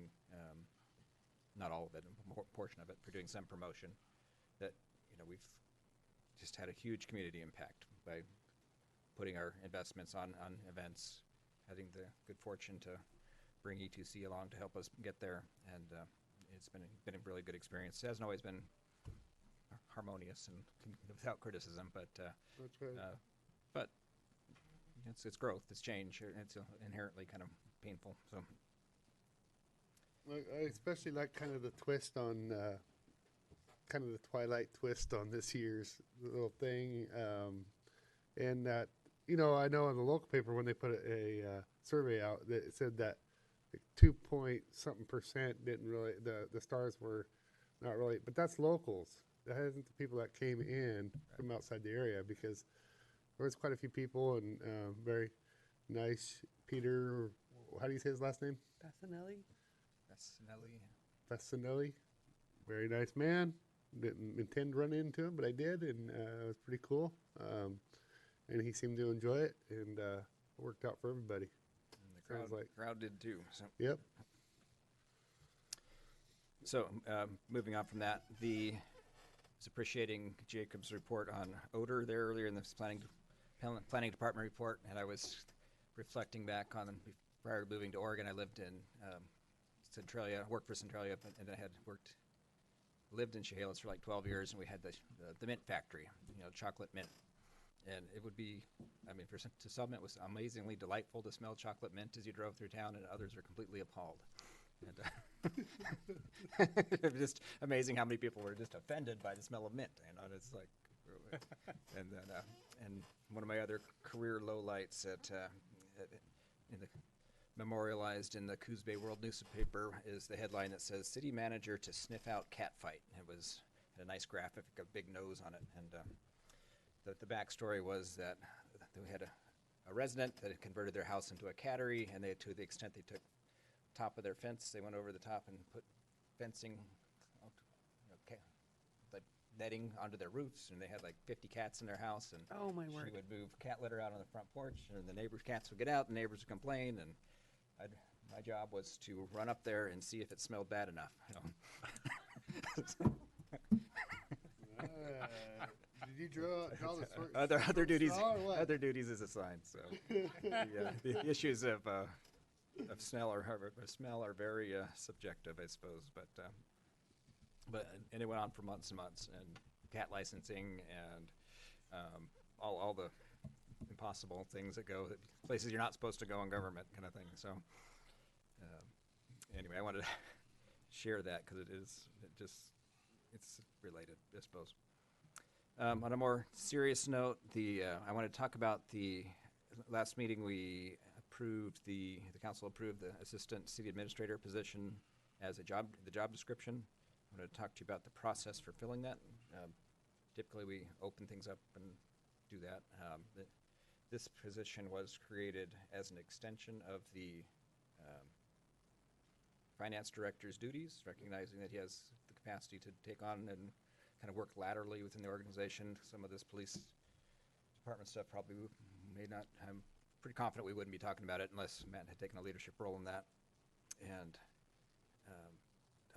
not all of it, a portion of it, for doing some promotion, that, you know, we've just had a huge community impact by putting our investments on events, having the good fortune to bring E2C along to help us get there, and it's been a really good experience. It hasn't always been harmonious and without criticism, but That's right. but it's growth, it's change, and it's inherently kind of painful. So I especially like kind of the twist on, kind of the Twilight twist on this year's little thing, and that, you know, I know in the local paper when they put a survey out that it said that like 2.something% didn't really, the stars were not really, but that's locals. That isn't the people that came in from outside the area, because there was quite a few people, and very nice Peter, how do you say his last name? Passanelli? Passanelli. Very nice man. Didn't intend to run into him, but I did, and it was pretty cool. And he seemed to enjoy it, and it worked out for everybody. and Sounds like. crowd did too. So. Yep. So moving on from that, was appreciating Jacob's report on odor there earlier in the planning department report, and I was reflecting back on prior to moving to Oregon. I lived in Centralia, worked for Centralia, and I had lived in Chehalis for like 12 years, and we had the mint factory, you know, chocolate mint. And it would be, I mean, to some it was amazingly delightful to smell chocolate mint as you drove through town, and others were completely appalled. And it was just amazing how many people were just offended by the smell of mint. You know, and it's like, and then and one of my other career lowlights memorialized in the Coos Bay World newspaper is the headline that says "City Manager to Sniff Out Cat Fight." It had a nice graphic, a big nose on it, and the backstory was that we had a resident that had converted their house into a cattery, and to the extent they took top of their fence, they went over the top and put fencing, like netting onto their roofs, and they had like 50 cats in their house, and Oh, my word. she would move cat litter out on the front porch, and the neighbors' cats would get out, and neighbors would complain, and my job was to run up there and see if it smelled bad enough. You know? Did you draw the sort? Other duties. straw or what? Other duties is assigned. So the issues of smell are very subjective, I suppose. But it went on for months and months, and cat licensing and all the impossible things that go places you're not supposed to go in government, kind of thing. So anyway, I wanted to share that because it's related, I suppose. On a more serious note, I want to talk about the last meeting. We approved the council approved the assistant city administrator position as the job description. I want to talk to you about the process for filling that. Typically, we open things up and do that. this position was created as an extension of the finance director's duties, recognizing that he has the capacity to take on and kind of work laterally within the organization. Some of this police department stuff probably may not, I'm pretty confident we wouldn't be talking about it unless Matt had taken a leadership role in that. And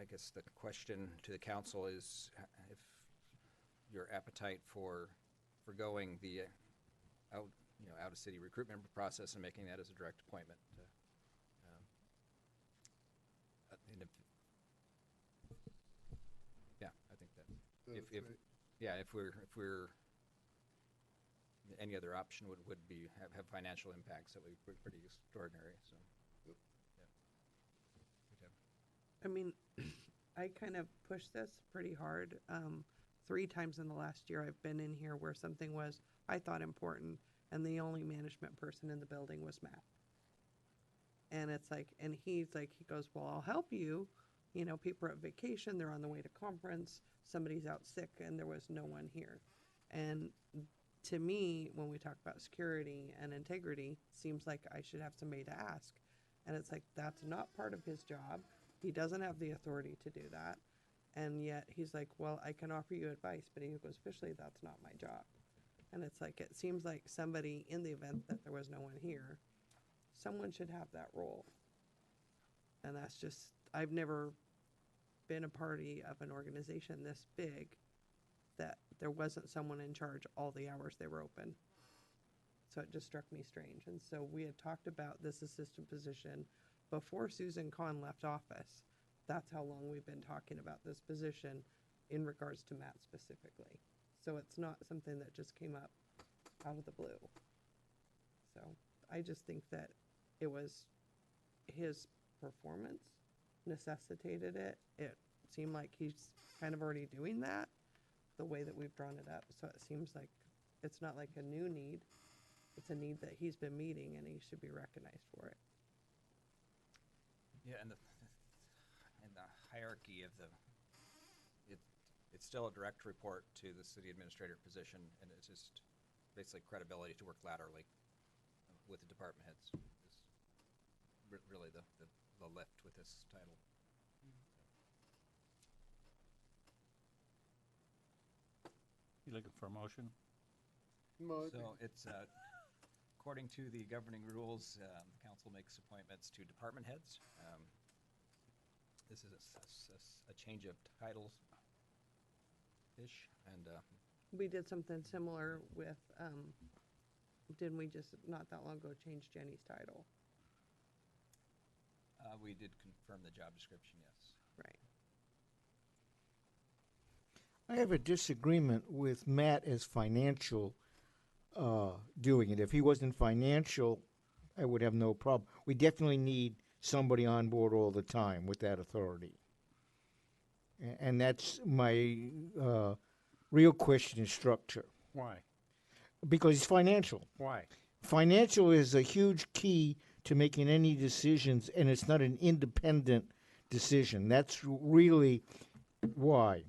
I guess the question to the council is if your appetite for forgoing the out of city recruitment process and making that as a direct appointment. Yeah, I think that if we're any other option would be have financial impacts that would be pretty extraordinary. So. I mean, I kind of pushed this pretty hard. 3 times in the last year I've been in here where something was, I thought, important, and the only management person in the building was Matt. And it's like, and he goes, well, I'll help you. You know, people are at vacation, they're on the way to conference, somebody's out sick, and there was no one here. And to me, when we talk about security and integrity, seems like I should have somebody to ask. And it's like, that's not part of his job. He doesn't have the authority to do that. And yet he's like, well, I can offer you advice, but he goes, officially, that's not my job. And it's like, it seems like somebody, in the event that there was no one here, someone should have that role. And that's just, I've never been a party of an organization this big that there wasn't someone in charge all the hours they were open. So it just struck me strange. And so we had talked about this assistant position before Susan Kahn left office. That's how long we've been talking about this position in regards to Matt specifically. So it's not something that just came up out of the blue. So I just think that it was his performance necessitated it. It seemed like he's kind of already doing that the way that we've drawn it up. So it seems like it's not like a new need. It's a need that he's been meeting, and he should be recognized for it. Yeah, and the hierarchy of it's still a direct report to the city administrator position, and it's just basically credibility to work laterally with the department heads is really the lift with this title. You looking for a motion? So it's according to the governing rules, the council makes appointments to department heads. This is a change of titles-ish, and We did something similar with, didn't we just not that long ago change Jenny's title? we did confirm the job description, yes. Right. I have a disagreement with Matt as financial doing it. If he wasn't financial, I would have no problem. We definitely need somebody on board all the time with that authority. And that's my real question is structure. Why? Because it's financial. Why? Financial is a huge key to making any decisions, and it's not an independent decision. That's really why.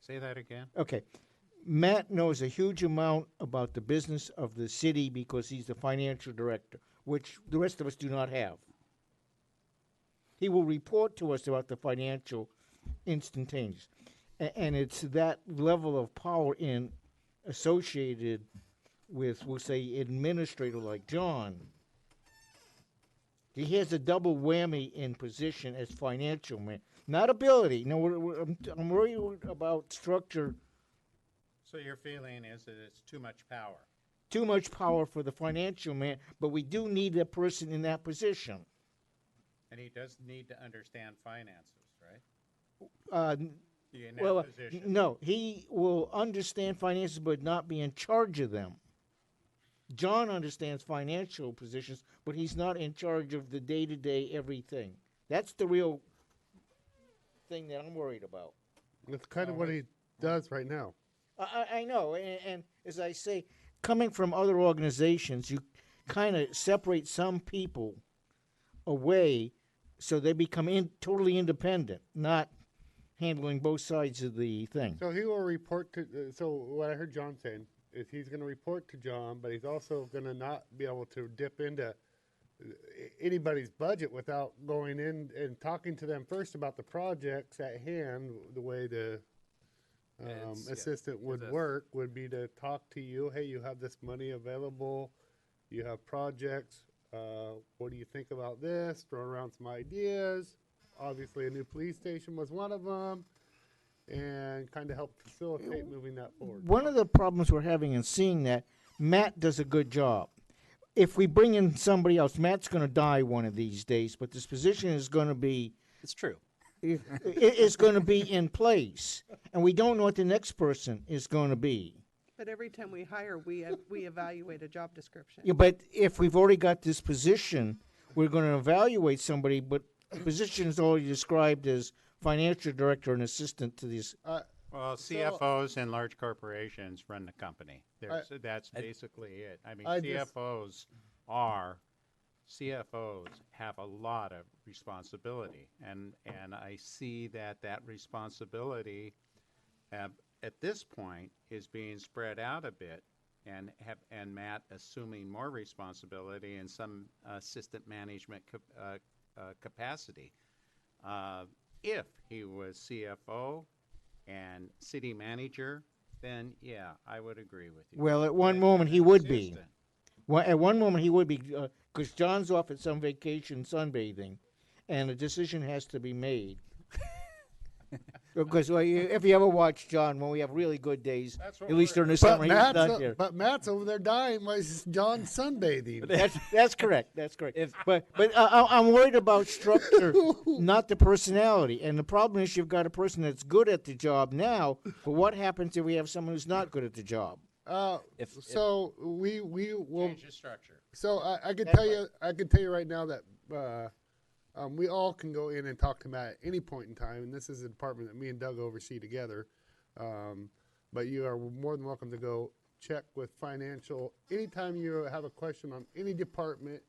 Say that again. Okay. Matt knows a huge amount about the business of the city because he's the financial director, which the rest of us do not have. He will report to us about the financial instantaneous. And it's that level of power associated with, we'll say, administrator like John. He has a double whammy in position as financial man. Not ability. No, I'm worried about structure. So your feeling is that it's too much power? Too much power for the financial man, but we do need a person in that position. And he does need to understand finances, right? In that Well, position. no, he will understand finances but not be in charge of them. John understands financial positions, but he's not in charge of the day-to-day everything. That's the real thing that I'm worried about. That's kind of what he does right now. I know, and as I say, coming from other organizations, you kind of separate some people away so they become totally independent, not handling both sides of the thing. So he will report to, so what I heard John saying, is he's gonna report to John, but he's also gonna not be able to dip into anybody's budget without going in and talking to them first about the projects at hand. The way the assistant would work would be to talk to you. Hey, you have this money available. You have projects. What do you think about this? Throw around some ideas. Obviously, a new police station was one of them, and kind of help facilitate moving that forward. One of the problems we're having in seeing that, Matt does a good job. If we bring in somebody else, Matt's going to die one of these days, but this position is going to be. It's true. It is going to be in place, and we don't know what the next person is going to be. But every time we hire, we evaluate a job description. Yeah, but if we've already got this position, we're going to evaluate somebody, but the position is already described as financial director and assistant to these. Well, CFOs in large corporations run the company. That's basically it. I mean, CFOs have a lot of responsibility, and I see that responsibility at this point is being spread out a bit, and Matt assuming more responsibility in some assistant management capacity. If he was CFO and city manager, then yeah, I would agree with you. Well, at one moment he would be. Well, at one moment he would be, because John's off at some vacation sunbathing, and a decision has to be made. Because if you ever watch John, when we have really good days, at least during the summer, he's not here. But Matt's over there dying while John sunbathing. That's correct. That's correct. But I'm worried about structure, not the personality. And the problem is you've got a person that's good at the job now, but what happens if we have someone who's not good at the job? We will change the structure. So I can tell you right now that we all can go in and talk to Matt at any point in time, and this is a department that me and Doug oversee together. But you are more than welcome to go check with financial anytime you have a question on any department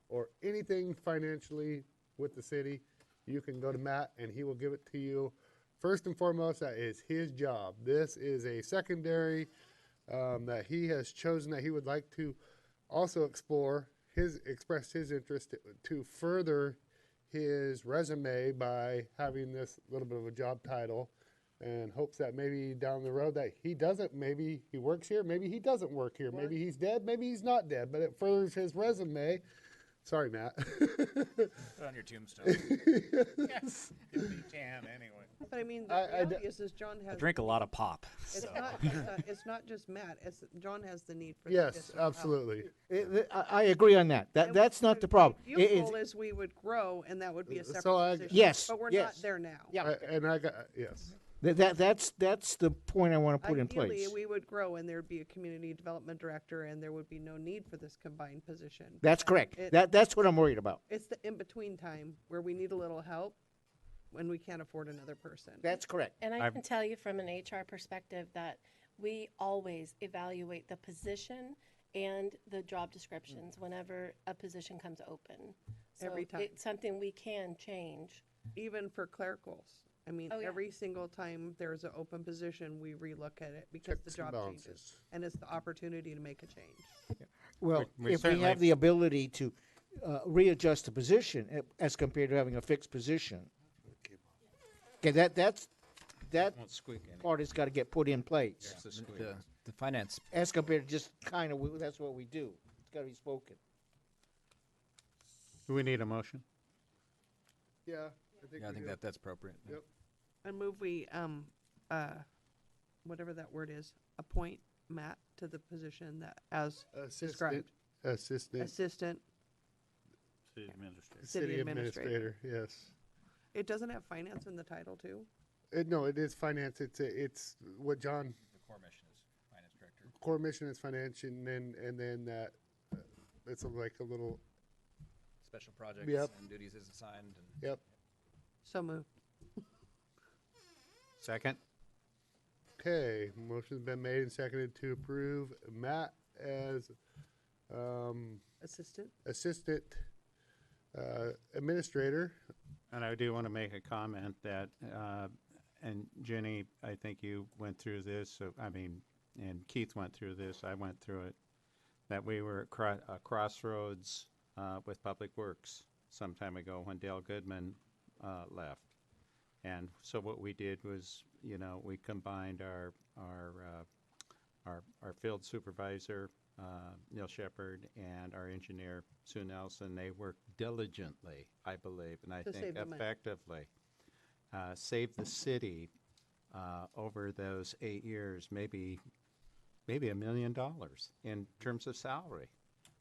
or anything financially with the city. You can go to Matt, and he will give it to you. First and foremost, that is his job. This is a secondary that he has chosen that he would like to also express his interest to further his resume by having this little bit of a job title, and hopes that maybe down the road that maybe he works here, maybe he doesn't work here, maybe he's dead, maybe he's not dead, but it furthers his resume. Sorry, Matt. Put on your tombstone. Yes. It'll be tan anyway. But I mean, the reality is John has. I drink a lot of pop. It's not just Matt. John has the need for. Yes, absolutely. I agree on that. That's not the problem. The goal is we would grow, and that would be a separate position. Yes, but we're not there now. Yeah, yes. That's the point I want to put in Ideally, place. we would grow, and there'd be a community development director, and there would be no need for this combined position. That's correct. That's what I'm worried about. It's the in-between time where we need a little help when we can't afford another person. That's correct. And I can tell you from an HR perspective that we always evaluate the position and the job descriptions whenever a position comes open. So Every time. it's something we can change. Even for clericals. I mean, every single time there's an open position, we relook at it because the job changes. And it's the opportunity to make a change. Yeah. Well, we if we have the ability to readjust the position as compared to having a fixed position. Okay, that part has got to get put in place. The finance. As compared to just kind of, that's what we do. It's got to be spoken. Do we need a motion? Yeah, I think that's appropriate. Yep. I move we, whatever that word is, appoint Matt to the position that, as described. Assistant. City administrator. City administrator. Yes. It doesn't have finance in the title, too? No, it is finance. It's what John. The core mission is finance director. Core mission is finance, and then that it's like a little special projects and duties is assigned. And Yep. So moved. Second. Okay, motion's been made and seconded to approve Matt as assistant administrator. And I do want to make a comment that, and Jenny, I think you went through this. So, I mean, and Keith went through this, I went through it, that we were at a crossroads with Public Works some time ago when Dale Goodman left. And so what we did was, we combined our field supervisor, Neil Shepard, and our engineer, Sue Nelson. They worked diligently, I believe, and I To think save the money. effectively, saved the city over those 8 years, maybe $1 million in terms of salary.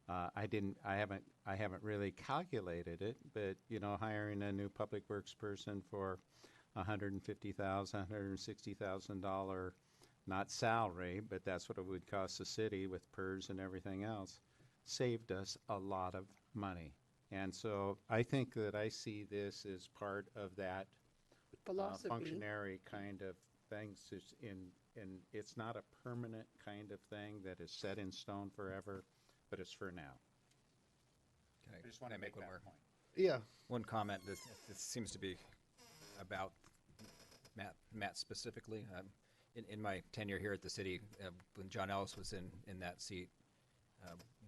I haven't really calculated it, but hiring a new public works person for $150,000, $160,000, not salary, but that's what it would cost the city with PERS and everything else, saved us a lot of money. And so I think that I see this as part of that Philosophy. functionary kind of things. And it's not a permanent kind of thing that is set in stone forever, but it's for now. Can I just want to make one that more point. Yeah. One comment. This seems to be about Matt specifically. In my tenure here at the city, when John Ellis was in that seat,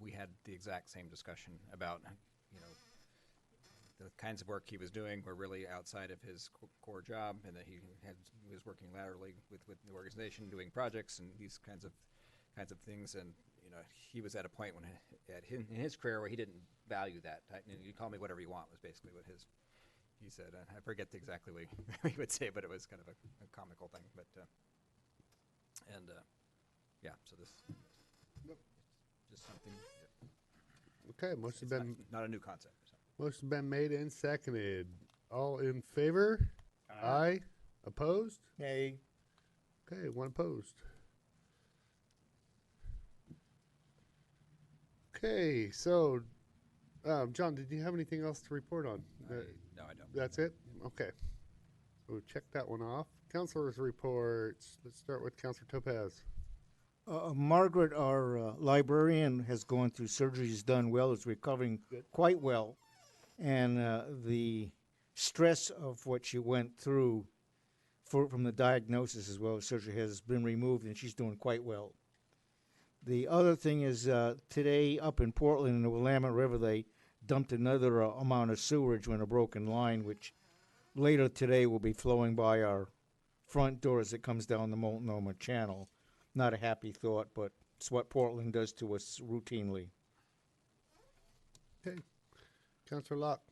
we had the exact same discussion about the kinds of work he was doing were really outside of his core job, and that he was working laterally with the organization, doing projects and these kinds of things. And he was at a point when in his career where he didn't value that. You call me whatever you want was basically what he said. I forget exactly what he would say, but it was kind of a comical thing. But yeah, so this just something. Okay, motion's been not a new concept. So. Motion's been made and seconded. All in favor? Aye. Opposed? Nay. Okay, one opposed. Okay, so, John, did you have anything else to report on? No, I don't. That's it? Okay. So we'll check that one off. Councilors' reports. Let's start with Councilor Topaz. Margaret, our librarian, has gone through surgeries, done well, is recovering quite well. And the stress of what she went through from the diagnosis as well as surgery has been removed, and she's doing quite well. The other thing is today up in Portland in the Willamette River, they dumped another amount of sewage on a broken line, which later today will be flowing by our front door as it comes down the Multnomah Channel. Not a happy thought, but it's what Portland does to us routinely. Okay. Councilor Locke.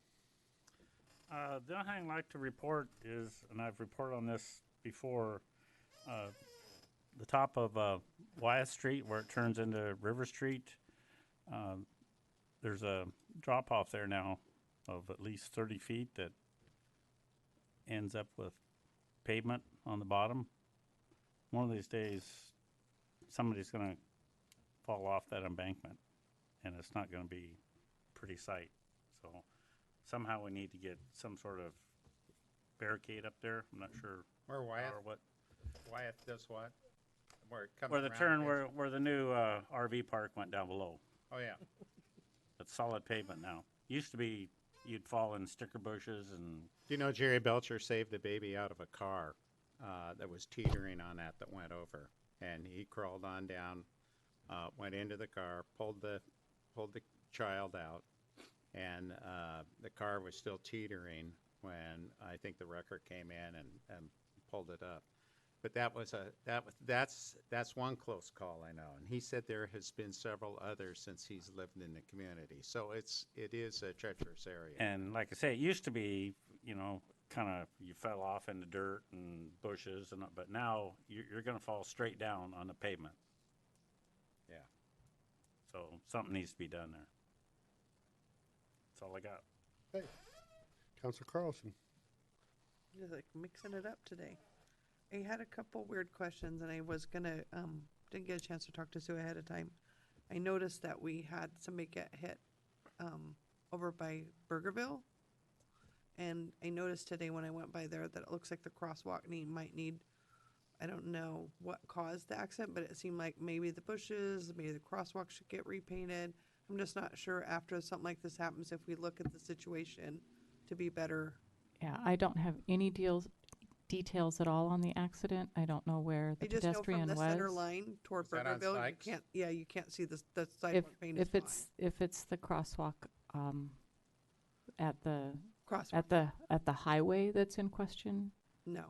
The only thing I'd like to report is, and I've reported on this before, the top of Wyeth Street where it turns into River Street, there's a drop-off there now of at least 30 feet that ends up with pavement on the bottom. One of these days, somebody's going to fall off that embankment, and it's not going to be a pretty sight. So somehow we need to get some sort of barricade up there. I'm not sure Where Wyeth? or what. Wyeth does what? Where it comes Where the around turn, and- where the new RV park went down below. Oh, yeah. It's solid pavement now. Used to be you'd fall in sticker bushes and Do you know Jerry Belcher saved a baby out of a car that was teetering on that went over? And he crawled on down, went into the car, pulled the child out, and the car was still teetering when I think the wrecker came in and pulled it up. But that's one close call I know, and he said there has been several others since he's lived in the community. So it is a treacherous area. and like I say, it used to be, kind of you fell off in the dirt and bushes, but now you're going to fall straight down on the pavement. Yeah. So something needs to be done there. That's all I got. Hey. Councilor Carlson. Just like mixing it up today. I had a couple weird questions, and I was gonna didn't get a chance to talk to Sue ahead of time. I noticed that we had somebody get hit over by Burgerville, and I noticed today when I went by there that it looks like the crosswalk might need. I don't know what caused the accident, but it seemed like maybe the bushes, maybe the crosswalk should get repainted. I'm just not sure after something like this happens if we look at the situation to be better. Yeah, I don't have any details at all on the accident. I don't know where the I just know from pedestrian the was. center line toward Is that on Burgerville, you spikes? can't, you can't see the If, sidewalk paint is if fine. if it's the crosswalk, at the, Crosswalk, at the highway that's in question, no.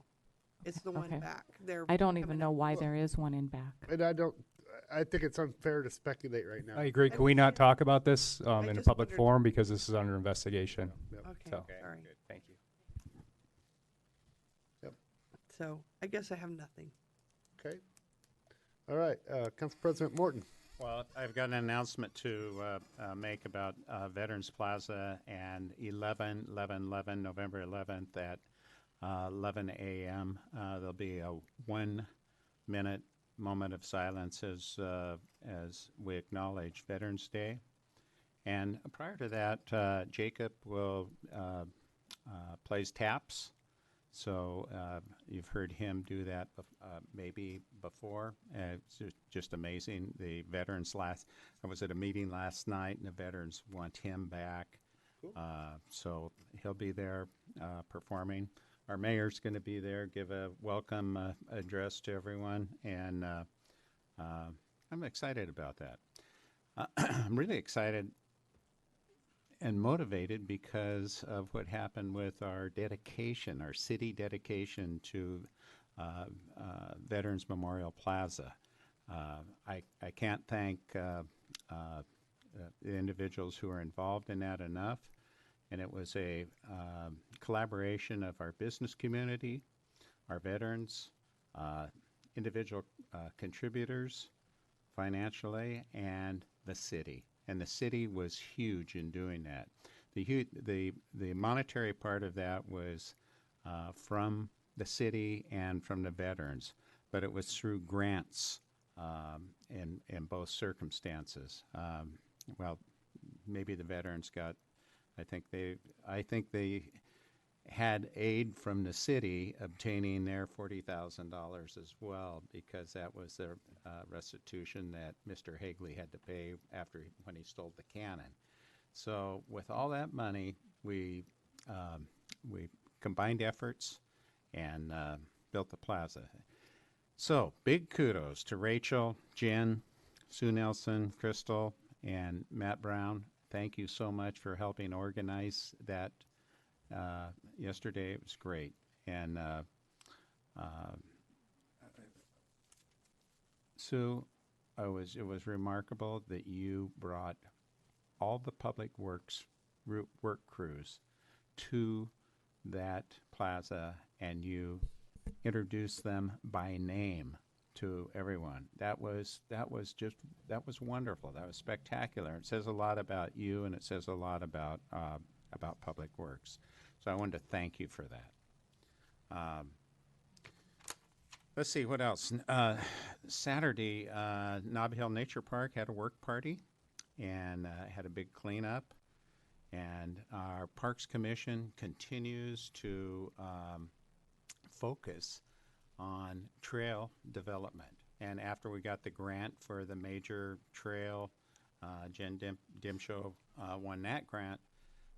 It's the one Okay. back. They're I don't coming even know up- why Well- there is one in back. And I think it's unfair to speculate right now. I agree. Can we not talk about this in a just public wondered- forum because this is under investigation? Okay, So- sorry. good. Thank you. So I guess I have nothing. Okay. All right, Council President Morton. Well, I've got an announcement to make about Veterans Plaza and 11/11/11, November 11th at 11 a.m. There'll be a 1-minute moment of silence as we acknowledge Veterans Day. And prior to that, Jacob will plays taps. So you've heard him do that maybe before. It's just amazing. The veterans I was at a meeting last night, and the veterans want him back. Cool. So he'll be there performing. Our mayor's going to be there, give a welcome address to everyone, and I'm excited about that. I'm really excited and motivated because of what happened with our dedication, our city dedication to Veterans Memorial Plaza. I can't thank the individuals who are involved in that enough. And it was a collaboration of our business community, our veterans, individual contributors financially, and the city. And the city was huge in doing that. The monetary part of that was from the city and from the veterans, but it was through grants in both circumstances. Well, maybe the veterans got. I think they had aid from the city obtaining their $40,000 as well, because that was their restitution that Mr. Hagley had to pay when he stole the cannon. So with all that money, we combined efforts and built the plaza. So big kudos to Rachel, Jen, Sue Nelson, Crystal, and Matt Brown. Thank you so much for helping organize that yesterday. It was great. And Sue, it was remarkable that you brought all the public works work crews to that plaza, and you introduced them by name to everyone. That was wonderful. That was spectacular. It says a lot about you, and it says a lot about Public Works. So I wanted to thank you for that. Let's see what else. Saturday, Nob Hill Nature Park had a work party and had a big cleanup. And our Parks Commission continues to focus on trail development. And after we got the grant for the major trail, Jen Dimshow won that grant,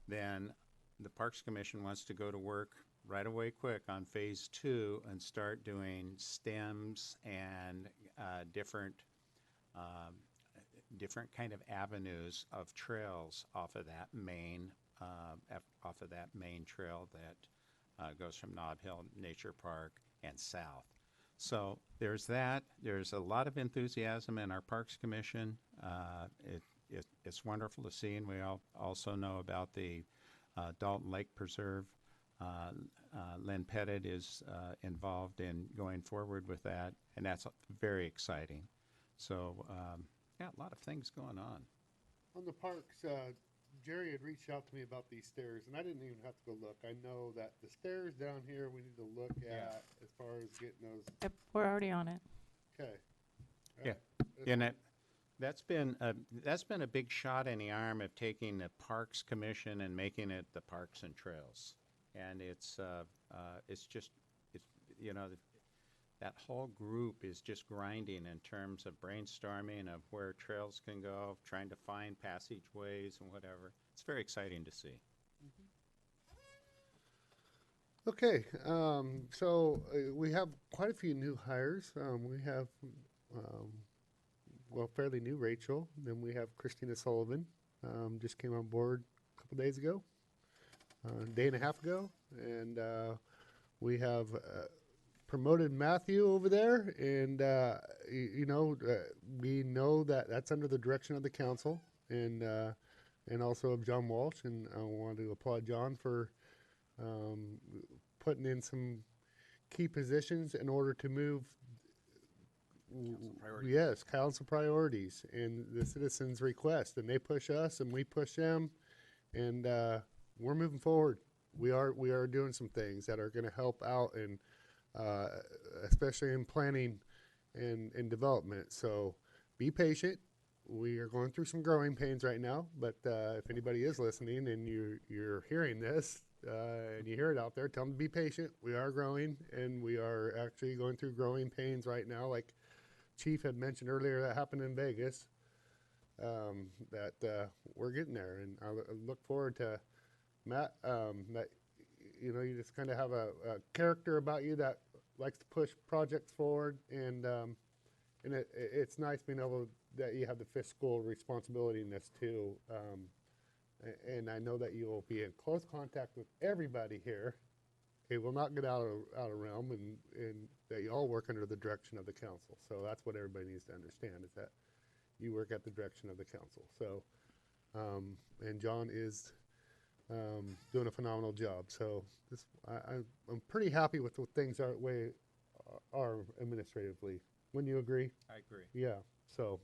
then the Parks Commission wants to go to work right away quick on phase 2 and start doing stems and different kind of avenues of trails off of that main trail that goes from Nob Hill Nature Park and south. So there's that. There's a lot of enthusiasm in our Parks Commission. It's wonderful to see, and we also know about the Dalton Lake Preserve. Lynn Pettit is involved in going forward with that, and that's very exciting. So, yeah, a lot of things going on. On the parks, Jerry had reached out to me about these stairs, and I didn't even have to go look. I know that the stairs down here we need to look at as far as getting those. Yep, we're already on it. Okay. Yeah, and that's been a big shot in the arm of taking the Parks Commission and making it the Parks and Trails, and it's just that whole group is just grinding in terms of brainstorming of where trails can go, trying to find passageways and whatever. It's very exciting to see. Okay, so we have quite a few new hires. We have, well, fairly new Rachel. Then we have Christina Sullivan, just came on board a couple days ago, a day and a half ago. And we have promoted Matthew over there. And, we know that that's under the direction of the council and also of John Walsh. And I want to applaud John for putting in some key positions in order to move council priorities and the citizens' request, and they push us and we push them, and we're moving forward. We are doing some things that are going to help out, and especially in planning and development. So be patient. We are going through some growing pains right now, but if anybody is listening and you're hearing this, and you hear it out there, tell them to be patient. We are growing, and we are actually going through growing pains right now, like Chief had mentioned earlier that happened in Vegas, that we're getting there. And I look forward to Matt, that, you just kind of have a character about you that likes to push projects forward, and it's nice being able that you have the fiscal responsibility in this too. And I know that you will be in close contact with everybody here. It will not get out of realm, and that you all work under the direction of the council. So that's what everybody needs to understand, is that you work at the direction of the council. So, and John is doing a phenomenal job. So I'm pretty happy with the things are administratively. Wouldn't you agree? I agree. Yeah. So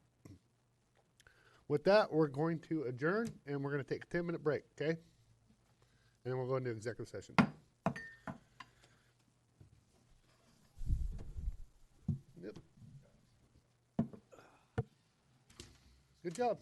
with that, we're going to adjourn, and we're going to take a 10-minute break, okay? And then we'll go into executive session. Yep. Good job.